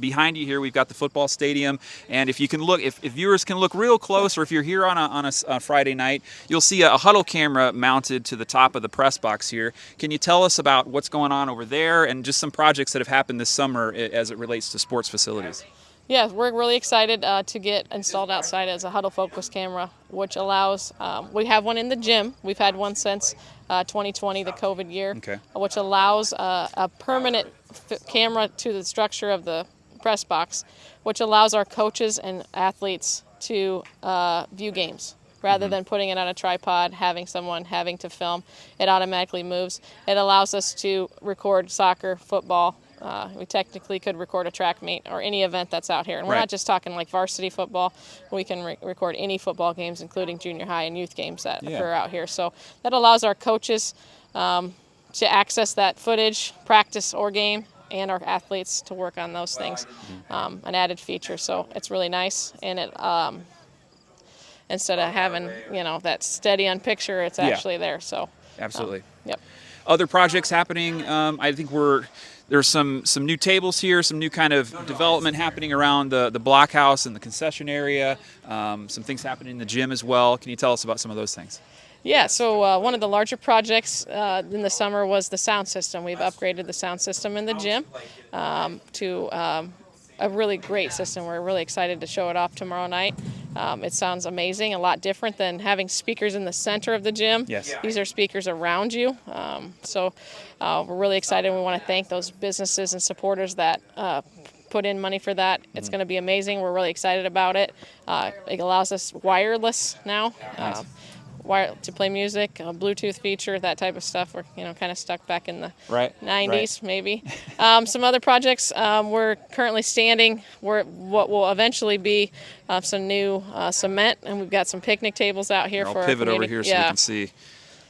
behind you here, we've got the football stadium. And if you can look, if viewers can look real close, or if you're here on a Friday night, you'll see a huddle camera mounted to the top of the press box here. Can you tell us about what's going on over there and just some projects that have happened this summer as it relates to sports facilities? Yeah, we're really excited to get installed outside as a huddle focus camera, which allows, we have one in the gym. We've had one since 2020, the COVID year, which allows a permanent camera to the structure of the press box, which allows our coaches and athletes to view games. Rather than putting it on a tripod, having to film, it automatically moves. It allows us to record soccer, football. We technically could record a track meet or any event that's out here. And we're not just talking like varsity football. We can record any football games, including junior high and youth games that occur out here. So that allows our coaches to access that footage, practice or game, and our athletes to work on those things. An added feature. So it's really nice. And it instead of having, that steady on picture, it's actually there. So absolutely. Yep. Other projects happening. I think there's some new tables here, some new kind of development happening around the blockhouse and the concession area. Some things happening in the gym as well. Can you tell us about some of those things? Yeah, so one of the larger projects in the summer was the sound system. We've upgraded the sound system in the gym to a really great system. We're really excited to show it off tomorrow night. It sounds amazing, a lot different than having speakers in the center of the gym. Yes. These are speakers around you. So we're really excited. We want to thank those businesses and supporters that put in money for that. It's going to be amazing. We're really excited about it. It allows us wireless now. To play music, a Bluetooth feature, that type of stuff. We're kind of stuck back in the 90s maybe. Some other projects, we're currently standing what will eventually be some new cement, and we've got some picnic tables out here for our pivot community. over here so we can see.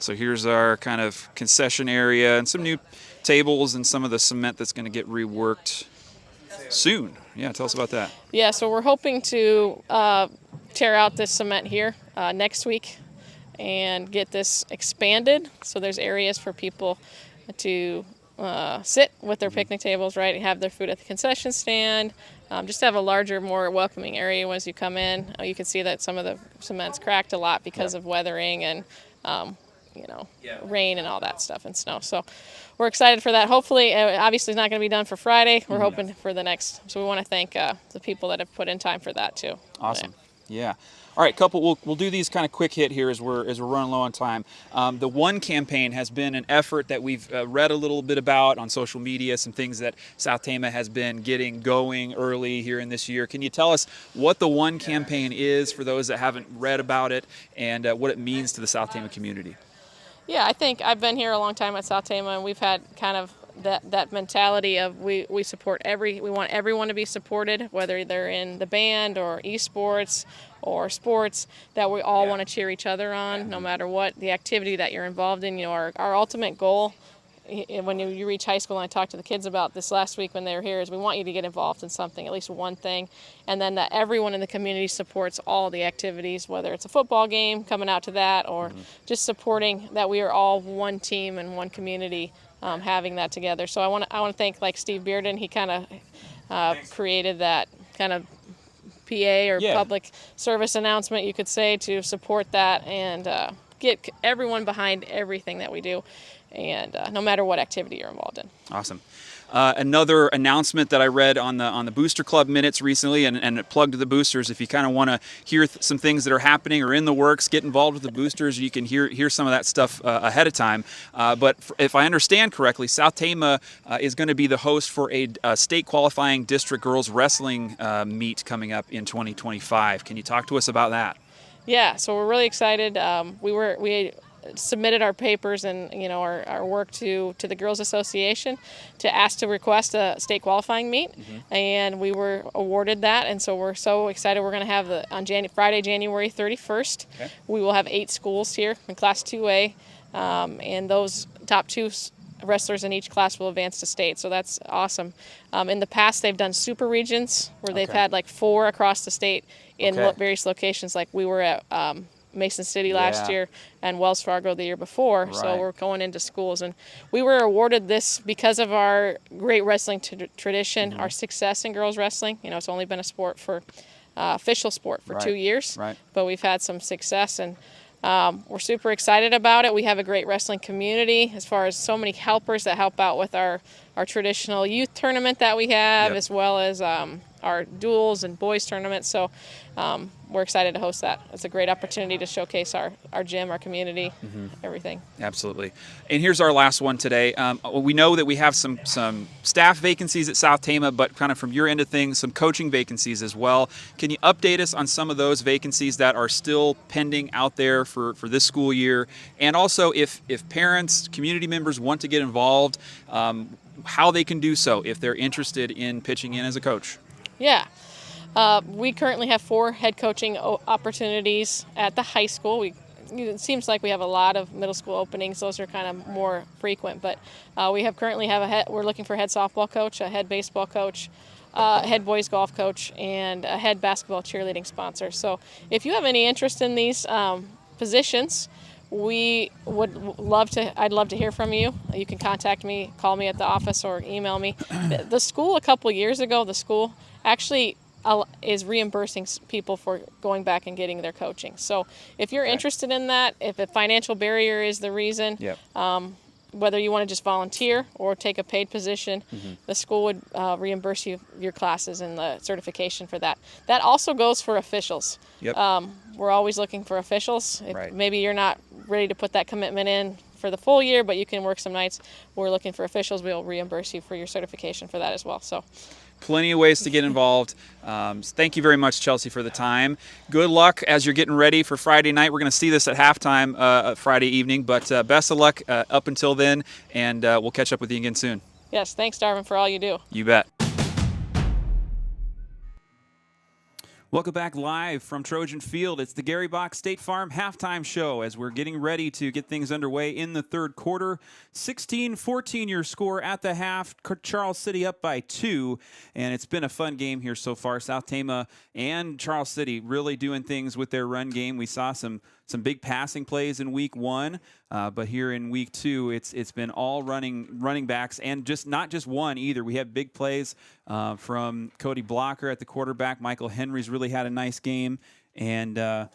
So here's our kind of concession area and some new tables and some of the cement that's going to get reworked soon. Yeah, tell us about that. Yeah, so we're hoping to tear out this cement here next week and get this expanded so there's areas for people to sit with their picnic tables, right, have their food at the concession stand, just have a larger, more welcoming area once you come in. You can see that some of the cement's cracked a lot because of weathering and rain and all that stuff and snow. So we're excited for that. Hopefully, obviously it's not going to be done for Friday. We're hoping for the next. So we want to thank the people that have put in time for that too. Awesome. Yeah. All right, couple. We'll do these kind of quick hit here as we're running low on time. The One campaign has been an effort that we've read a little bit about on social media. Some things that South Tama has been getting going early here in this year. Can you tell us what the One campaign is for those that haven't read about it, and what it means to the South Tama community? Yeah, I think I've been here a long time at South Tama, and we've had kind of that mentality of we support we want everyone to be supported, whether they're in the band or esports or sports, that we all want to cheer each other on, no matter what the activity that you're involved in. Our ultimate goal when you reach high school, and I talked to the kids about this last week when they were here, is we want you to get involved in something, at least one thing, and then that everyone in the community supports all the activities, whether it's a football game, coming out to that, or just supporting that we are all one team and one community, having that together. So I want to thank Steve Bearden. He kind of created that kind of PA or public service announcement, you could say, to support that and get everyone behind everything that we do, and no matter what activity you're involved in. Awesome. Another announcement that I read on the Booster Club minutes recently, and it plugged to the boosters. If you kind of want to hear some things that are happening or in the works, get involved with the boosters. You can hear some of that stuff ahead of time. But if I understand correctly, South Tama is going to be the host for a state qualifying district girls wrestling meet coming up in 2025. Can you talk to us about that? Yeah, so we're really excited. We submitted our papers and our work to the Girls Association to ask to request a state qualifying meet, and we were awarded that, and so we're so excited. We're going to have on Friday, January 31st. We will have 8 schools here in Class 2A, and those top 2 wrestlers in each class will advance to state. So that's awesome. In the past, they've done super regions where they've had like 4 across the state in various locations. Like we were at Mason City last year and Wells Fargo the year before. So we're going into schools. And we were awarded this because of our great wrestling tradition, our success in girls wrestling. You know, it's only been a sport for official sport for 2 years, but we've had some success, and we're super excited about it. We have a great wrestling community as far as so many helpers that help out with our traditional youth tournament that we have, as well as our duels and boys tournaments. So we're excited to host that. It's a great opportunity to showcase our gym, our community, everything. Absolutely. And here's our last one today. We know that we have some staff vacancies at South Tama, but kind of from your end of things, some coaching vacancies as well. Can you update us on some of those vacancies that are still pending out there for this school year? And also, if parents, community members want to get involved, how they can do so if they're interested in pitching in as a coach? Yeah. We currently have 4 head coaching opportunities at the high school. It seems like we have a lot of middle school openings. Those are kind of more frequent, but we currently have we're looking for a head softball coach, a head baseball coach, head boys golf coach, and a head basketball cheerleading sponsor. So if you have any interest in these positions, I'd love to hear from you. You can contact me, call me at the office, or email me. The school, a couple years ago, the school actually is reimbursing people for going back and getting their coaching. So if you're interested in that, if a financial barrier is the reason, whether you want to just volunteer or take a paid position, the school would reimburse you your classes and the certification for that. That also goes for officials. We're always looking for officials. Maybe you're not ready to put that commitment in for the full year, but you can work some nights. We're looking for officials. We'll reimburse you for your certification for that as well. So plenty of ways to get involved. Thank you very much, Chelsea, for the time. Good luck as you're getting ready for Friday night. We're going to see this at halftime Friday evening, but best of luck up until then, and we'll catch up with you again soon. Yes, thanks, Darvin, for all you do. You bet. Welcome back live from Trojan Field. It's the Gary Bock State Farm halftime show as we're getting ready to get things underway in the third quarter. 16-14 your score at the half. Charles City up by 2, and it's been a fun game here so far. South Tama and Charles City really doing things with their run game. We saw some big passing plays in week 1, but here in week 2, it's been all running backs, and not just one either. We have big plays from Cody Blocker at the quarterback. Michael Henry's really had a nice game, and yeah,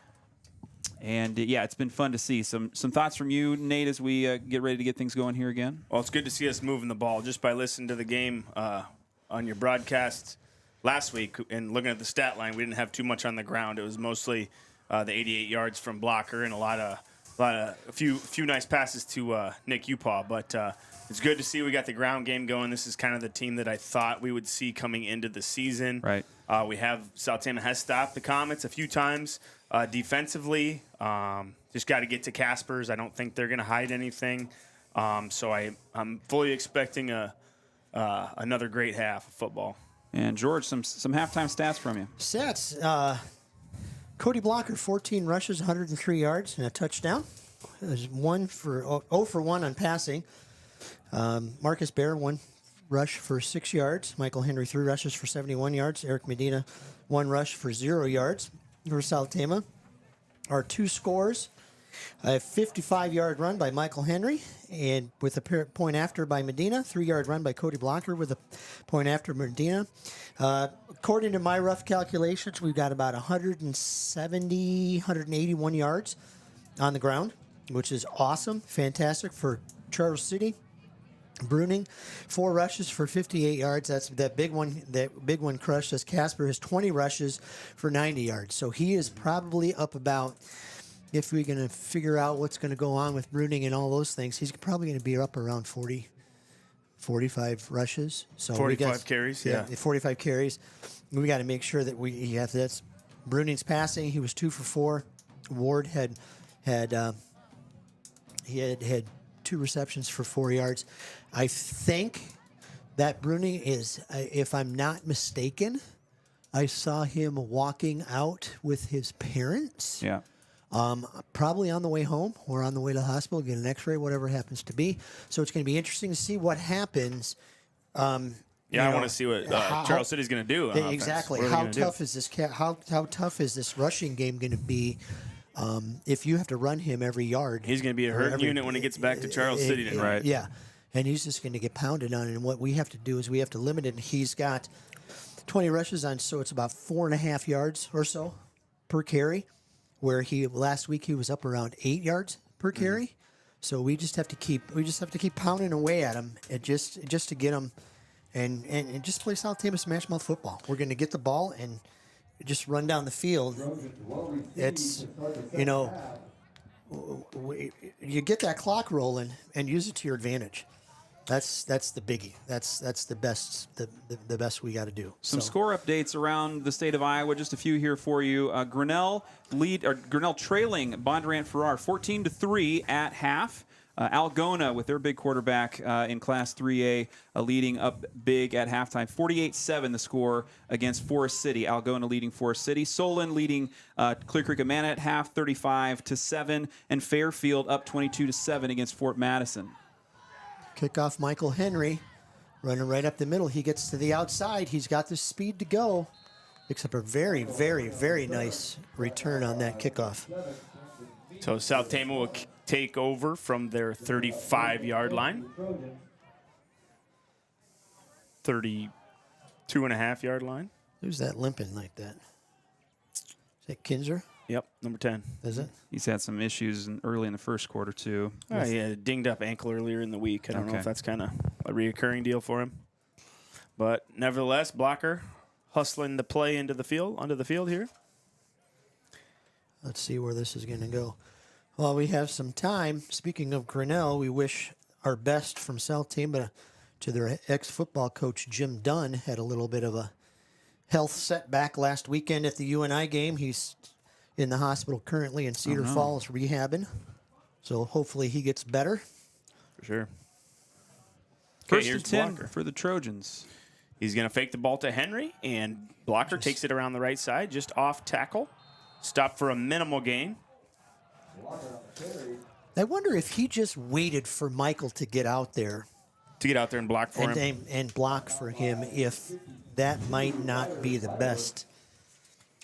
it's been fun to see. Some thoughts from you, Nate, as we get ready to get things going here again? Well, it's good to see us moving the ball. Just by listening to the game on your broadcast last week and looking at the stat line, we didn't have too much on the ground. It was mostly the 88 yards from Blocker and a few nice passes to Nick Upaw. But it's good to see we got the ground game going. This is kind of the team that I thought we would see coming into the season. Right. We have South Tama has stopped the Comets a few times defensively. Just got to get to Caspers. I don't think they're going to hide anything. So I'm fully expecting another great half of football. And George, some halftime stats from you. Stats. Cody Blocker, 14 rushes, 103 yards, and a touchdown. It was 0 for 1 on passing. Marcus Bear, 1 rush for 6 yards. Michael Henry, 3 rushes for 71 yards. Eric Medina, 1 rush for 0 yards for South Tama. Our 2 scores, a 55-yard run by Michael Henry, and with a point after by Medina. 3-yard run by Cody Blocker with a point after Medina. According to my rough calculations, we've got about 181 yards on the ground, which is awesome, fantastic for Charles City. Bruning, 4 rushes for 58 yards. That's that big one crushed us. Casper has 20 rushes for 90 yards. So he is probably up about, if we're going to figure out what's going to go on with Bruning and all those things, he's probably going to be up around 45 rushes. So 45 carries, yeah. 45 carries. We got to make sure that that's Bruning's passing. He was 2 for 4. Ward had 2 receptions for 4 yards. I think that Bruning is, if I'm not mistaken, I saw him walking out with his parents. Yeah. Probably on the way home or on the way to the hospital, get an x-ray, whatever it happens to be. So it's going to be interesting to see what happens. I want to see what Charles City's going to do. On exactly. How tough is this? How tough is this rushing game going to be? If you have to run him every yard, he's going to be a hurt unit when he gets back to Charles City tonight. Right. Yeah, and he's just going to get pounded on. And what we have to do is we have to limit it. He's got 20 rushes on, so it's about 4.5 yards or so per carry. Where last week he was up around 8 yards per carry. So we just have to keep pounding away at him, just to get him, and just play South Tama smash mouth football. We're going to get the ball and just run down the field. It's you get that clock rolling and use it to your advantage. That's the biggie. That's the best we got to do. Some score updates around the state of Iowa. Just a few here for you. Grinnell trailing Bondurant Farrar 14-3 at half. Algona with their big quarterback in Class 3A leading up big at halftime. 48-7 the score against Forest City. Algona leading Forest City. Solon leading Clear Creek Amana at half 35-7, and Fairfield up 22-7 against Fort Madison. Kickoff, Michael Henry, running right up the middle. He gets to the outside. He's got the speed to go. Picks up a very, very, very nice return on that kickoff. So South Tama will take over from their 35-yard line. 32.5-yard line. Who's that limping like that? Is that Kinzer? Yep, number 10. Is it? He's had some issues early in the first quarter, too. He had a dinged up ankle earlier in the week. I don't know if that's kind of a reoccurring deal for him. But nevertheless, blocker hustling the play onto the field here. Let's see where this is going to go. Well, we have some time. Speaking of Grinnell, we wish our best from South Tama to their ex-football coach, Jim Dunn. Had a little bit of a health setback last weekend at the UNI game. He's in the hospital currently in Cedar Falls rehabbing. So hopefully he gets better. For sure. First and 10 for the Trojans. He's going to fake the ball to Henry, and blocker takes it around the right side, just off tackle. Stop for a minimal gain. I wonder if he just waited for Michael to get out there. To get out there and block for him. And block for him, if that might not be the best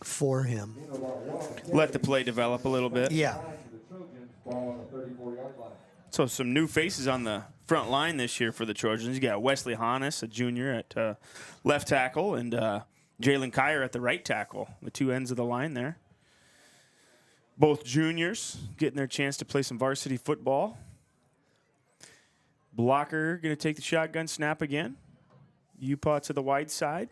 for him. Let the play develop a little bit. Yeah. So some new faces on the front line this year for the Trojans. You got Wesley Hannes, a junior at left tackle, and Jalen Kyer at the right tackle, the two ends of the line there. Both juniors getting their chance to play some varsity football. Blocker going to take the shotgun snap again. Upaw to the wide side.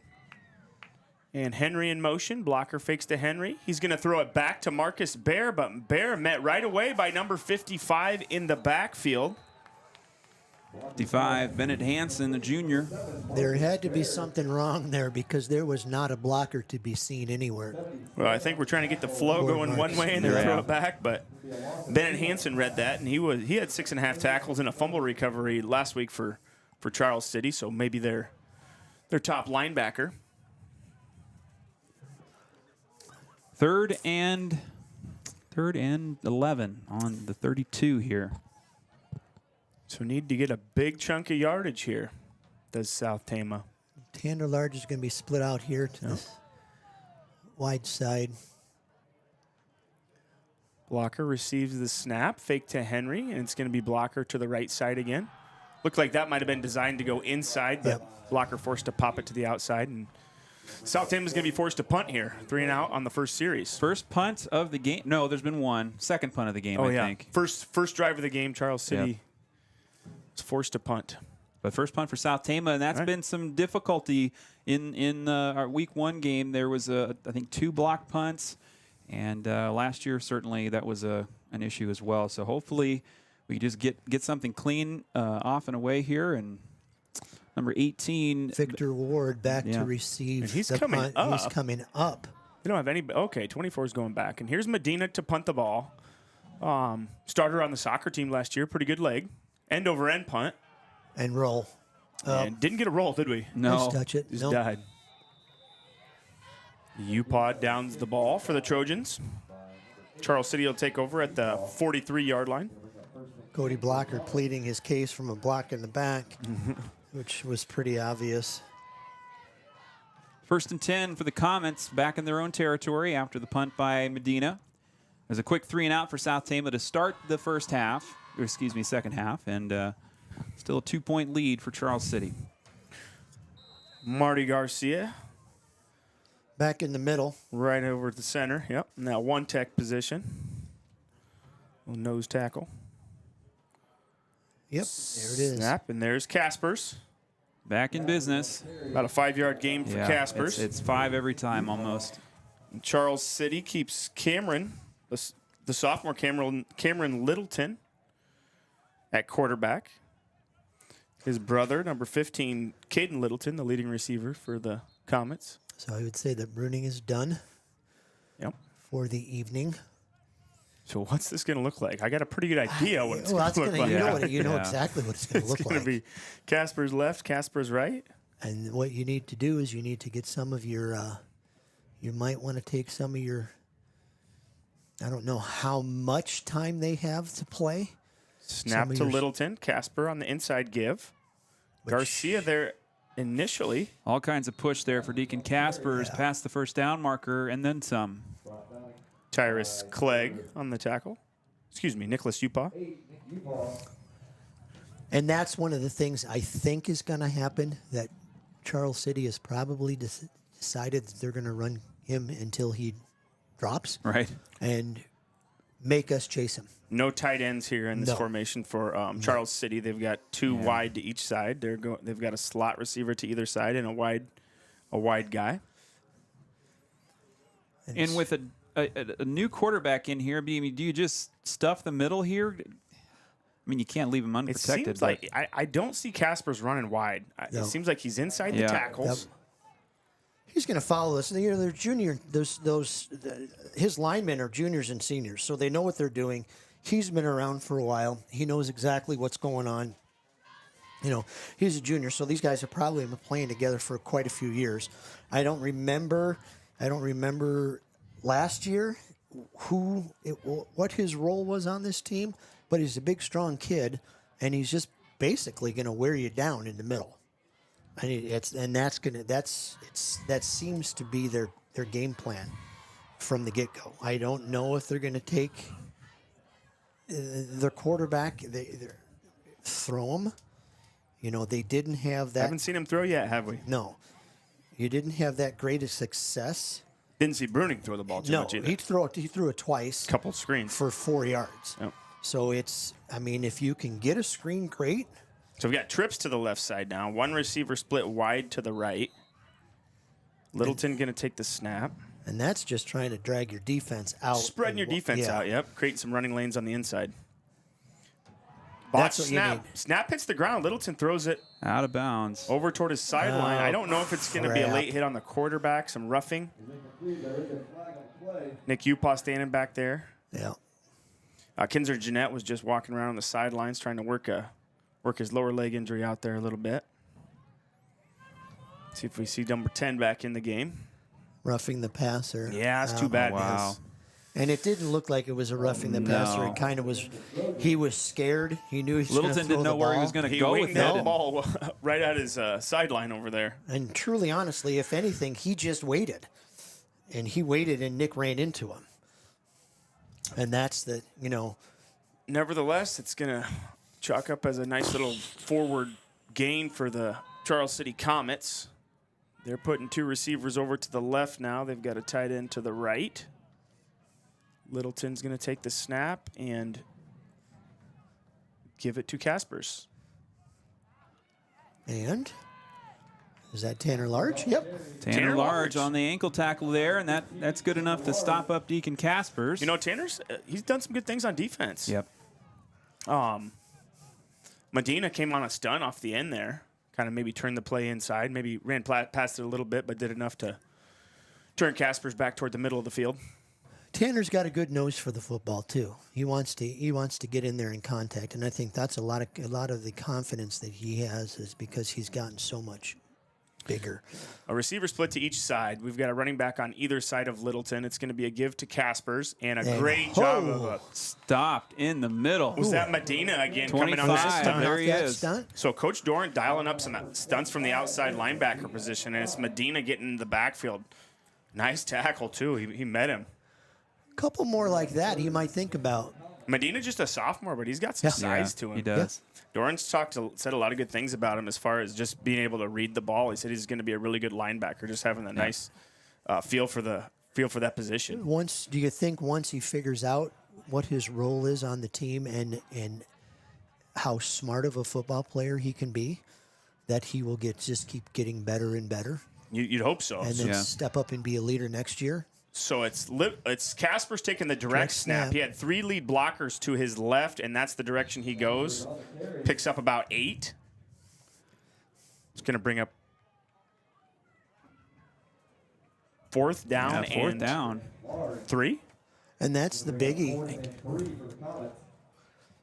And Henry in motion. Blocker fakes to Henry. He's going to throw it back to Marcus Bear, but Bear met right away by number 55 in the backfield. 55, Bennett Hansen, the junior. There had to be something wrong there because there was not a blocker to be seen anywhere. Well, I think we're trying to get the flow going one way and then throw it back, but Bennett Hansen read that, and he had 6.5 tackles and a fumble recovery last week for Charles City, so maybe their top linebacker. Third and 11 on the 32 here. So need to get a big chunk of yardage here, does South Tama. Tanner Large is going to be split out here to the wide side. Blocker receives the snap, fake to Henry, and it's going to be blocker to the right side again. Looked like that might have been designed to go inside, but blocker forced to pop it to the outside, and South Tama is going to be forced to punt here. 3 and out on the first series. First punt of the game. No, there's been one. Second punt of the game, I think. First drive of the game, Charles City was forced to punt. But first punt for South Tama, and that's been some difficulty in our Week 1 game. There was, I think, 2 block punts, and last year certainly that was an issue as well. So hopefully we just get something clean off and away here. And number 18, Victor Ward back to receive. And he's coming up. He's coming up. They don't have any. Okay, 24 is going back, and here's Medina to punt the ball. Starter on the soccer team last year, pretty good leg. End over end punt. And roll. And didn't get a roll, did we? No. Nice touch it. Just died. Upaw downs the ball for the Trojans. Charles City will take over at the 43-yard line. Cody Blocker pleading his case from a block in the back, which was pretty obvious. 1st and 10 for the Comets back in their own territory after the punt by Medina. There's a quick 3-and-out for South Tama to start the second half, and still a 2-point lead for Charles City. Marty Garcia. Back in the middle. Right over at the center. Yep. In that one-tech position. Little nose tackle. Yep. There it is. Snap. And there's Caspers. Back in business. About a 5-yard gain for Caspers. It's 5 every time almost. And Charles City keeps Cameron, the sophomore Cameron Littleton, at quarterback. His brother, number 15, Caden Littleton, the leading receiver for the Comets. So I would say that Bruning is done for the evening. So what's this going to look like? I got a pretty good idea what it's going to look like. You know exactly what it's going to look like. It's going to be Casper's left, Casper's right. And what you need to do is you need to get some of your, you might want to take some of your, I don't know how much time they have to play. Snap to Littleton, Casper on the inside give. Garcia there initially. All kinds of push there for Deacon Caspers past the first down marker and then some. Tyrus Clegg on the tackle. Excuse me, Nicholas Upaw. And that's one of the things I think is going to happen, that Charles City has probably decided that they're going to run him until he drops. Right. And make us chase him. No tight ends here in this formation for Charles City. They've got 2 wide to each side. They've got a slot receiver to either side and a wide guy. And with a new quarterback in here, do you just stuff the middle here? I mean, you can't leave him unprotected. It seems like I don't see Caspers running wide. It seems like he's inside the tackles. Yep. He's going to follow us. You know, they're junior. His linemen are juniors and seniors, so they know what they're doing. He's been around for a while. He knows exactly what's going on. You know, he's a junior, so these guys have probably been playing together for quite a few years. I don't remember last year what his role was on this team, but he's a big, strong kid, and he's just basically going to wear you down in the middle. That seems to be their game plan from the get-go. I don't know if they're going to take their quarterback, they throw him. You know, they didn't have that. Haven't seen him throw yet, have we? No. You didn't have that great a success. Didn't see Bruning throw the ball too much either. He threw it twice. Couple screens. For 4 yards. Yep. So if you can get a screen, great. So we've got trips to the left side now. One receiver split wide to the right. Littleton going to take the snap. And that's just trying to drag your defense out. Spreading your defense out, yep. Creating some running lanes on the inside. That's what snap. you need. Snap hits the ground. Littleton throws it out of bounds. Over toward his sideline. I don't know if it's going to be a late hit on the quarterback, some roughing. Nick Upaw standing back there. Yeah. Kinzer Jeanette was just walking around on the sidelines trying to work his lower leg injury out there a little bit. See if we see number 10 back in the game. Roughing the passer. Yeah, it's too bad. Wow. And it didn't look like it was a roughing the passer. It kind of was. He was scared. He knew he was Littleton didn't know where he was going to go with that ball right at his sideline over there. And truly, honestly, if anything, he just waited. And he waited, and Nick ran into him. And that's Nevertheless, it's going to chalk up as a nice little forward gain for the Charles City Comets. They're putting 2 receivers over to the left now. They've got a tight end to the right. Littleton's going to take the snap and give it to Caspers. And is that Tanner Large? Yep. Tanner Large on the ankle tackle there, and that's good enough to stop up Deacon Caspers. You know, Tanner's he's done some good things on defense. Yep. Medina came on a stun off the end there. Kind of maybe turned the play inside. Maybe ran past it a little bit, but did enough to turn Caspers back toward the middle of the field. Tanner's got a good nose for the football too. He wants to get in there in contact, and I think that's a lot of the confidence that he has is because he's gotten so much bigger. A receiver split to each side. We've got a running back on either side of Littleton. It's going to be a give to Caspers, and a great job of stopped in the middle. Was that Medina again coming on that stunt? There he is. So Coach Dorn dialing up some stunts from the outside linebacker position, and it's Medina getting in the backfield. Nice tackle, too. He met him. A couple more like that you might think about. Medina just a sophomore, but he's got some size to him. He does. Dorn's said a lot of good things about him as far as just being able to read the ball. He said he's going to be a really good linebacker, just having a nice feel for that position. Do you think once he figures out what his role is on the team and how smart of a football player he can be, that he will just keep getting better and better? You'd hope so. And then step up and be a leader next year? So it's Casper's taking the direct snap. He had 3 lead blockers to his left, and that's the direction he goes. Picks up about 8. It's going to bring up 4th down. Yeah, 4th down. 3. And that's the biggie.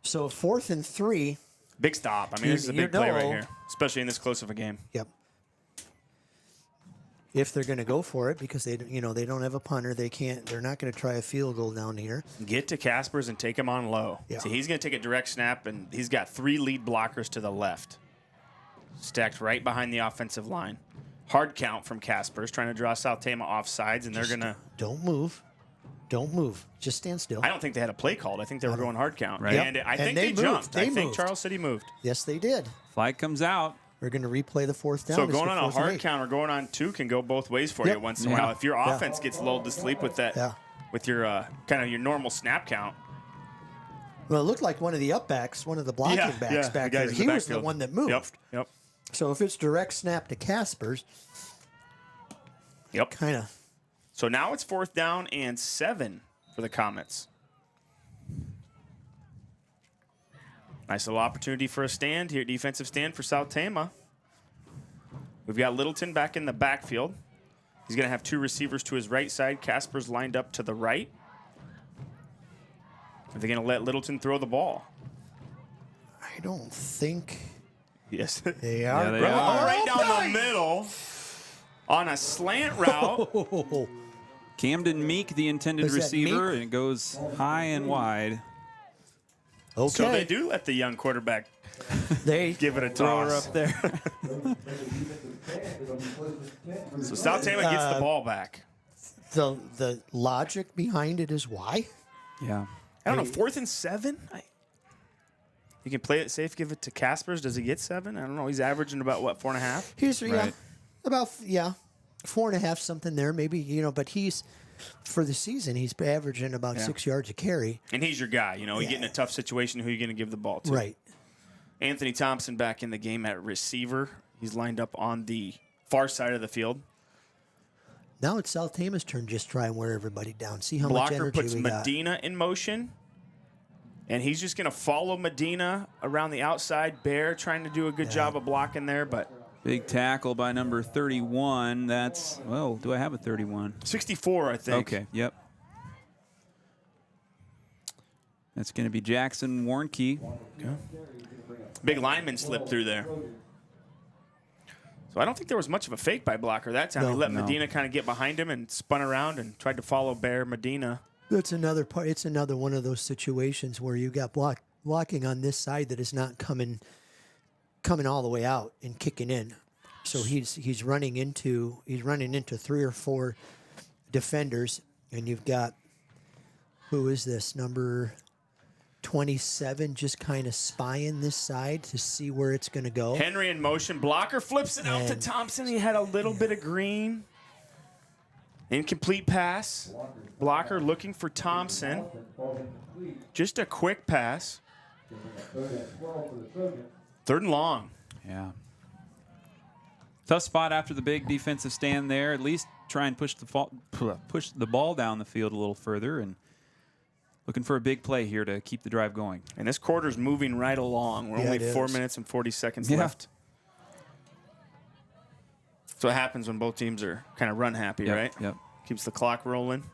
So 4th and 3. Big stop. I mean, this is a big play right here, especially in this close of a game. Yep. If they're going to go for it, because they don't have a punter, they're not going to try a field goal down here. Get to Caspers and take him on low. Yeah. So he's going to take a direct snap, and he's got 3 lead blockers to the left, stacked right behind the offensive line. Hard count from Caspers, trying to draw South Tama off sides, and they're going to don't move. Just stand still. I don't think they had a play called. I think they were going hard count. Right. And I think they jumped. I think Charles City moved. Yes, they did. Flag comes out. We're going to replay the 4th down. So going on a hard count or going on 2 can go both ways for you once in a while. If your offense gets lulled to sleep with that, with your kind of your normal snap count. Well, it looked like one of the upbacks, one of the blocking backs back there. He was the one that moved. Yep. So if it's direct snap to Caspers, kind of. So now it's 4th down and 7 for the Comets. Nice little opportunity for a stand here, defensive stand for South Tama. We've got Littleton back in the backfield. He's going to have 2 receivers to his right side. Casper's lined up to the right. Are they going to let Littleton throw the ball? I don't think. Yes. They are. Yeah, they are. Right down the middle on a slant route. Camden Meek, the intended receiver, and it goes high and wide. Okay. So they do let the young quarterback they give it a throw her toss. up there. So South Tama gets the ball back. The logic behind it is why? Yeah. I don't know, 4th and 7? You can play it safe, give it to Caspers. Does he get 7? I don't know. He's averaging about, what, 4.5? He's, about 4.5, something there, maybe, but he's, for the season, he's averaging about 6 yards a carry. And he's your guy. You get in a tough situation, who are you going to give the ball to? Right. Anthony Thompson back in the game at receiver. He's lined up on the far side of the field. Now it's South Tama's turn. Just try and wear everybody down. See how Blocker much energy puts we got. Medina in motion. And he's just going to follow Medina around the outside. Bear trying to do a good job of blocking there, but... Big tackle by number 31. That's, well, do I have a 31? 64, I think. Okay, yep. That's going to be Jackson Warnke. Okay. Big lineman slipped through there. So I don't think there was much of a fake by blocker that time. He let Medina kind of get behind him and spun around and tried to follow Bear Medina. It's another part. It's another one of those situations where you got blocking on this side that is not coming all the way out and kicking in. So he's running into 3 or 4 defenders, and you've got, who is this, number 27, just kind of spying this side to see where it's going to go. Henry in motion. Blocker flips it out to Thompson. He had a little bit of green. Incomplete pass. Blocker looking for Thompson. Just a quick pass. 3rd and long. Yeah. Tough spot after the big defensive stand there. At least try and push the ball down the field a little further, and looking for a big play here to keep the drive going. And this quarter's moving right along. We're only 4 minutes and 40 seconds left. So it happens when both teams are kind of run happy, right? Yep. Keeps the clock rolling.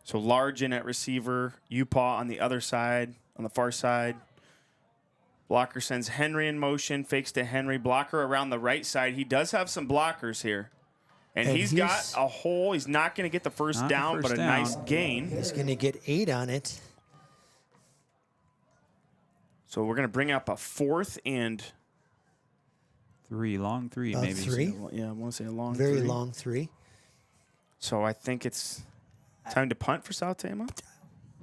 So Large in at receiver, Upaw on the other side, on the far side. Blocker sends Henry in motion, fakes to Henry. Blocker around the right side. He does have some blockers here. And he's got a hole. He's not going to get the first down, but a nice gain. He's going to get 8 on it. So we're going to bring up a 4th and 3, long 3 About maybe. 3. Yeah, I want to say a long Very 3. long 3. So I think it's time to punt for South Tama.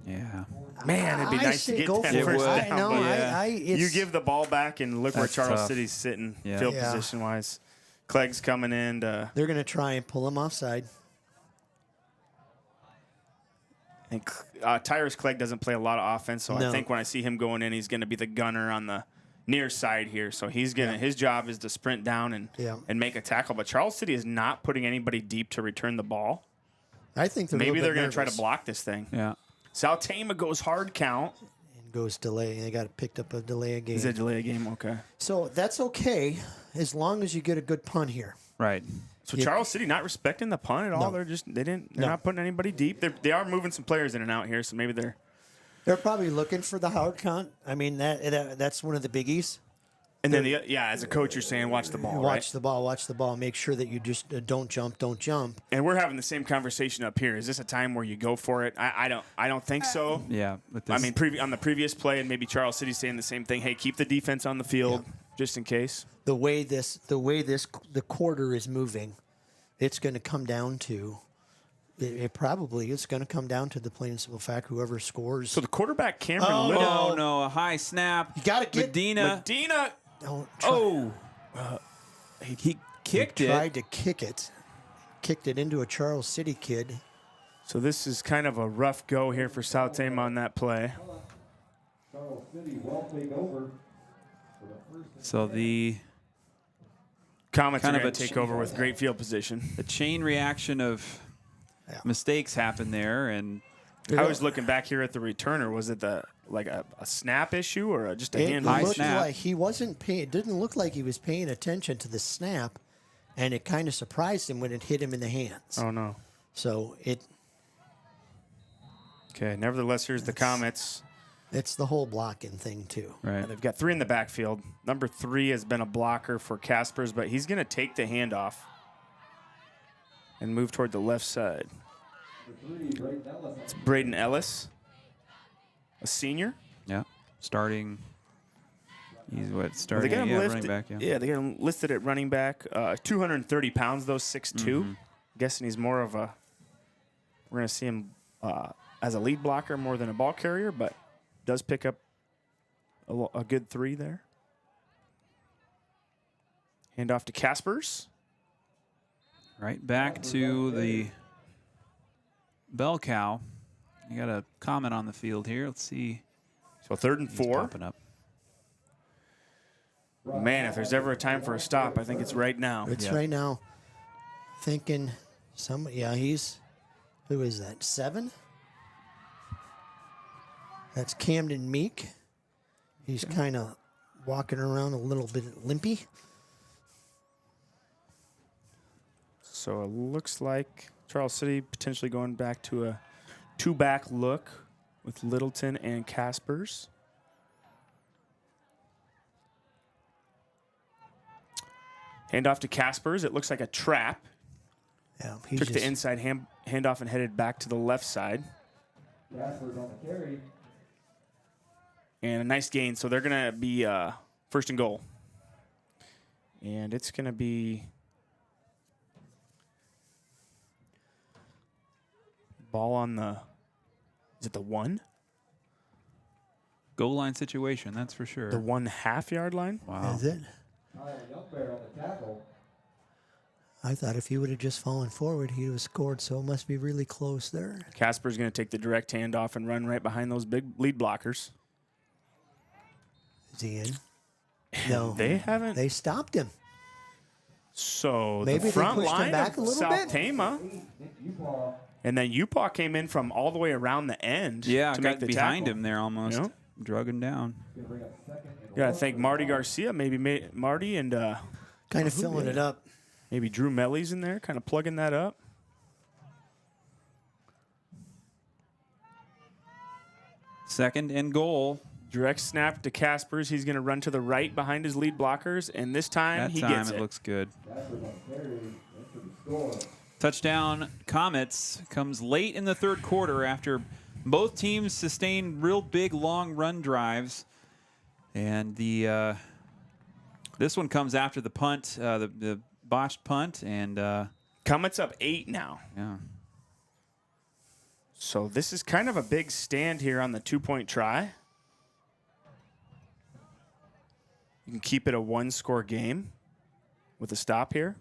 Yeah. Man, it'd be nice to get that first down. You give the ball back and look where Charles City's sitting field position-wise. Clegg's coming in. They're going to try and pull him offside. And Tyrus Clegg doesn't play a lot of offense, so I think when I see him going in, he's going to be the gunner on the near side here. So he's gonna his job is to sprint down and make a tackle. But Charles City is not putting anybody deep to return the ball. I think maybe they're going to try to block this thing. Yeah. South Tama goes hard count. And goes delay. They got picked up a delay a game. Is it delay a game? Okay. So that's okay as long as you get a good punt here. Right. So Charles City not respecting the punt at all. No. They're not putting anybody deep. They are moving some players in and out here, so maybe they're probably looking for the hard count. I mean that's one of the biggies. And then as a coach, you're saying watch the ball. Watch the ball. Make sure that you just don't jump. And we're having the same conversation up here. Is this a time where you go for it? I don't think so. Yeah. I mean, on the previous play, and maybe Charles City's saying the same thing. Hey, keep the defense on the field just in case. The way the quarter is moving, it's going to come down to. It probably is going to come down to the plain and simple fact whoever scores. So the quarterback Cameron. No! A high snap. You got to get Medina. Don't try. He kicked it. Tried to kick it. Kicked it into a Charles City kid. So this is kind of a rough go here for South Tama on that play. So the Comets are going to take over with great field position. The chain reaction of mistakes happened there, and I was looking back here at the returner. Was it a snap issue or just a hand high snap? Like he wasn't paying. It didn't look like he was paying attention to the snap, and it kind of surprised him when it hit him in the hands. Oh no! So it. Okay. Nevertheless, here's the Comets. It's the whole blocking thing too. Right. They've got 3 in the backfield. Number 3 has been a blocker for Caspers, but he's going to take the handoff and move toward the left side. It's Braden Ellis, a senior. Yeah, starting. He's starting? They got him listed, running back. Yeah, they got him listed at running back. 230 pounds, though, 6'2". Guessing he's more of a. We're going to see him as a lead blocker more than a ball carrier, but does pick up a good 3 there. Hand off to Caspers. Right back to the bell cow. You got a comment on the field here. Let's see. So 3rd and 4. Popping up. Man, if there's ever a time for a stop, I think it's right now. It's right now. Thinking he's, who is that, 7? That's Camden Meek. He's kind of walking around a little bit limpy. So it looks like Charles City potentially going back to a 2-back look with Littleton and Caspers. Hand off to Caspers. It looks like a trap. Yeah, took the inside handoff and headed back to the left side. Caspers on the carry. And a nice gain. So they're going to be 1st and goal. And it's going to be ball on the, is it the 1? Goal line situation, that's for sure. The 1/2 yard line? Wow. Is it? I thought if he would have just fallen forward, he would have scored, so it must be really close there. Casper's going to take the direct handoff and run right behind those big lead blockers. Is he in? No. They haven't. They stopped him. So maybe the front they pushed line him back of a little South bit. Tama. And then Upaw came in from all the way around the end. Yeah, to got make the behind tackle. him there almost. Yep. Drug him down. Yeah, I think Marty Garcia, maybe Marty and kind of filling it up. Maybe Drew Melly's in there, kind of plugging that up. Second and goal. Direct snap to Kaspers. He's going to run to the right behind his lead blockers, and this time he gets it. It looks good. Touchdown Comets comes late in the third quarter after both teams sustained real big long run drives, and the this one comes after the punt, the botched punt, and Comets up 8 now. Yeah. So this is kind of a big stand here on the 2-point try. You can keep it a 1-score game with a stop here.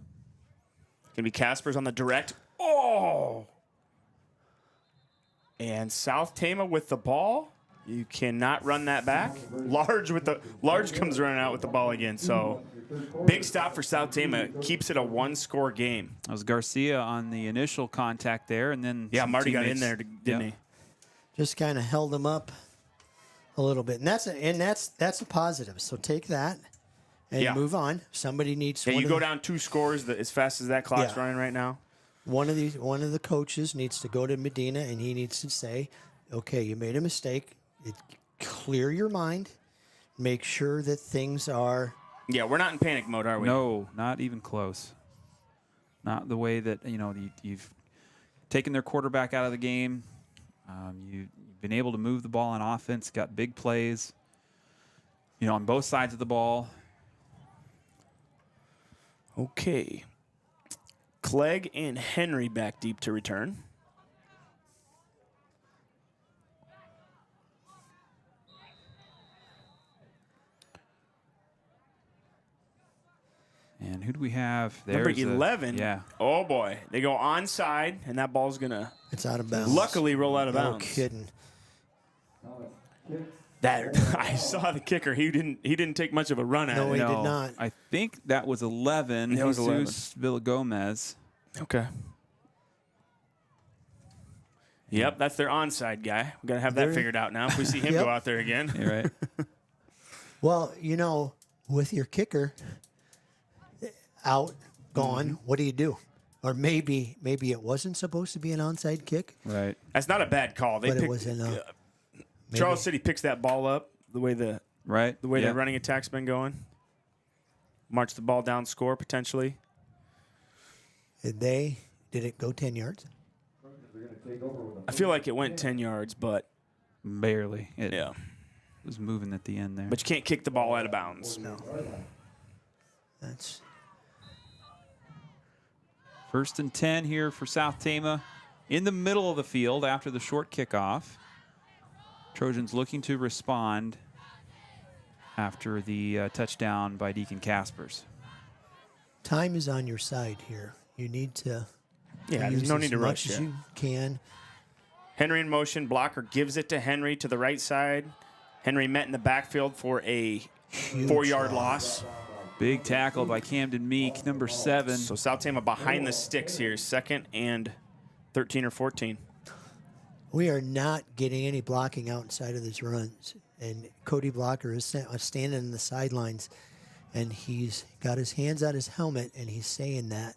Going to be Kaspers on the direct. Oh! And South Tama with the ball. You cannot run that back. Large comes running out with the ball again. So big stop for South Tama. Keeps it a 1-score game. That was Garcia on the initial contact there, and then Marty got in there, didn't he? Just kind of held him up a little bit, and that's a positive. So take that and move on. Somebody needs. Yeah, you go down 2 scores as fast as that clock's running right now. One of the coaches needs to go to Medina, and he needs to say, "Okay, you made a mistake. Clear your mind. Make sure that things are." Yeah, we're not in panic mode, are we? No, not even close. Not the way that you've taken their quarterback out of the game. You've been able to move the ball on offense. Got big plays. On both sides of the ball. Okay. Clegg and Henry back deep to return. And who do we have? Number 11. Oh, boy. They go onside, and that ball's going to... It's out of bounds. Luckily roll out of bounds. No kidding. I saw the kicker. He didn't take much of a run at it. No, he did not. I think that was 11. That was 11. Jesus Villagomez. Okay. Yep, that's their onside guy. We've got to have that figured out now if we see him go out there again. You're right. Well, with your kicker out, gone, what do you do? Or maybe it wasn't supposed to be an onside kick. Right. That's not a bad call. It wasn't. Charles City picks that ball up the way the running attack's been going. March the ball down, score potentially. Did it go 10 yards? I feel like it went 10 yards, but barely. It was moving at the end there. But you can't kick the ball out of bounds. No. That's 1st and 10 here for South Tama in the middle of the field after the short kickoff. Trojans looking to respond after the touchdown by Deacon Kaspers. Time is on your side here. You need to there's no need to rush as you can. Henry in motion. Blocker gives it to Henry to the right side. Henry met in the backfield for a 4-yard loss. Big tackle by Camden Meek, number 7. So South Tama behind the sticks here, 2nd and 13 or 14. We are not getting any blocking outside of these runs. And Cody Blocker is standing in the sidelines, and he's got his hands on his helmet, and he's saying that.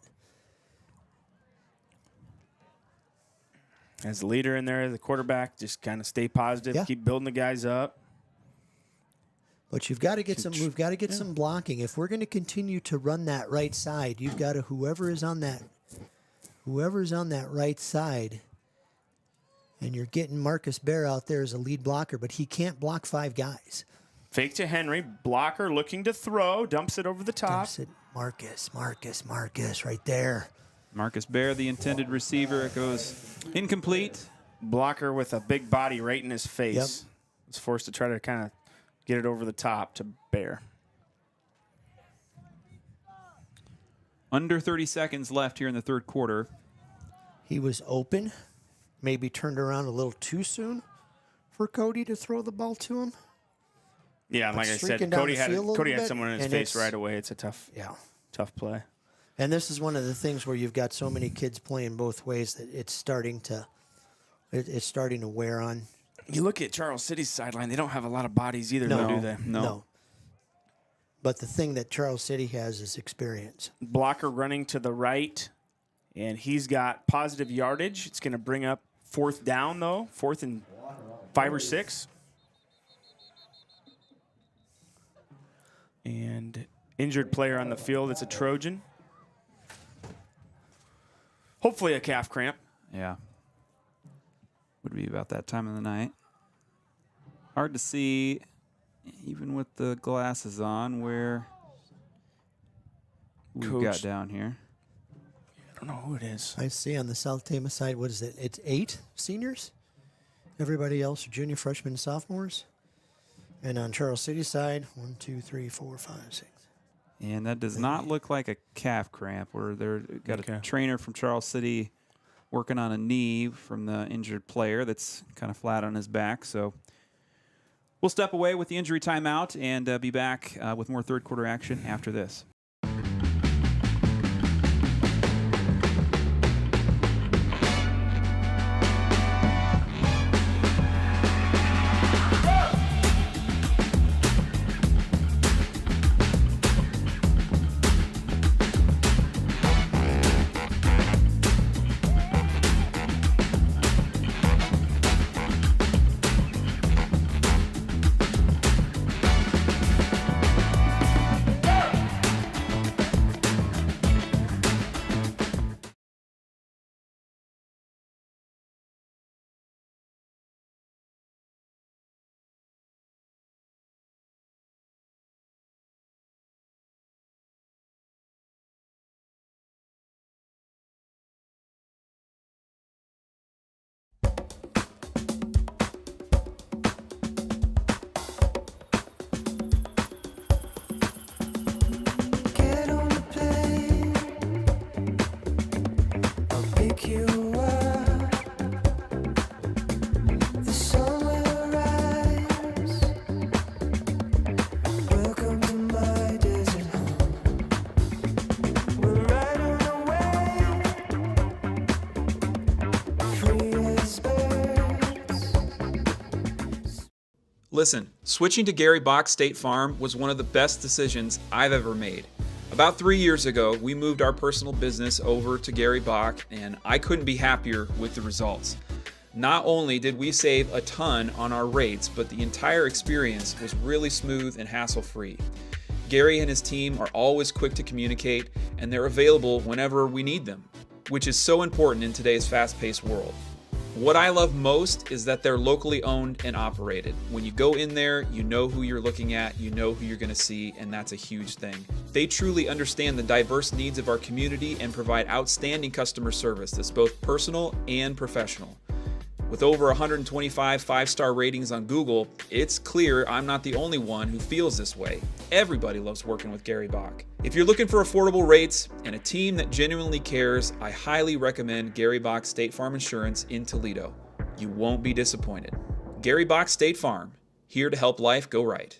As the leader in there, the quarterback, just kind of stay positive, keep building the guys up. But you've got to get we've got to get some blocking. If we're going to continue to run that right side, you've got to whoever's on that right side, and you're getting Marcus Bear out there as a lead blocker, but he can't block 5 guys. Fake to Henry, blocker looking to throw, dumps it over the top. Dumps it. Marcus, right there. Marcus Bear, the intended receiver. It goes incomplete. Blocker with a big body right in his face. Yep. Was forced to try to kind of get it over the top to Bear. Under 30 seconds left here in the third quarter. He was open, maybe turned around a little too soon for Cody to throw the ball to him. Yeah, like I said, Cody had someone in his face right away. It's a tough play. And this is one of the things where you've got so many kids playing both ways that it's starting to wear on. You look at Charles City's sideline; they don't have a lot of bodies either, though, do they? No. But the thing that Charles City has is experience. Blocker running to the right, and he's got positive yardage. It's going to bring up 4th down, though, 4th and 5 or 6. And injured player on the field. It's a Trojan. Hopefully a calf cramp. Yeah. Would be about that time of the night. Hard to see, even with the glasses on, where we've got down here. I don't know who it is. I see on the South Tama side, what is it? It's 8 seniors. Everybody else are junior, freshmen, and sophomores. And on Charles City side, 1, 2, 3, 4, 5, 6. And that does not look like a calf cramp. Where they've got a trainer from Charles City working on a knee from the injured player that's kind of flat on his back. So we'll step away with the injury timeout and be back with more third quarter action after this. Listen, switching to Gary Bock State Farm was one of the best decisions I've ever made. About 3 years ago, we moved our personal business over to Gary Bock, and I couldn't be happier with the results. Not only did we save a ton on our rates, but the entire experience was really smooth and hassle-free. Gary and his team are always quick to communicate, and they're available whenever we need them, which is so important in today's fast-paced world. What I love most is that they're locally owned and operated. When you go in there, you know who you're looking at, you know who you're going to see, and that's a huge thing. They truly understand the diverse needs of our community and provide outstanding customer service that's both personal and professional. With over 125 five-star ratings on Google, it's clear I'm not the only one who feels this way. Everybody loves working with Gary Bock. If you're looking for affordable rates and a team that genuinely cares, I highly recommend Gary Bock State Farm Insurance in Toledo. You won't be disappointed. Gary Bock State Farm, here to help life go right.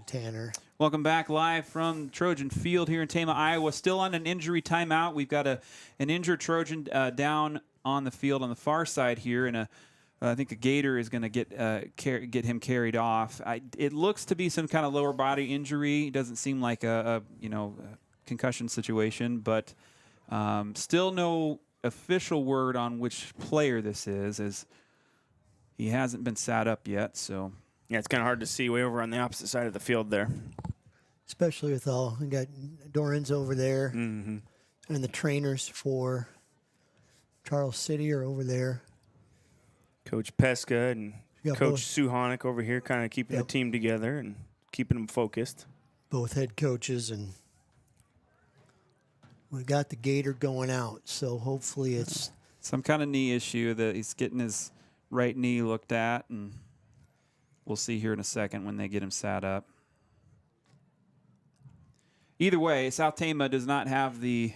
Tanner. Welcome back live from Trojan Field here in Tama, Iowa. Still on an injury timeout. We've got an injured Trojan down on the field on the far side here, and I think a Gator is going to get him carried off. It looks to be some kind of lower body injury. It doesn't seem like a concussion situation, but still no official word on which player this is, as he hasn't been sat up yet. So yeah, it's kind of hard to see way over on the opposite side of the field there. Especially with we got Doran's over there, Mm-hmm. and the trainers for Charles City are over there. Coach Pesca and Coach both Suhanik over here kind of keeping the team together and keeping them focused. Both head coaches, and we got the Gator going out, so hopefully it's some kind of knee issue that he's getting his right knee looked at, and we'll see here in a second when they get him sat up. Either way, South Tama does not have the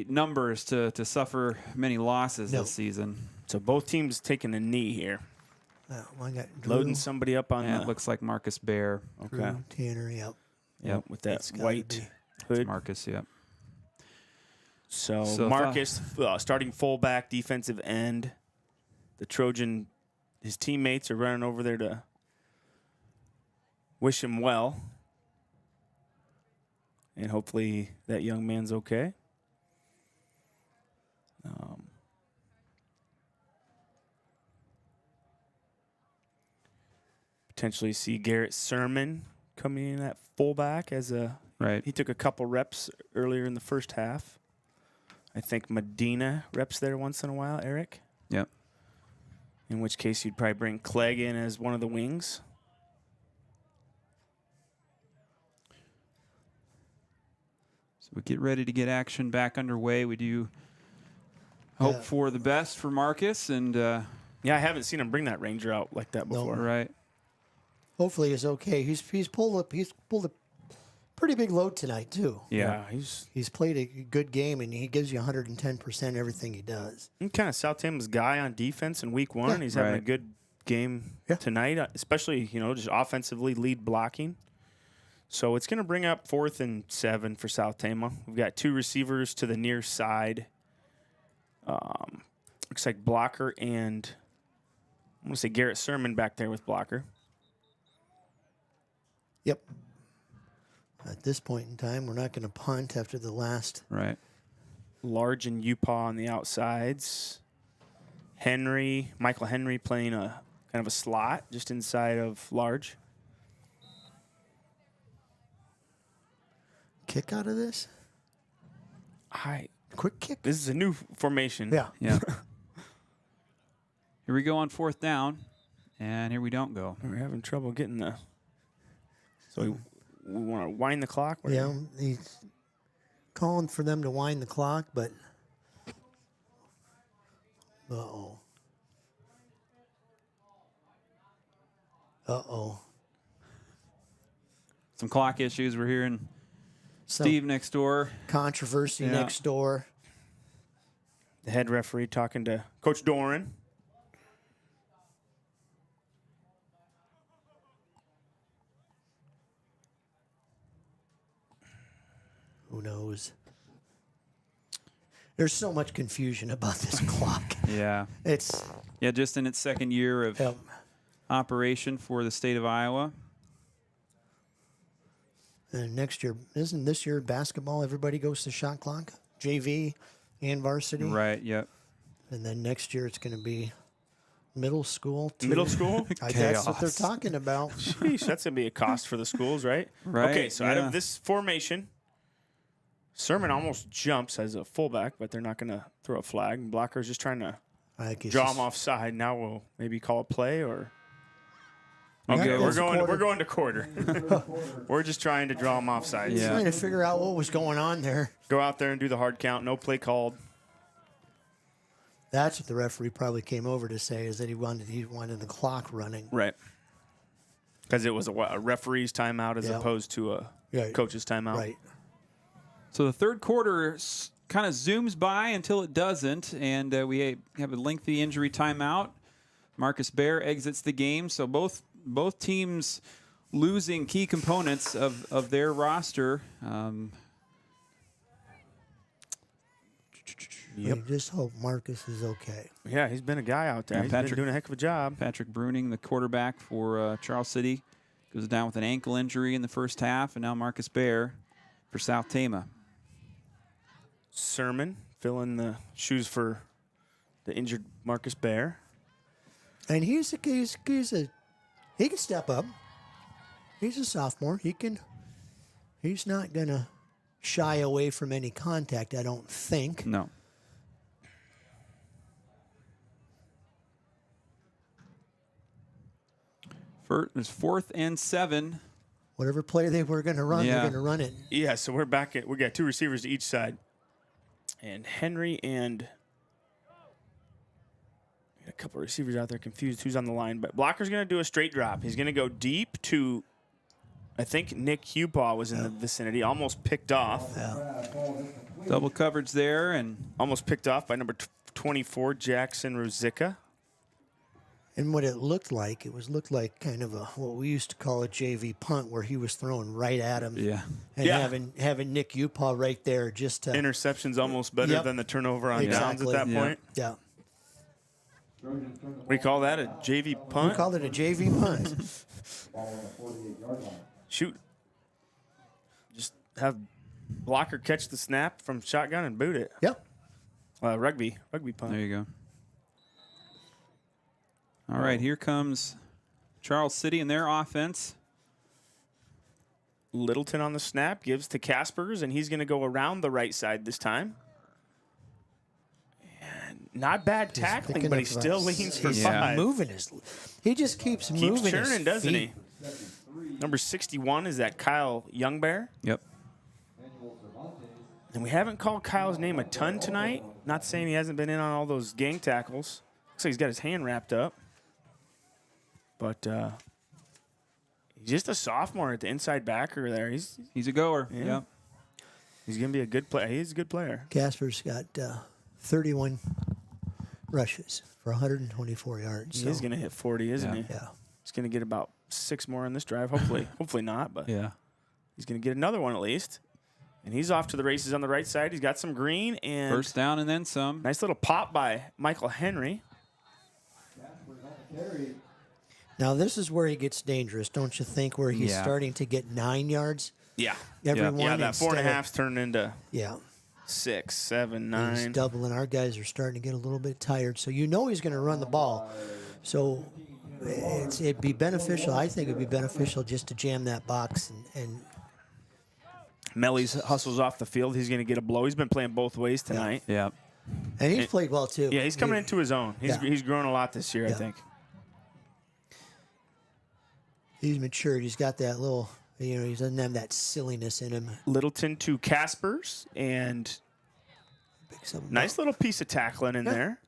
numbers to suffer many losses this season. So both teams taking a knee here. I got loading somebody up on it looks like Marcus Bear. Okay. Drew Tanner, Yep, with that white hood. It's Marcus, yep. So Marquess, starting fullback, defensive end. The Trojan, his teammates are running over there to wish him well. And hopefully that young man's okay. potentially see Garrett Sermon coming in at fullback as a Right. He took a couple reps earlier in the first half. I think Medina reps there once in a while, Eric. Yep. In which case you'd probably bring Clegg in as one of the wings. So we get ready to get action back underway. We do hope for the best for Marquess, and yeah, I haven't seen him bring that Ranger out like that before. right. Hopefully he's okay. He's pulled a pretty big load tonight too. Yeah. He's played a good game, and he gives you 110% everything he does. Kind of South Tama's guy on defense in week 1. Yeah. He's having a good game tonight, especially, just offensively, lead blocking. So it's going to bring up 4th and 7 for South Tama. We've got 2 receivers to the near side. Looks like Blocker and I'm going to say Garrett Sermon back there with Blocker. Yep. At this point in time, we're not going to punt after the last. Right. Large and Upaw on the outsides. Michael Henry playing a kind of a slot just inside of Large. Kick out of this? Quick kick? This is a new formation. Yeah. Yeah. Here we go on 4th down, and here we don't go. We're having trouble getting the. So we want to wind the clock? Yeah, he's calling for them to wind the clock, but uh-oh. Some clock issues. We're hearing Steve next door. Controversy next door. The head referee talking to Coach Doran. Who knows? There's so much confusion about this clock. Yeah. It's just in its 2nd year of operation for the state of Iowa. And next year, isn't this year basketball? Everybody goes to shot clock, JV and varsity. Right. Yep. And then next year it's going to be middle school. Middle school? That's what they're talking about. Sheesh, that's going to be a cost for the schools, right? Right. Okay, so out of this formation, Sermon almost jumps as a fullback, but they're not going to throw a flag. And Blocker's just trying to draw him offside. Now we'll maybe call a play or. Okay, we're going to quarter. We're just trying to draw him offside. Yeah. Trying to figure out what was going on there. Go out there and do the hard count. No play called. That's what the referee probably came over to say, is that he wanted the clock running. Right. Because it was a referee's timeout as opposed to a coach's timeout. Right. So the 3rd quarter kind of zooms by until it doesn't, and we have a lengthy injury timeout. Marcus Bear exits the game, so both teams losing key components of their roster. We just hope Marcus is okay. Yeah, he's been a guy out there. He's been doing a heck of a job. Patrick Bruning, the quarterback for Charles City, goes down with an ankle injury in the first half, and now Marcus Bear for South Tama. Sermon filling the shoes for the injured Marcus Bear. And he can step up. He's a sophomore. He's not gonna shy away from any contact, I don't think. No. There's 4th and 7. Whatever play they were going to run, they're going to run it. Yeah, so we got 2 receivers to each side. And Henry and a couple of receivers out there confused who's on the line. But Blocker's going to do a straight drop. He's going to go deep to, I think Nick Hupaw was in the vicinity, almost picked off. Yeah. Double coverage there, and almost picked off by number 24, Jackson Ruzicka. And what it looked like kind of what we used to call a JV punt, where he was throwing right at him. Yeah. And having Nick Upaw right there just to. Interception's almost better than the turnover on downs at that point. Yeah. We call that a JV punt? We called it a JV punt. Shoot. Just have Blocker catch the snap from shotgun and boot it. Yep. Rugby punt. There you go. All right, here comes Charles City and their offense. Littleton on the snap, gives to Kaspers, and he's going to go around the right side this time. And not bad tackling, but he still leans for 5. He just keeps moving. Keeps churning, his doesn't feet. he? Number 61 is that Kyle Youngbear. Yep. And we haven't called Kyle's name a ton tonight. Not saying he hasn't been in on all those gang tackles. Looks like he's got his hand wrapped up. But he's just a sophomore at the inside backer there. He's a goer. Yeah. He's going to be a good player. He's a good player. Casper's got 31 rushes for 124 yards. He is going to hit 40, isn't he? Yeah. He's going to get about 6 more on this drive, hopefully. Hopefully not, but he's going to get another one at least. And he's off to the races on the right side. He's got some green and first down and then some. Nice little pop by Michael Henry. Now this is where he gets dangerous, don't you think? Where he's starting to get 9 yards. Yeah. Everyone. Yeah, that 4.5's turned into 6, 7, 9. He's doubling. Our guys are starting to get a little bit tired, so you know he's going to run the ball. So it'd be beneficial. I think it'd be beneficial just to jam that box and Melly's hustles off the field. He's going to get a blow. He's been playing both ways tonight. Yeah. And he's played well, too. Yeah, he's coming into his own. He's grown a lot this year, I think. He's matured. He's got that little, he doesn't have that silliness in him. Littleton to Kaspers, and nice little piece of tackling in there.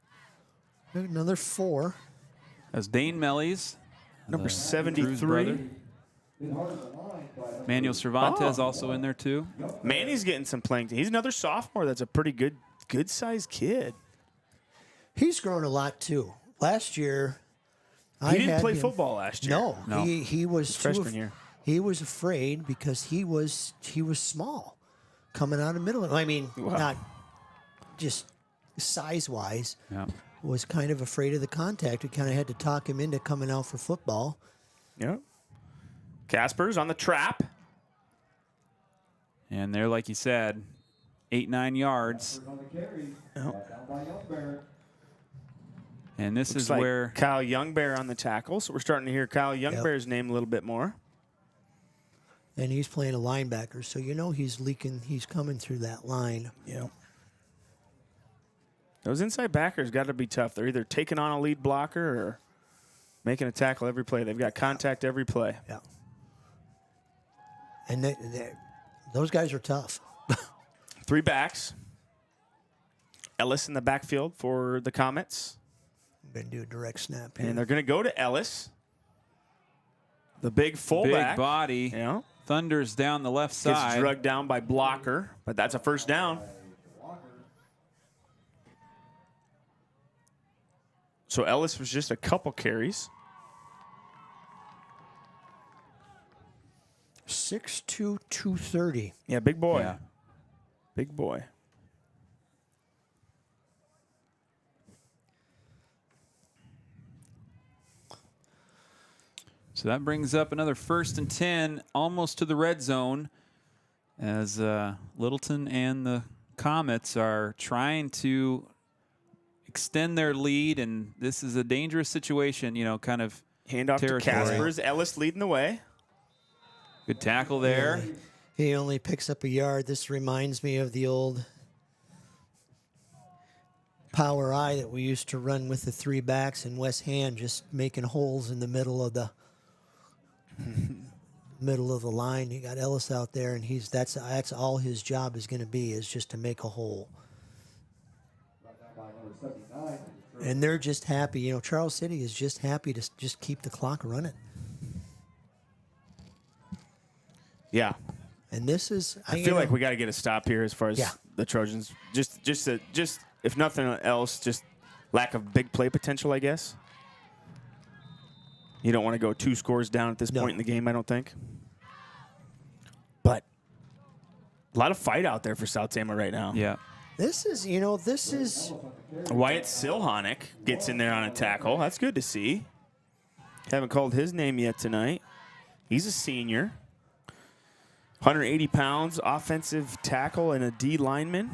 Another 4. That's Dane Mellies. Number 73. Manuel Cervantes also in there, too. Manny's getting some playing. He's another sophomore that's a pretty good-sized kid. He's grown a lot, too. Last year, he didn't play football last year. No. He was freshman year. He was afraid because he was small coming out of middle. I mean, not just size-wise. Yeah. Was kind of afraid of the contact. We kind of had to talk him into coming out for football. Yep. Kaspers on the trap. And there, like you said, 8, 9 yards. And this Looks is like where Kyle Youngbear on the tackle. So we're starting to hear Kyle Youngbear's name a little bit more. And he's playing a linebacker, so you know he's leaking. He's coming through that line. Yeah. Those inside backers got to be tough. They're either taking on a lead blocker or making a tackle every play. They've got contact every play. Yeah. And those guys are tough. 3 backs. Ellis in the backfield for the Comets. I'm going to do a direct snap here. And they're going to go to Ellis. The big fullback. big body. Yeah. Thunders down the left Gets side. drugged down by blocker, but that's a first down. So Ellis was just a couple carries. 6'2", 230. Yeah, big boy. Yeah. Big boy. So that brings up another 1st and 10, almost to the red zone, as Littleton and the Comets are trying to extend their lead, and this is a dangerous situation, kind of Hand off territory. to Kaspers. Ellis leading the way. Good tackle there. Yeah, he only picks up a yard. This reminds me of the old power eye that we used to run with the 3 backs and West Hand, just making holes in the middle of the line. You got Ellis out there, and that's all his job is going to be, is just to make a hole. And they're just happy. Charles City is just happy to just keep the clock running. Yeah. And this is, I feel like we got to get a stop here as far as the Trojans. Just if nothing else, just lack of big play potential, I guess. You don't want to go 2 scores down at this point in the game, I don't think. But a lot of fight out there for South Tama right now. Yeah. This is Wyatt Silhonic gets in there on a tackle. That's good to see. Haven't called his name yet tonight. He's a senior. 180 pounds, offensive tackle, and a D lineman.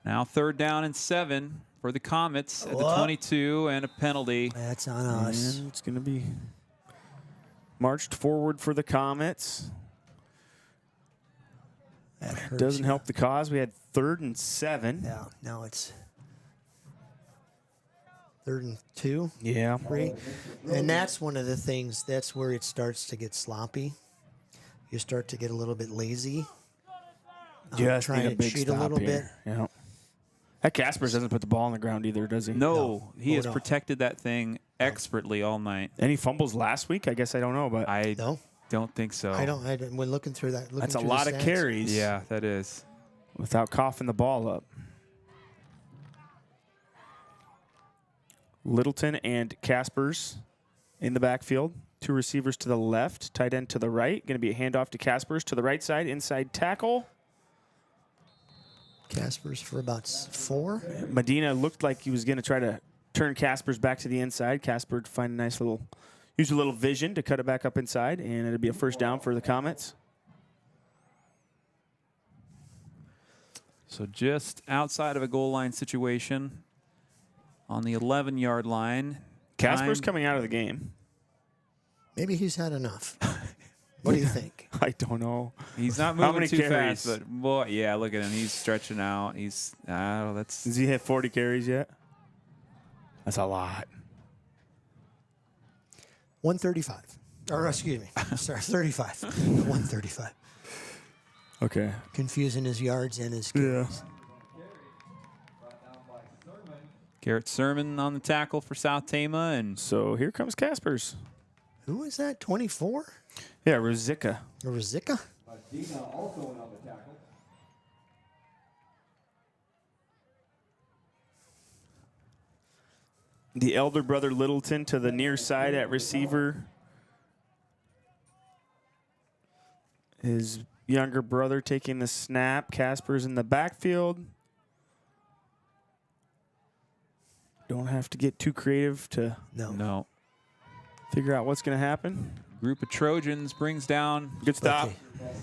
Now 3rd down and 7 for the Comets at the 22 and a penalty. That's on us. And it's going to be marched forward for the Comets. That hurts. Doesn't help the cause. We had 3rd and 7. Yeah, now it's 3rd and 2. Yeah. 3. And that's one of the things, that's where it starts to get sloppy. You start to get a little bit lazy. Just trying need a to big cheat stop a little here. Yeah. That Caspers doesn't put the ball on the ground either, does he? No, he has no. protected that thing expertly all night. Any fumbles last week? I guess I don't know, but I No, don't think so. I don't. When looking through that, that's a through lot the of stats, carries. Yeah, that is. Without coughing the ball up. Littleton and Caspers in the backfield. 2 receivers to the left, tight end to the right. Going to be a handoff to Caspers to the right side, inside tackle. Caspers for about 4. Medina looked like he was going to try to turn Caspers back to the inside. Casper to find a nice little, use a little vision to cut it back up inside, and it'll be a first down for the Comets. So just outside of a goal line situation on the 11-yard line. Casper's Time- coming out of the game. Maybe he's had enough. What do you think? I don't know. He's not How moving many too carries? fast, but boy, yeah, look at him. He's stretching out. He's that's Has he hit 40 carries yet? That's a lot. 135. Or excuse me. Sorry, 35. 135. Okay. Confusing his yards and his carries. Garrett Sermon on the tackle for South Tama, and So here comes Caspers. Who is that? 24? Yeah, Rosica. Or Hrabak? Dina also in on the tackle. The elder brother Littleton to the near side at receiver. His younger brother taking the snap. Casper's in the backfield. Don't have to get too creative to no. figure out what's going to happen. Group of Trojans brings down Good stop. Okay.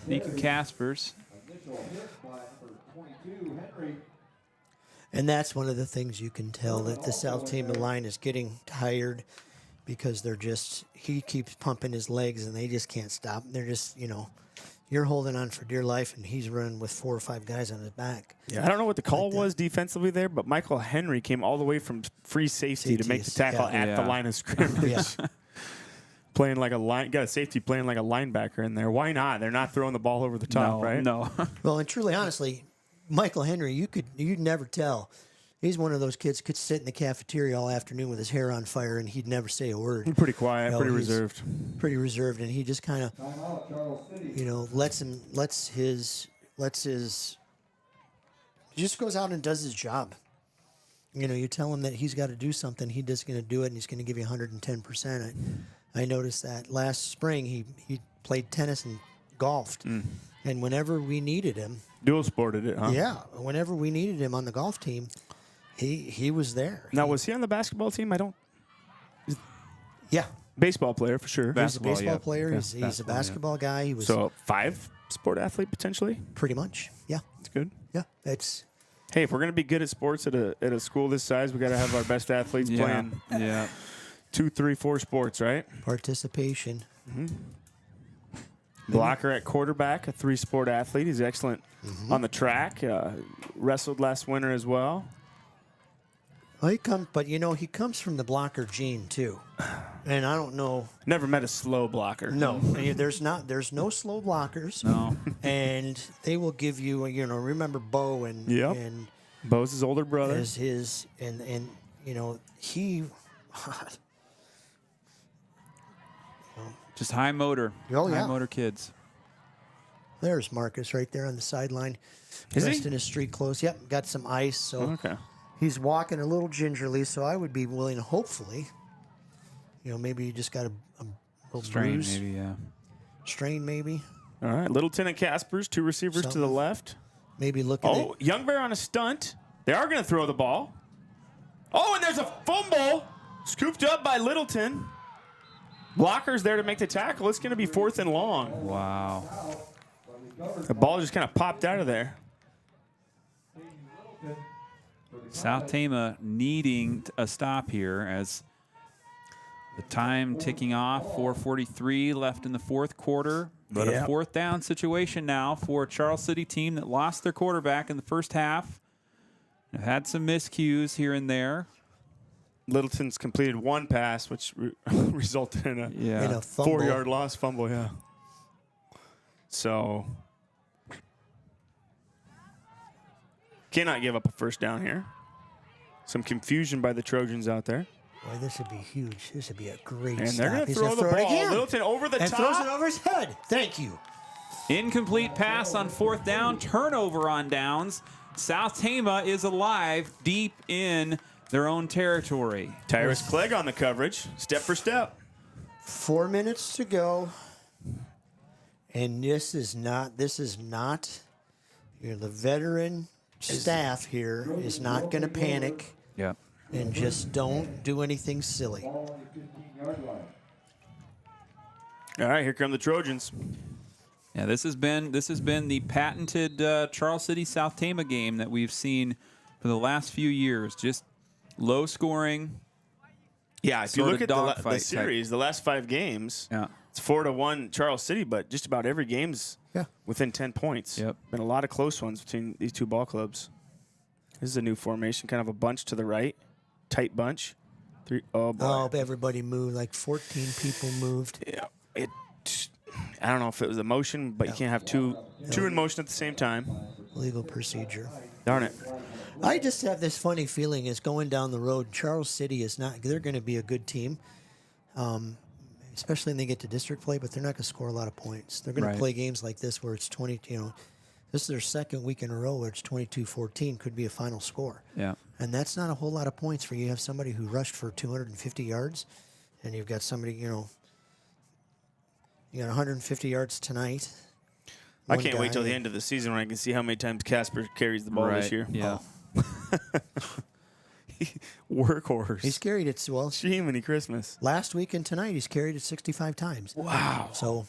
Deacon Caspers. Initial hit by number 22, Henry. And that's one of the things you can tell that the South Tama line is getting tired because he keeps pumping his legs and they just can't stop. They're just, you're holding on for dear life and he's running with 4 or 5 guys on his back. Yeah, I don't know what the call was defensively there, but Michael Henry came all the way from free safety to make the tackle at the line of scrimmage. Yeah. Playing like got a safety playing like a linebacker in there. Why not? They're not throwing the ball over the top, right? No. Well, and truly, honestly, Michael Henry, you'd never tell. He's one of those kids could sit in the cafeteria all afternoon with his hair on fire and he'd never say a word. He's pretty quiet, pretty he's reserved. Pretty reserved, and he just kind of, Timeout, Charles City. lets his he just goes out and does his job. You tell him that he's got to do something, he's just going to do it, and he's going to give you 110%. I noticed that last spring he played tennis and golfed, and whenever we needed him, Dual sported it, huh? yeah, whenever we needed him on the golf team, he was there. Now, was he on the basketball team? Yeah, Baseball player for sure. he's a Basketball, baseball yeah. player. Yeah, He's a basketball, basketball guy. He was So 5 sport athlete potentially. pretty much, yeah, That's good. yeah. It's Hey, if we're gonna be good at sports at a school this size, we got to have our best athletes playing Yeah. 2, 3, 4 sports, right? participation. Blocker at quarterback, a 3-sport athlete. He's excellent on the track. Wrestled last winter as well. Well, he comes from the blocker gene too, and I don't know. Never met a slow blocker. No, there's no slow blockers. No. And they will give you, remember Bo and Yep. and Bo's his older brother. as his and he. Just high motor. Oh, yeah. High motor kids. There's Marcus right there on the sideline, Is he? dressed in his street clothes. Yep, got some ice, so Okay. he's walking a little gingerly. So I would be willing to, hopefully, maybe you just got a little Strain, bruise, maybe, yeah. strain, maybe. All right. Littleton and Caspers, 2 receivers to the Something. left. Maybe look at it. Oh, Young Bear on a stunt. They are going to throw the ball. Oh, and there's a fumble. Scooped up by Littleton. Blockers there to make the tackle. It's going to be 4th and long. Wow. The ball just kind of popped out of there. South Tama needing a stop here as the time ticking off. 4:43 left in the fourth quarter. But a fourth down situation now for a Charles City team that lost their quarterback in the first half. They've had some miscues here and there. Littleton's completed one pass, which resulted in a 4-yard loss fumble. Yeah. So cannot give up a first down here. Some confusion by the Trojans out there. Boy, this would be huge. This would be a great And stop. they're going to He's throw gonna the throw it ball. again. Littleton over the and top. throws it over his head. Thank you. Incomplete pass on fourth down. Turnover on downs. South Tama is alive deep in their own territory. Tyrus Clegg on the coverage. Step for step. 4 minutes to go. And this is not, the veteran staff here is not going to panic. Yeah. And just don't do anything silly. All right, here come the Trojans. Yeah, this has been the patented Charles City South Tama game that we've seen for the last few years. Just low scoring. Yeah, if you look at the series, type. the last 5 games, yeah, it's 4-1 Charles City, but just about every game's within 10 points. Yep. Been a lot of close ones between these two ball clubs. This is a new formation, kind of a bunch to the right, tight bunch. Oh boy. Oh, everybody moved. Like 14 people moved. Yeah, I don't know if it was the motion, but you can't have two in motion at the same time. Legal procedure. Darn it. I just have this funny feeling is going down the road. Charles City is not. They're going to be a good team, especially when they get to district play. But they're not going to score a lot of points. They're going to play games like this where it's 20. This is their second week in a row where it's 22-14. Could be a final score. Yeah. And that's not a whole lot of points for you. You have somebody who rushed for 250 yards, and you've got somebody. You got 150 yards tonight. I can't wait till the end of the season when I can see how many times Casper carries the ball this year. Yeah. Workhorse. He's carried it well. Jiminy Christmas. Last week and tonight, he's carried it 65 times. Wow. So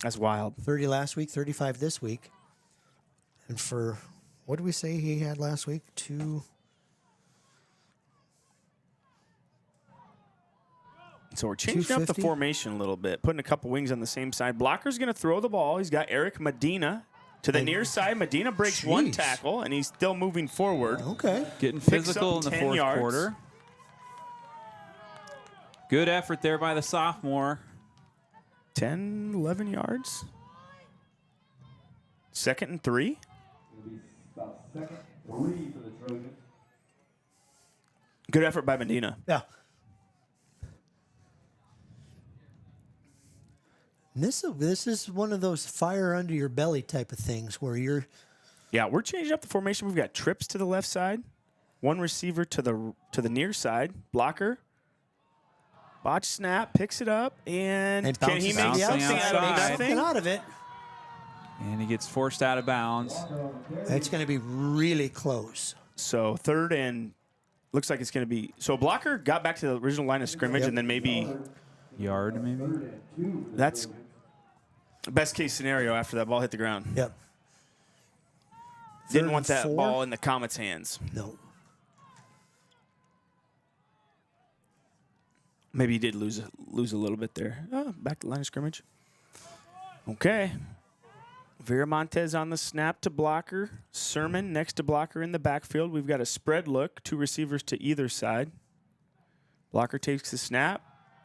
that's wild. 30 last week, 35 this week. And for, what did we say he had last week? 2. So we're changing up the formation a little bit, putting a couple wings on the same side. Blocker's going to throw the ball. He's got Eric Medina to the near side. Medina breaks one tackle, and he's still moving forward. Okay. Getting physical in the fourth quarter. Good effort there by the sophomore. 10, 11 yards. 2nd and 3. About 2nd 3 for the Trojans. Good effort by Medina. Yeah. This is one of those fire under your belly type of things where you're. Yeah, we're changing up the formation. We've got trips to the left side, one receiver to the near side, blocker. Botch snap, picks it up, and can he make something out of it? And he gets forced out of bounds. It's going to be really close. So 3rd and looks like it's going to be. So blocker got back to the original line of scrimmage, and then maybe yard, maybe. That's best case scenario after that ball hit the ground. Yep. Didn't want that ball in the Comets' hands. No. Maybe he did lose a little bit there. Back to the line of scrimmage. Okay. Viramontes on the snap to blocker. Sermon next to blocker in the backfield. We've got a spread look. 2 receivers to either side. Blocker takes the snap.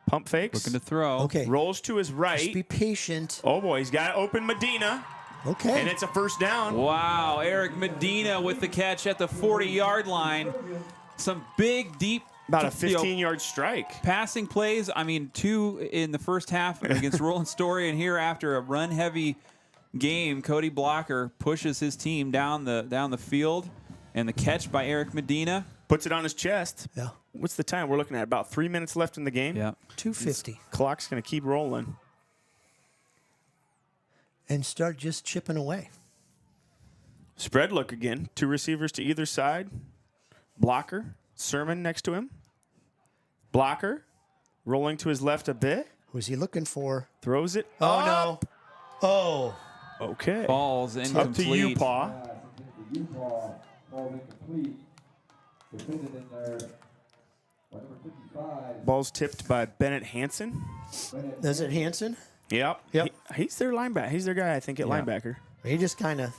Pump fakes. Looking to throw. Okay. Rolls to his right. Just be patient. Oh, boy. He's got open Medina. Okay. And it's a first down. Wow. Eric Medina with the catch at the 40-yard line. Some big, deep. About a 15-yard strike. Passing plays. I mean, 2 in the first half against Roland Story, and here after a run-heavy game, Cody Blocker pushes his team down the field, and the catch by Eric Medina puts it on his chest. Yeah. What's the time? We're looking at about 3 minutes left in the game. Yeah. 2:50. Clock's going to keep rolling. And start just chipping away. Spread look again. 2 receivers to either side. Blocker. Sermon next to him. Blocker. Rolling to his left a bit. Who's he looking for? Throws it. Oh, up. no. Oh. Okay. Balls incomplete. Up to you, Paw. Falls incomplete. Defended in there by number 55. Ball's tipped by Bennett Hansen. Is it Hansen? Yep. He's their linebacker. He's their guy, I think, at linebacker. He just kind of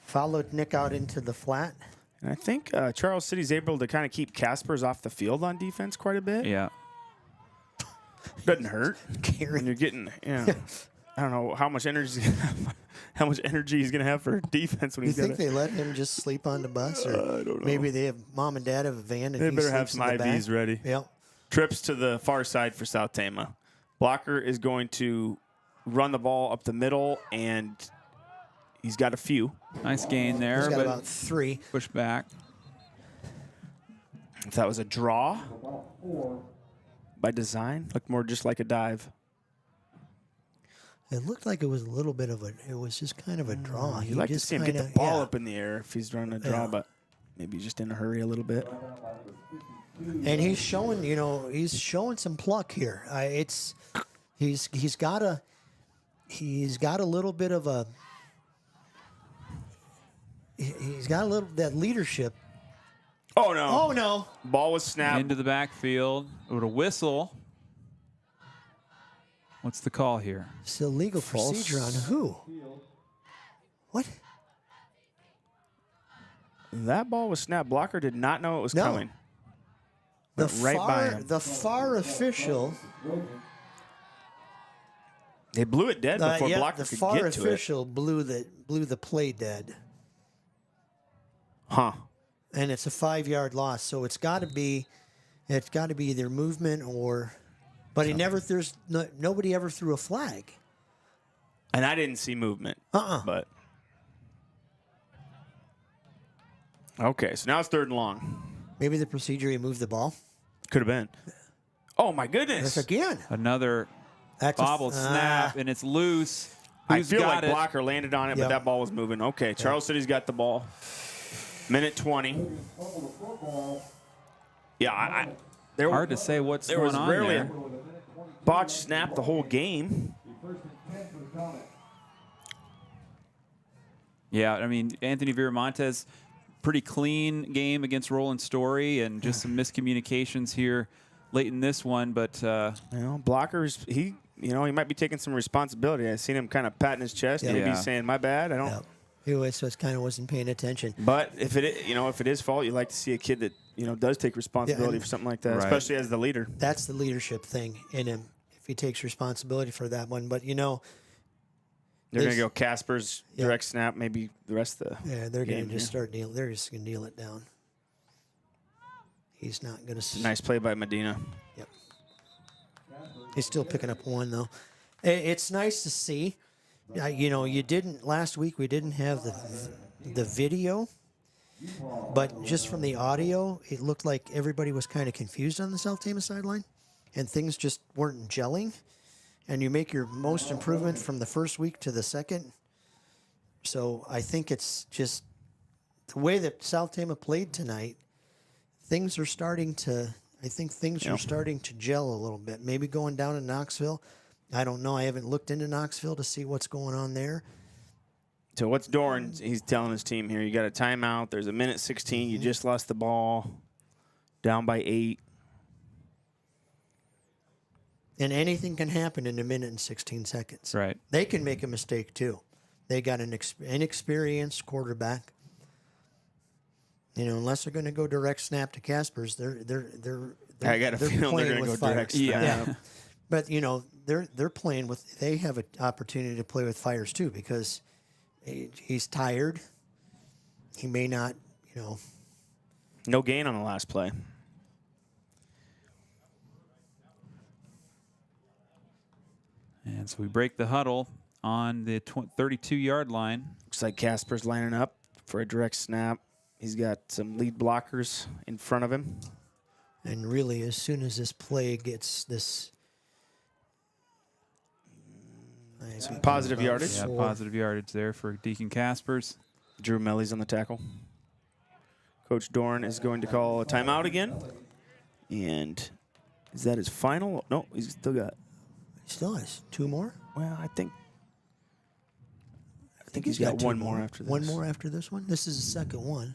followed Nick out into the flat. And I think Charles City's able to kind of keep Caspers off the field on defense quite a bit. Yeah. Doesn't hurt when you're getting, I don't know how much energy he's gonna have for defense when You he's got. think they let him just sleep on the bus, or I don't know. maybe they have mom and dad have a van and They he better have sleeps some in the IVs back? ready. Yep. Trips to the far side for South Tama. Blocker is going to run the ball up the middle, and he's got a few. Nice gain there. He's got but about 3. push back. If that was a draw by design, looked more just like a dive. It looked like it was a little bit of it was just kind of a draw. You'd like to see him get the ball up in the air if he's running a draw, but maybe he's just in a hurry a little bit. And he's showing, he's showing some pluck here. He's got a little bit of a that leadership. Oh no! Oh no! Ball was snapped into the backfield with a whistle. What's the call here? It's illegal procedure on who? What? That ball was snapped. Blocker did not know it was coming. The Went right by him. The far official. They blew it dead before Blocker could get to it. The far official blew the play dead. Huh. And it's a 5-yard loss, so it's got to be either movement or. But nobody ever threw a flag. And I didn't see movement. But okay, so now it's 3rd and long. Maybe the procedure he moved the ball. Could have been. Oh my goodness! That's again. Another bobbled snap, and it's loose. I Who's feel got like it? Blocker landed on it, but that ball was moving. Okay, Charles City's got the ball. Minute 20. Yeah, hard to say what's there going was on rarely there. a botch snap the whole game. Yeah, I mean, Anthony Viramontes, pretty clean game against Roland Story, and just some miscommunications here late in this one. But Blockers, he might be taking some responsibility. I've seen him kind of patting his chest, maybe saying, "My bad, I don't." Yep. He was kind of wasn't paying attention. But if it is his fault, you like to see a kid that does take responsibility for something like that, especially as the leader. That's the leadership thing in him. If he takes responsibility for that one, but they're going to go Casper's direct snap, maybe the rest of the they're going to just start kneel. They're just going to kneel it down. He's not going to. Nice play by Medina. Yep. He's still picking up one though. It's nice to see. You didn't last week. We didn't have the video, but just from the audio, it looked like everybody was kind of confused on the South Tama sideline, and things just weren't gelling. And you make your most improvement from the first week to the second. So I think it's just the way that South Tama played tonight. Things are starting to. I think things are starting to gel a little bit. Maybe going down to Knoxville. I don't know. I haven't looked into Knoxville to see what's going on there. So what's Doran? He's telling his team here, you got a timeout. There's a minute 16. You just lost the ball. Down by 8. And anything can happen in a minute and 16 seconds. Right. They can make a mistake too. They got an inexperienced quarterback. Unless they're going to go direct snap to Caspers, I got a feeling they're going to go direct snap. Yeah. But they're playing with. They have an opportunity to play with fires too because he's tired. He may not. No gain on the last play. And so we break the huddle on the 32-yard line. Looks like Casper's lining up for a direct snap. He's got some lead blockers in front of him. And really, as soon as this play gets this. Some positive yardage. Yeah, positive yardage there for Deacon Caspers. Drew Melly's on the tackle. Coach Dorn is going to call a timeout again. And is that his final? No, he's still got. He still has 2 more? Well, I think he's got 1 more after this. 1 more after this one? This is the second one.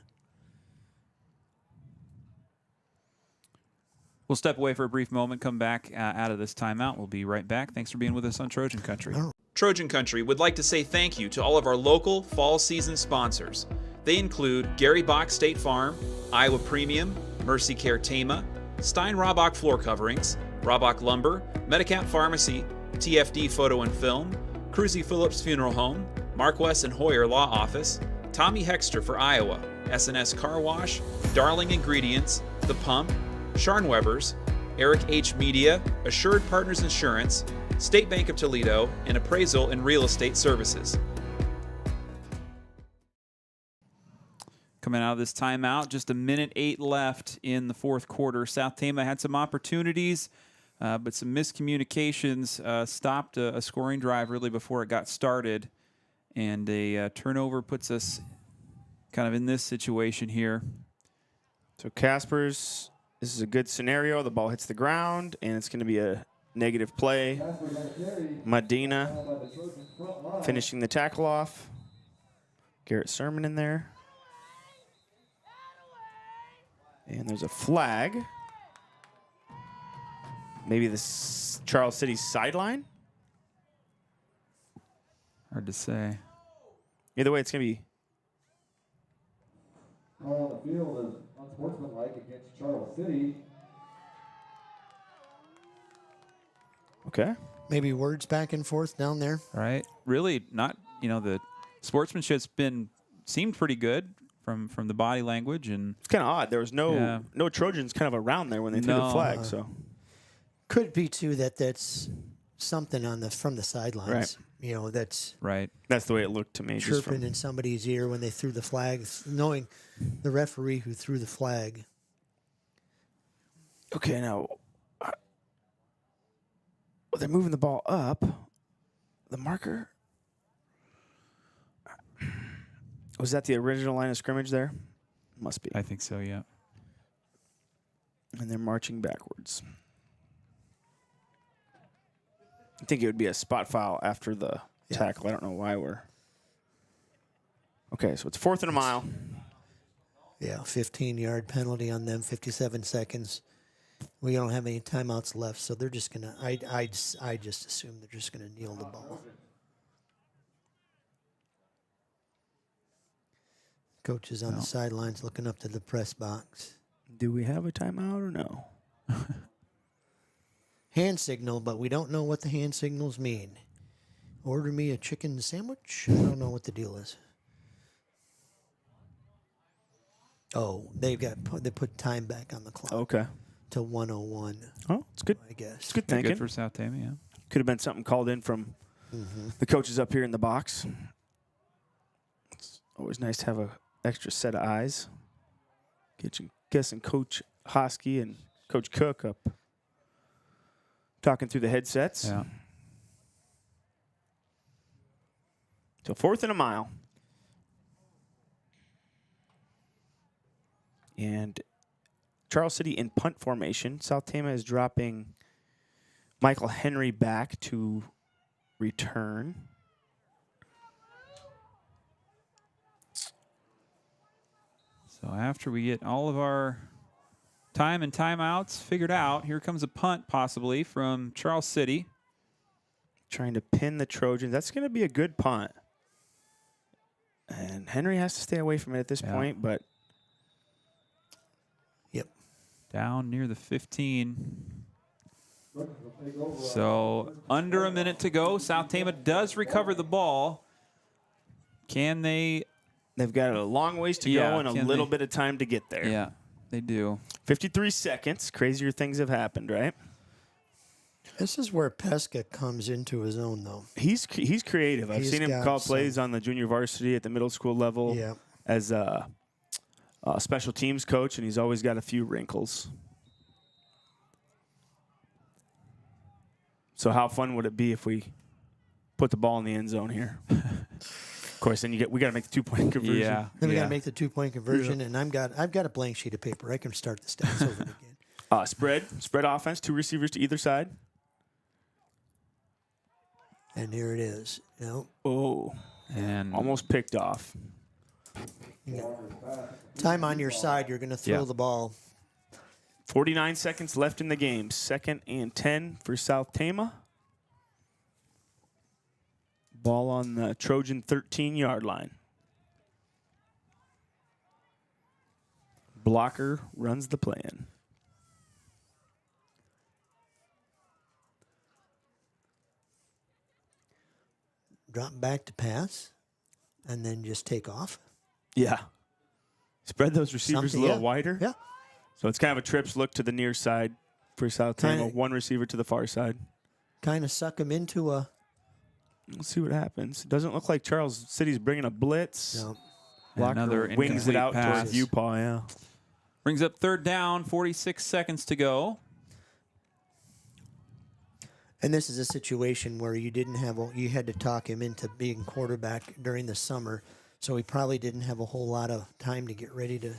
We'll step away for a brief moment, come back out of this timeout. We'll be right back. Thanks for being with us on Trojan Country. Trojan Country would like to say thank you to all of our local fall season sponsors. They include Gary Bock State Farm, Iowa Premium, MercyCare Tama, Stein-Hrabak Floor Coverings, Hrabak Lumber, Medicap Pharmacy, TFD Photo and Film, Kruse-Phillips Funeral Home, Marquess and Hoyer Law Office, Tommy Hexter for Iowa, S&S Car Wash, Darling Ingredients, The Pump, Scharnweber's, Eric H. Media, Assured Partners Insurance, State Bank of Toledo, and Appraisal and Real Estate Services. Coming out of this timeout, just 1:08 left in the fourth quarter. South Tama had some opportunities, but some miscommunications stopped a scoring drive really before it got started. And a turnover puts us kind of in this situation here. So Casper's, this is a good scenario. The ball hits the ground, and it's going to be a negative play. Medina finishing the tackle off. Garrett Sermon in there. And there's a flag. Maybe this Charles City sideline? Hard to say. Either way, it's going to be. Call on the field is unsportsmanlike against Charles City. Okay. Maybe words back and forth down there. Right. Really not, the sportsmanship's seemed pretty good from the body language. And it's kind of odd. There was no Trojans kind of around there when they threw the flag. So could be, too, that's something from the sidelines. Right. That's right. That's the way it looked to me. Chirping in somebody's ear when they threw the flag, knowing the referee who threw the flag. Okay, now they're moving the ball up. The marker. Was that the original line of scrimmage there? Must be. I think so, yeah. And they're marching backwards. I think it would be a spot foul after the tackle. I don't know why we're. Okay, so it's 4th and a mile. Yeah, 15-yard penalty on them, 57 seconds. We don't have any timeouts left, so they're just going to, I just assume they're just going to kneel the ball. Coach is on the sidelines looking up to the press box. Do we have a timeout or no? Hand signal, but we don't know what the hand signals mean. Order me a chicken sandwich? I don't know what the deal is. Oh, they put time back on the clock. Okay. To 1:01. Oh, it's good. I guess. It's good thinking. Good for South Tama, yeah. Could have been something called in from the coaches up here in the box. It's always nice to have an extra set of eyes. Guessing Coach Hosky and Coach Cook up talking through the headsets. Yeah. So 4th and a mile. And Charles City in punt formation. South Tama is dropping Michael Henry back to return. So after we get all of our time and timeouts figured out, here comes a punt possibly from Charles City. Trying to pin the Trojans. That's going to be a good punt. And Henry has to stay away from it at this point, but. Yep. Down near the 15. So under a minute to go. South Tama does recover the ball. Can they? They've got a long ways to go and a little bit of time to get there. Yeah, they do. 53 seconds. Crazier things have happened, right? This is where Pesca comes into his own, though. He's creative. I've seen him call plays on the junior varsity at the middle school level as a special teams coach, and he's always got a few wrinkles. So how fun would it be if we put the ball in the end zone here? Of course, then we got to make the 2-point conversion. Yeah. Then we got to make the 2-point conversion, and I've got a blank sheet of paper. I can start the stats over again. Spread offense, 2 receivers to either side. And here it is. Oh, and almost picked off. Time on your side. You're going to throw the ball 49 seconds left in the game. 2nd and 10 for South Tama. Ball on the Trojan 13-yard line. Blocker runs the plan. Drop back to pass, and then just take off. Yeah. Spread those receivers a little wider. Yeah. So it's kind of a trips look to the near side for South Tama. One receiver to the far side. Kind of suck him into a... Let's see what happens. It doesn't look like Charles City's bringing a blitz. No. Blocker Another wings it out incomplete towards Viewpaw, yeah. Brings up 3rd down, 46 seconds to go. And this is a situation where you had to talk him into being quarterback during the summer, so he probably didn't have a whole lot of time to get ready to.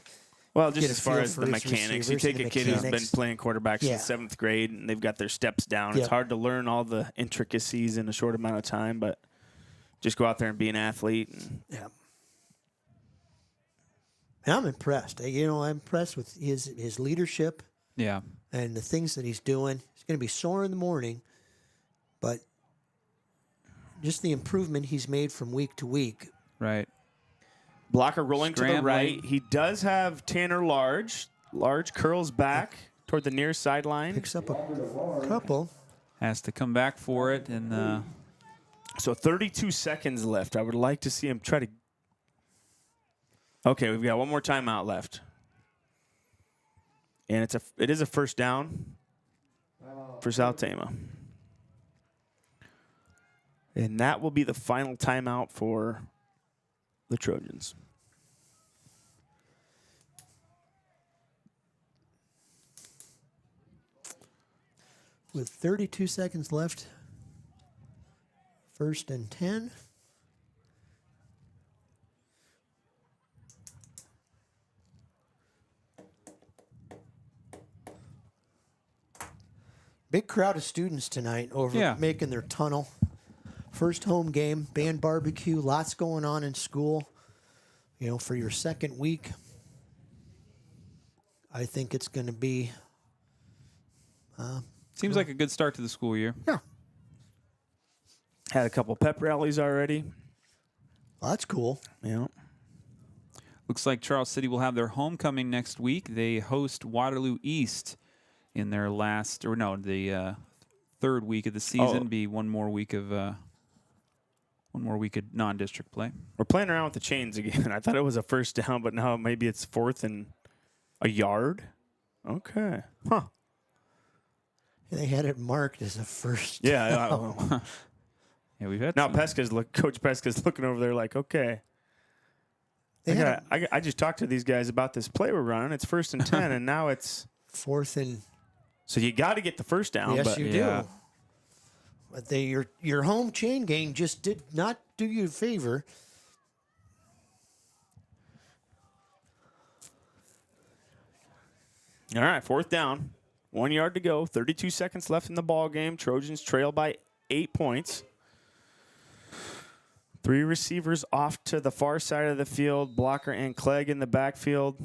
Well, just get a as far feel as for the his mechanics, you receivers take and a the kid who's been mechanics. playing quarterback Yeah. since 7th grade, and they've got their steps down. Yep. It's hard to learn all the intricacies in a short amount of time, but just go out there and be an athlete. And Yeah. And I'm impressed. I'm impressed with his leadership. Yeah. And the things that he's doing. He's going to be sore in the morning, but just the improvement he's made from week to week. Right. Blocker rolling to the Scrambling. right. He does have Tanner Large. Large curls back toward the near sideline. Picks up a couple. Has to come back for it. And So 32 seconds left. I would like to see him try to. Okay, we've got one more timeout left. And it is a 1st down for South Tama. And that will be the final timeout for the Trojans. With 32 seconds left, 1st and 10. Big crowd of students tonight making their tunnel. First home game, band barbecue, lots going on in school. For your 2nd week, I think it's going to be... seems like a good start to the school year. Yeah. Had a couple pep rallies already. Well, that's cool. Yeah. Looks like Charles City will have their homecoming next week. They host Waterloo East in their the 3rd week of the season. Be one more week of non-district play. We're playing around with the chains again. I thought it was a 1st down, but now maybe it's 4th and a yard. Okay. Huh. They had it marked as a 1st. Yeah. Yeah, we've had now some. Coach Pesca's looking over there like, okay. I just talked to these guys about this play we're running. It's 1st and 10, and now it's 4th and... So you got to get the 1st down. Yes, but you do. But your home chain gang just did not do you a favor. All right, 4th down. 1 yard to go. 32 seconds left in the ball game. Trojans trail by 8 points. 3 receivers off to the far side of the field. Blocker and Clegg in the backfield.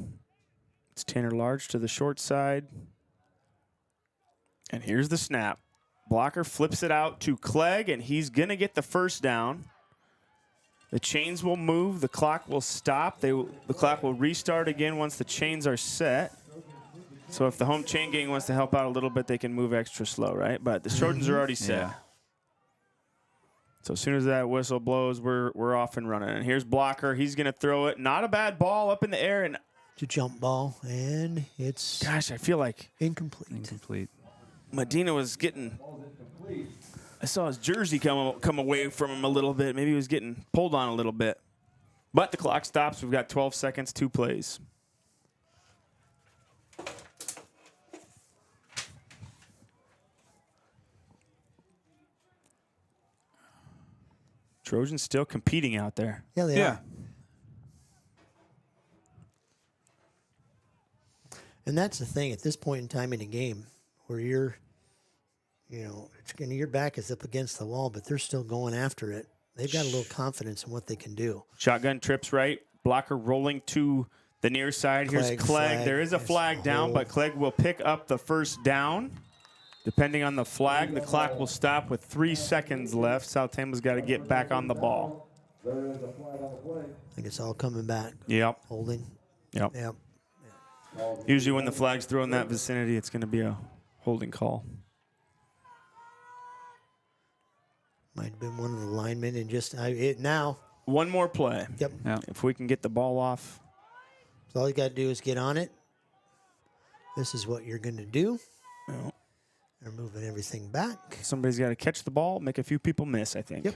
It's Tanner Large to the short side. And here's the snap. Blocker flips it out to Clegg, and he's going to get the 1st down. The chains will move. The clock will stop. The clock will restart again once the chains are set. So if the home chain gang wants to help out a little bit, they can move extra slow, right? But the Trojans are already set. Yeah. So as soon as that whistle blows, we're off and running. And here's Blocker. He's going to throw it. Not a bad ball up in the air. And It's a jump ball, and it's... Gosh, I feel like... Incomplete. Medina was getting... I saw his jersey come away from him a little bit. Maybe he was getting pulled on a little bit. But the clock stops. We've got 12 seconds, 2 plays. Trojans still competing out there. Yeah, they are. And that's the thing at this point in time in the game where you're your back is up against the wall, but they're still going after it. They've got a little confidence in what they can do. Shotgun trips right. Blocker rolling to the near side. Here's Clegg. There is a flag down, but Clegg will pick up the first down. Depending on the flag, the clock will stop with 3 seconds left. South Tama's got to get back on the ball. I think it's all coming back. Yep. Holding. Yep. Yep. Usually when the flag's thrown in that vicinity, it's going to be a holding call. Might have been one of the linemen and just now. One more play. Yep. If we can get the ball off. So all you got to do is get on it. This is what you're going to do. Well, they're moving everything back. Somebody's got to catch the ball, make a few people miss, I think. Yep.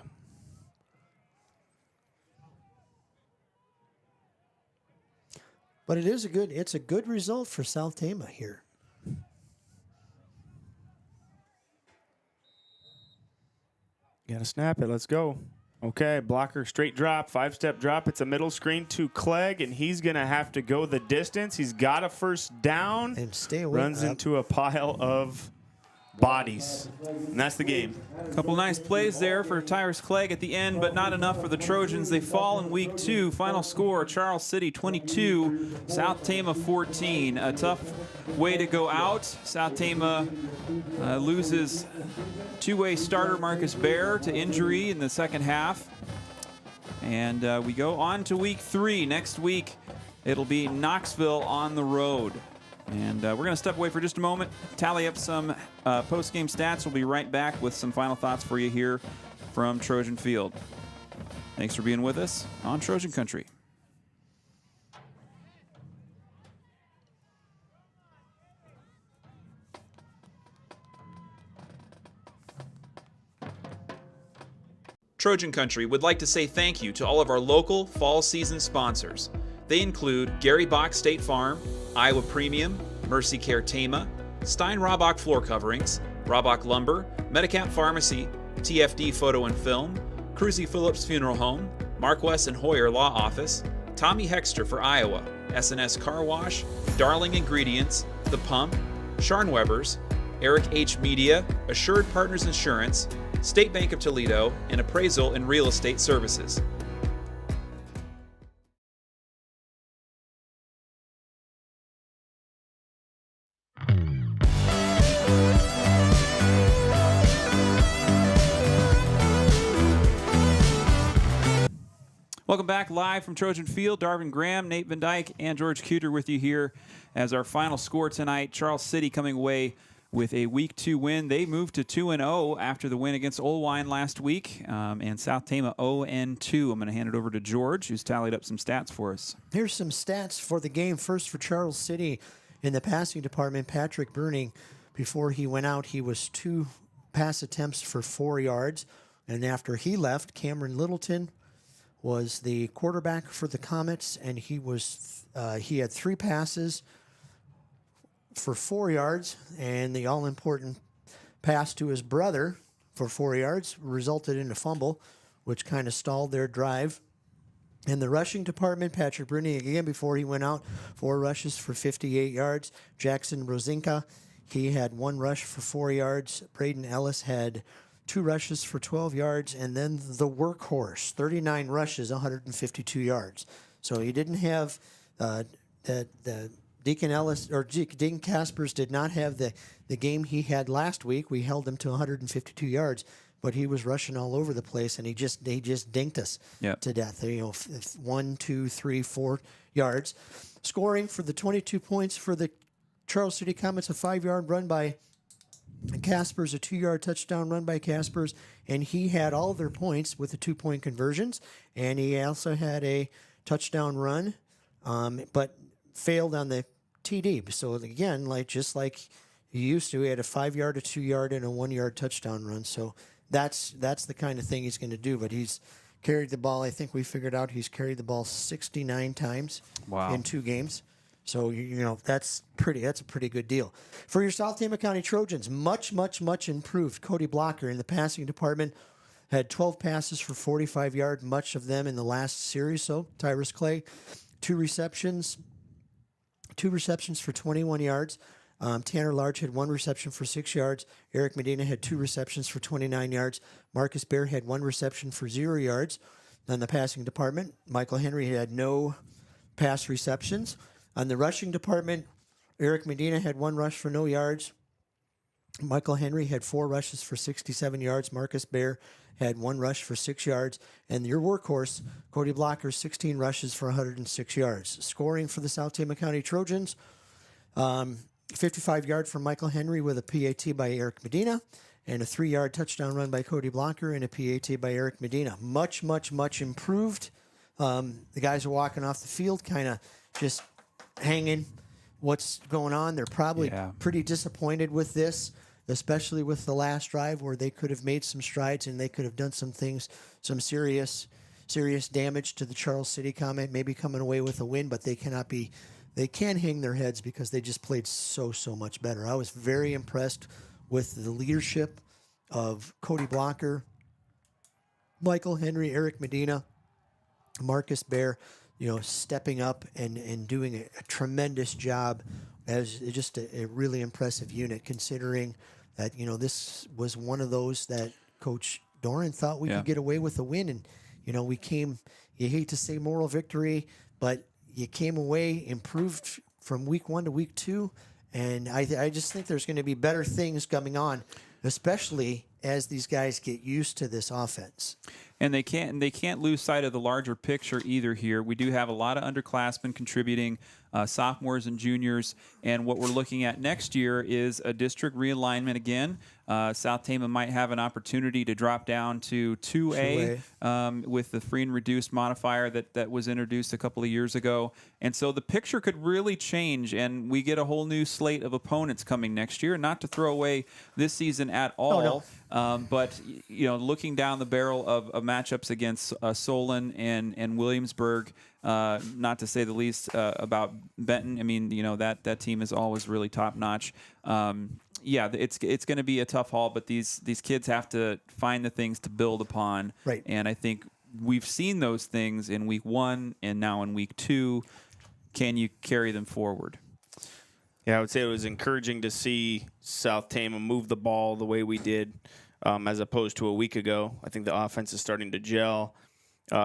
But it's a good result for South Tama here. Got to snap it. Let's go. Okay, blocker, straight drop, 5-step drop. It's a middle screen to Clegg, and he's going to have to go the distance. He's got a first down. And stay away. Runs into a pile of bodies. And that's the game. A couple nice plays there for Tyrus Clegg at the end, but not enough for the Trojans. They fall in week 2. Final score, Charles City 22, South Tama 14. A tough way to go out. South Tama loses two-way starter Marcus Bear to injury in the second half. And we go on to week 3. Next week, it'll be Knoxville on the road. And we're going to step away for just a moment, tally up some post-game stats. We'll be right back with some final thoughts for you here from Trojan Field. Thanks for being with us on Trojan Country. Trojan Country would like to say thank you to all of our local fall season sponsors. They include Gary Bock State Farm, Iowa Premium, MercyCare Tama, Stein-Hrabak Floor Coverings, Hrabak Lumber, Medicap Pharmacy, TFD Photo and Film, Kruse-Phillips Funeral Home, Marquess and Hoyer Law Office, Tommy Hexter for Iowa, S&S Car Wash, Darling Ingredients, The Pump, Scharnweber's, Eric H. Media, Assured Partners Insurance, State Bank of Toledo, and Appraisal and Real Estate Services. Welcome back live from Trojan Field. Darvin Graham, Nate Van Dyke, and George Kuhter with you here as our final score tonight. Charles City coming away with a Week 2 win. They moved to 2-0 after the win against Olwine last week, and South Tama 0-2. I'm going to hand it over to George, who's tallied up some stats for us. Here's some stats for the game. First for Charles City in the passing department, Patrick Burning, before he went out, he was 2 pass attempts for 4 yards. And after he left, Cameron Littleton was the quarterback for the Comets, and he had 3 passes for 4 yards, and the all-important pass to his brother for 4 yards resulted in a fumble, which kind of stalled their drive. In the rushing department, Patrick Bruni, again, before he went out, 4 rushes for 58 yards. Jackson Rosinka, he had 1 rush for 4 yards. Braden Ellis had 2 rushes for 12 yards, and then the workhorse, 39 rushes, 152 yards. So he didn't have the Deacon Ellis or Deacon Caspers did not have the game he had last week. We held him to 152 yards, but he was rushing all over the place, and he just dinked us to death. 1, 2, 3, 4 yards. Scoring for the 22 points for the Charles City Comets, a 5-yard run by Caspers, a 2-yard touchdown run by Caspers, and he had all their points with the 2-point conversions, and he also had a touchdown run, but failed on the TD. So again, just like he used to, he had a 5-yard, a 2-yard, and a 1-yard touchdown run. So that's the kind of thing he's going to do. But he's carried the ball. I think we figured out he's carried the ball 69 times in 2 games. So that's a pretty good deal. For your South Tama County Trojans, much improved. Cody Blocker in the passing department had 12 passes for 45 yards, much of them in the last series. So Tyrus Clay, 2 receptions for 21 yards. Tanner Large had 1 reception for 6 yards. Eric Medina had 2 receptions for 29 yards. Marcus Bear had 1 reception for 0 yards. In the passing department, Michael Henry had no pass receptions. On the rushing department, Eric Medina had 1 rush for no yards. Michael Henry had 4 rushes for 67 yards. Marcus Bear had 1 rush for 6 yards. And your workhorse, Cody Blocker, 16 rushes for 106 yards. Scoring for the South Tama County Trojans, 55-yard from Michael Henry with a PAT by Eric Medina, and a 3-yard touchdown run by Cody Blocker and a PAT by Eric Medina. Much, much, much improved. The guys are walking off the field kind of just hanging. What's going on? They're probably pretty disappointed with this, especially with the last drive where they could have made some strides and they could have done some things, some serious damage to the Charles City Comet, maybe coming away with a win, but they can't hang their heads because they just played so much better. I was very impressed with the leadership of Cody Blocker, Michael Henry, Eric Medina, Marcus Bear, stepping up and doing a tremendous job as just a really impressive unit, considering that, this was one of those that Coach Doran thought we could get away with a win. And, we came, you hate to say moral victory, but you came away improved from week 1 to week 2. And I just think there's going to be better things coming on, especially as these guys get used to this offense. And they can't lose sight of the larger picture either here. We do have a lot of underclassmen contributing, sophomores and juniors, and what we're looking at next year is a district realignment again. South Tama might have an opportunity to drop down to 2A, with the free and reduced modifier that was introduced a couple of years ago. And so the picture could really change, and we get a whole new slate of opponents coming next year. Not to throw away this season at all. Oh, no. But looking down the barrel of matchups against Solon and Williamsburg, not to say the least about Benton. I mean, that team is always really top notch. It's going to be a tough haul, but these kids have to find the things to build upon. Right. And I think we've seen those things in week 1 and now in week 2. Can you carry them forward? Yeah, I would say it was encouraging to see South Tama move the ball the way we did, as opposed to a week ago. I think the offense is starting to gel.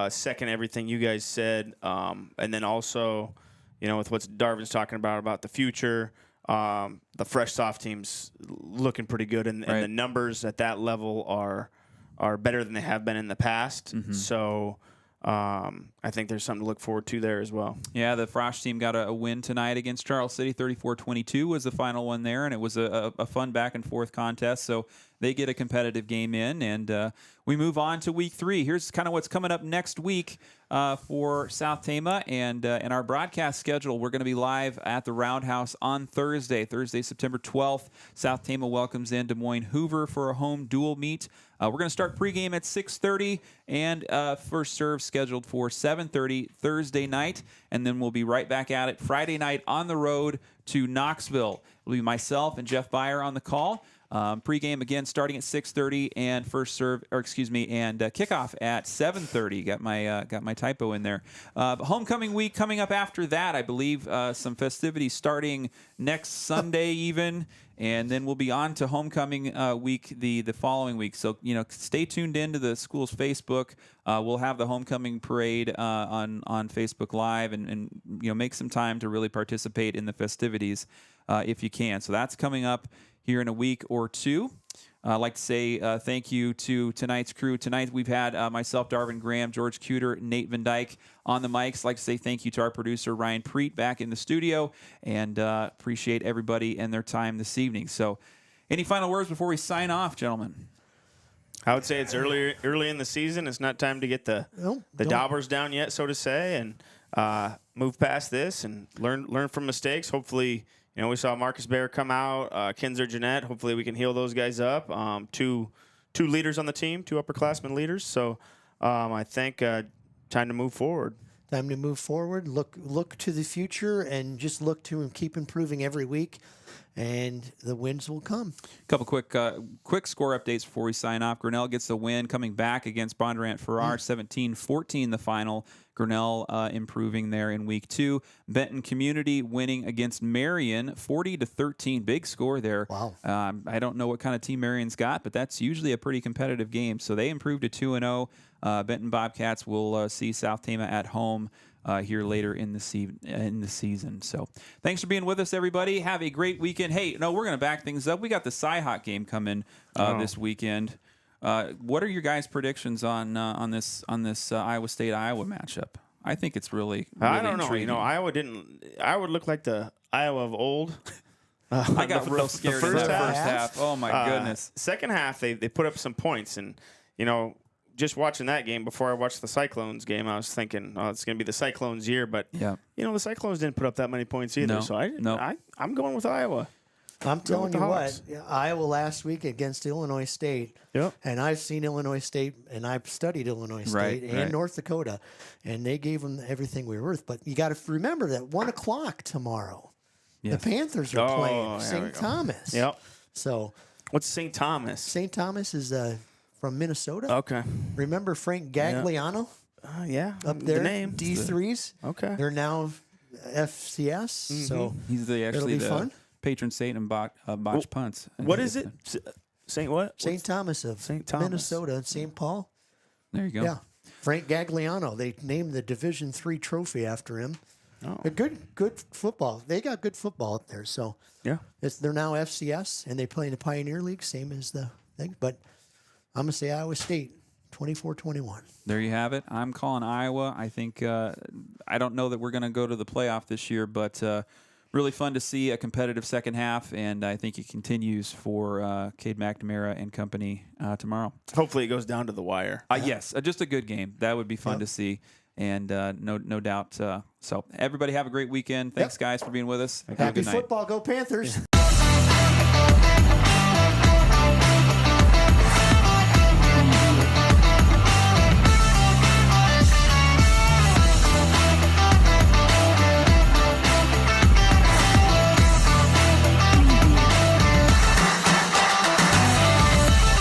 Second, everything you guys said, and then also, with what Darvin's talking about the future, the fresh soft team's looking pretty good, and the numbers at that level are better than they have been in the past. Mm-hmm. So I think there's something to look forward to there as well. Yeah, the Frosh team got a win tonight against Charles City. 34-22 was the final one there, and it was a fun back-and-forth contest. So they get a competitive game in, and we move on to week 3. Here's kind of what's coming up next week for South Tama, and our broadcast schedule. We're going to be live at the Roundhouse on Thursday, September 12th. South Tama welcomes in Des Moines Hoover for a home dual meet. We're going to start pregame at 6:30, and first serve scheduled for 7:30 Thursday night, and then we'll be right back at it Friday night on the road to Knoxville. It'll be myself and Jeff Beyer on the call. Pregame again starting at 6:30, and kickoff at 7:30. Got my typo in there. Homecoming week coming up after that, I believe. Some festivities starting next Sunday even, and then we'll be on to homecoming week the following week. So stay tuned into the school's Facebook. We'll have the homecoming parade on Facebook Live, and make some time to really participate in the festivities if you can. So that's coming up here in a week or two. I'd like to say thank you to tonight's crew. Tonight we've had myself, Darvin Graham, George Kuhter, Nate Van Dyke on the mics. I'd like to say thank you to our producer, Ryan Preet, back in the studio, and appreciate everybody and their time this evening. So any final words before we sign off, gentlemen? I would say it's early in the season. It's not time to get the daubers down yet, so to say, and move past this and learn from mistakes. Hopefully, we saw Marcus Bear come out, Kinzer Jeanette. Hopefully we can heal those guys up. Two leaders on the team, 2 upperclassmen leaders. So I think time to move forward. Time to move forward. Look to the future, and just look to keep improving every week, and the wins will come. A couple quick score updates before we sign off. Grinnell gets the win, coming back against Bondurant Farrar, 17-14 the final. Grinnell improving there in week 2. Benton Community winning against Marion, 40-13. Big score there. Wow. I don't know what kind of team Marion's got, but that's usually a pretty competitive game. So they improved to 2-0. Benton Bobcats will see South Tama at home here later in the season. So thanks for being with us, everybody. Have a great weekend. Hey, no, we're going to back things up. We got the Cy-Hawk game coming this weekend. What are your guys' predictions on this Iowa State-Iowa matchup? I think it's really I don't know. intriguing. Iowa looked like the Iowa of old. I got real scared in that first half. Oh, my goodness. Second half, they put up some points. And, just watching that game before I watched the Cyclones game, I was thinking, it's going to be the Cyclones' year. But, the Cyclones didn't put up that many points either. No, so I'm going with Iowa. I'm telling you what, Iowa last week against Illinois State, and I've seen Illinois State, and I've studied Illinois State and North Dakota, and they gave them everything we were worth. But you got to remember that 1 o'clock tomorrow, the Panthers are playing St. Thomas. Yep. So what's St. Thomas? St. Thomas is from Minnesota. Okay. Remember Frank Gagliano? Up there, the name D3s. Okay. They're now FCS. So he's it'll be fun. Patron saint and botched punts. What is it? Saint what? St. Thomas of Minnesota, St. Paul. There you go. Yeah, Frank Gagliano. They named the Division III trophy after him. Oh. A good football. They got good football up there. So they're now FCS and they play in the Pioneer League, same as the thing. But I'm gonna say Iowa State, 24-21. There you have it. I'm calling Iowa. I think I don't know that we're gonna go to the playoff this year, but. Really fun to see a competitive second half, and I think it continues for Cade McNamara and company tomorrow. Hopefully it goes down to the wire. Yes, just a good game. That would be fun to see, and no doubt. So everybody have a great weekend. Thanks, guys, for being with us. Happy football. Go Panthers.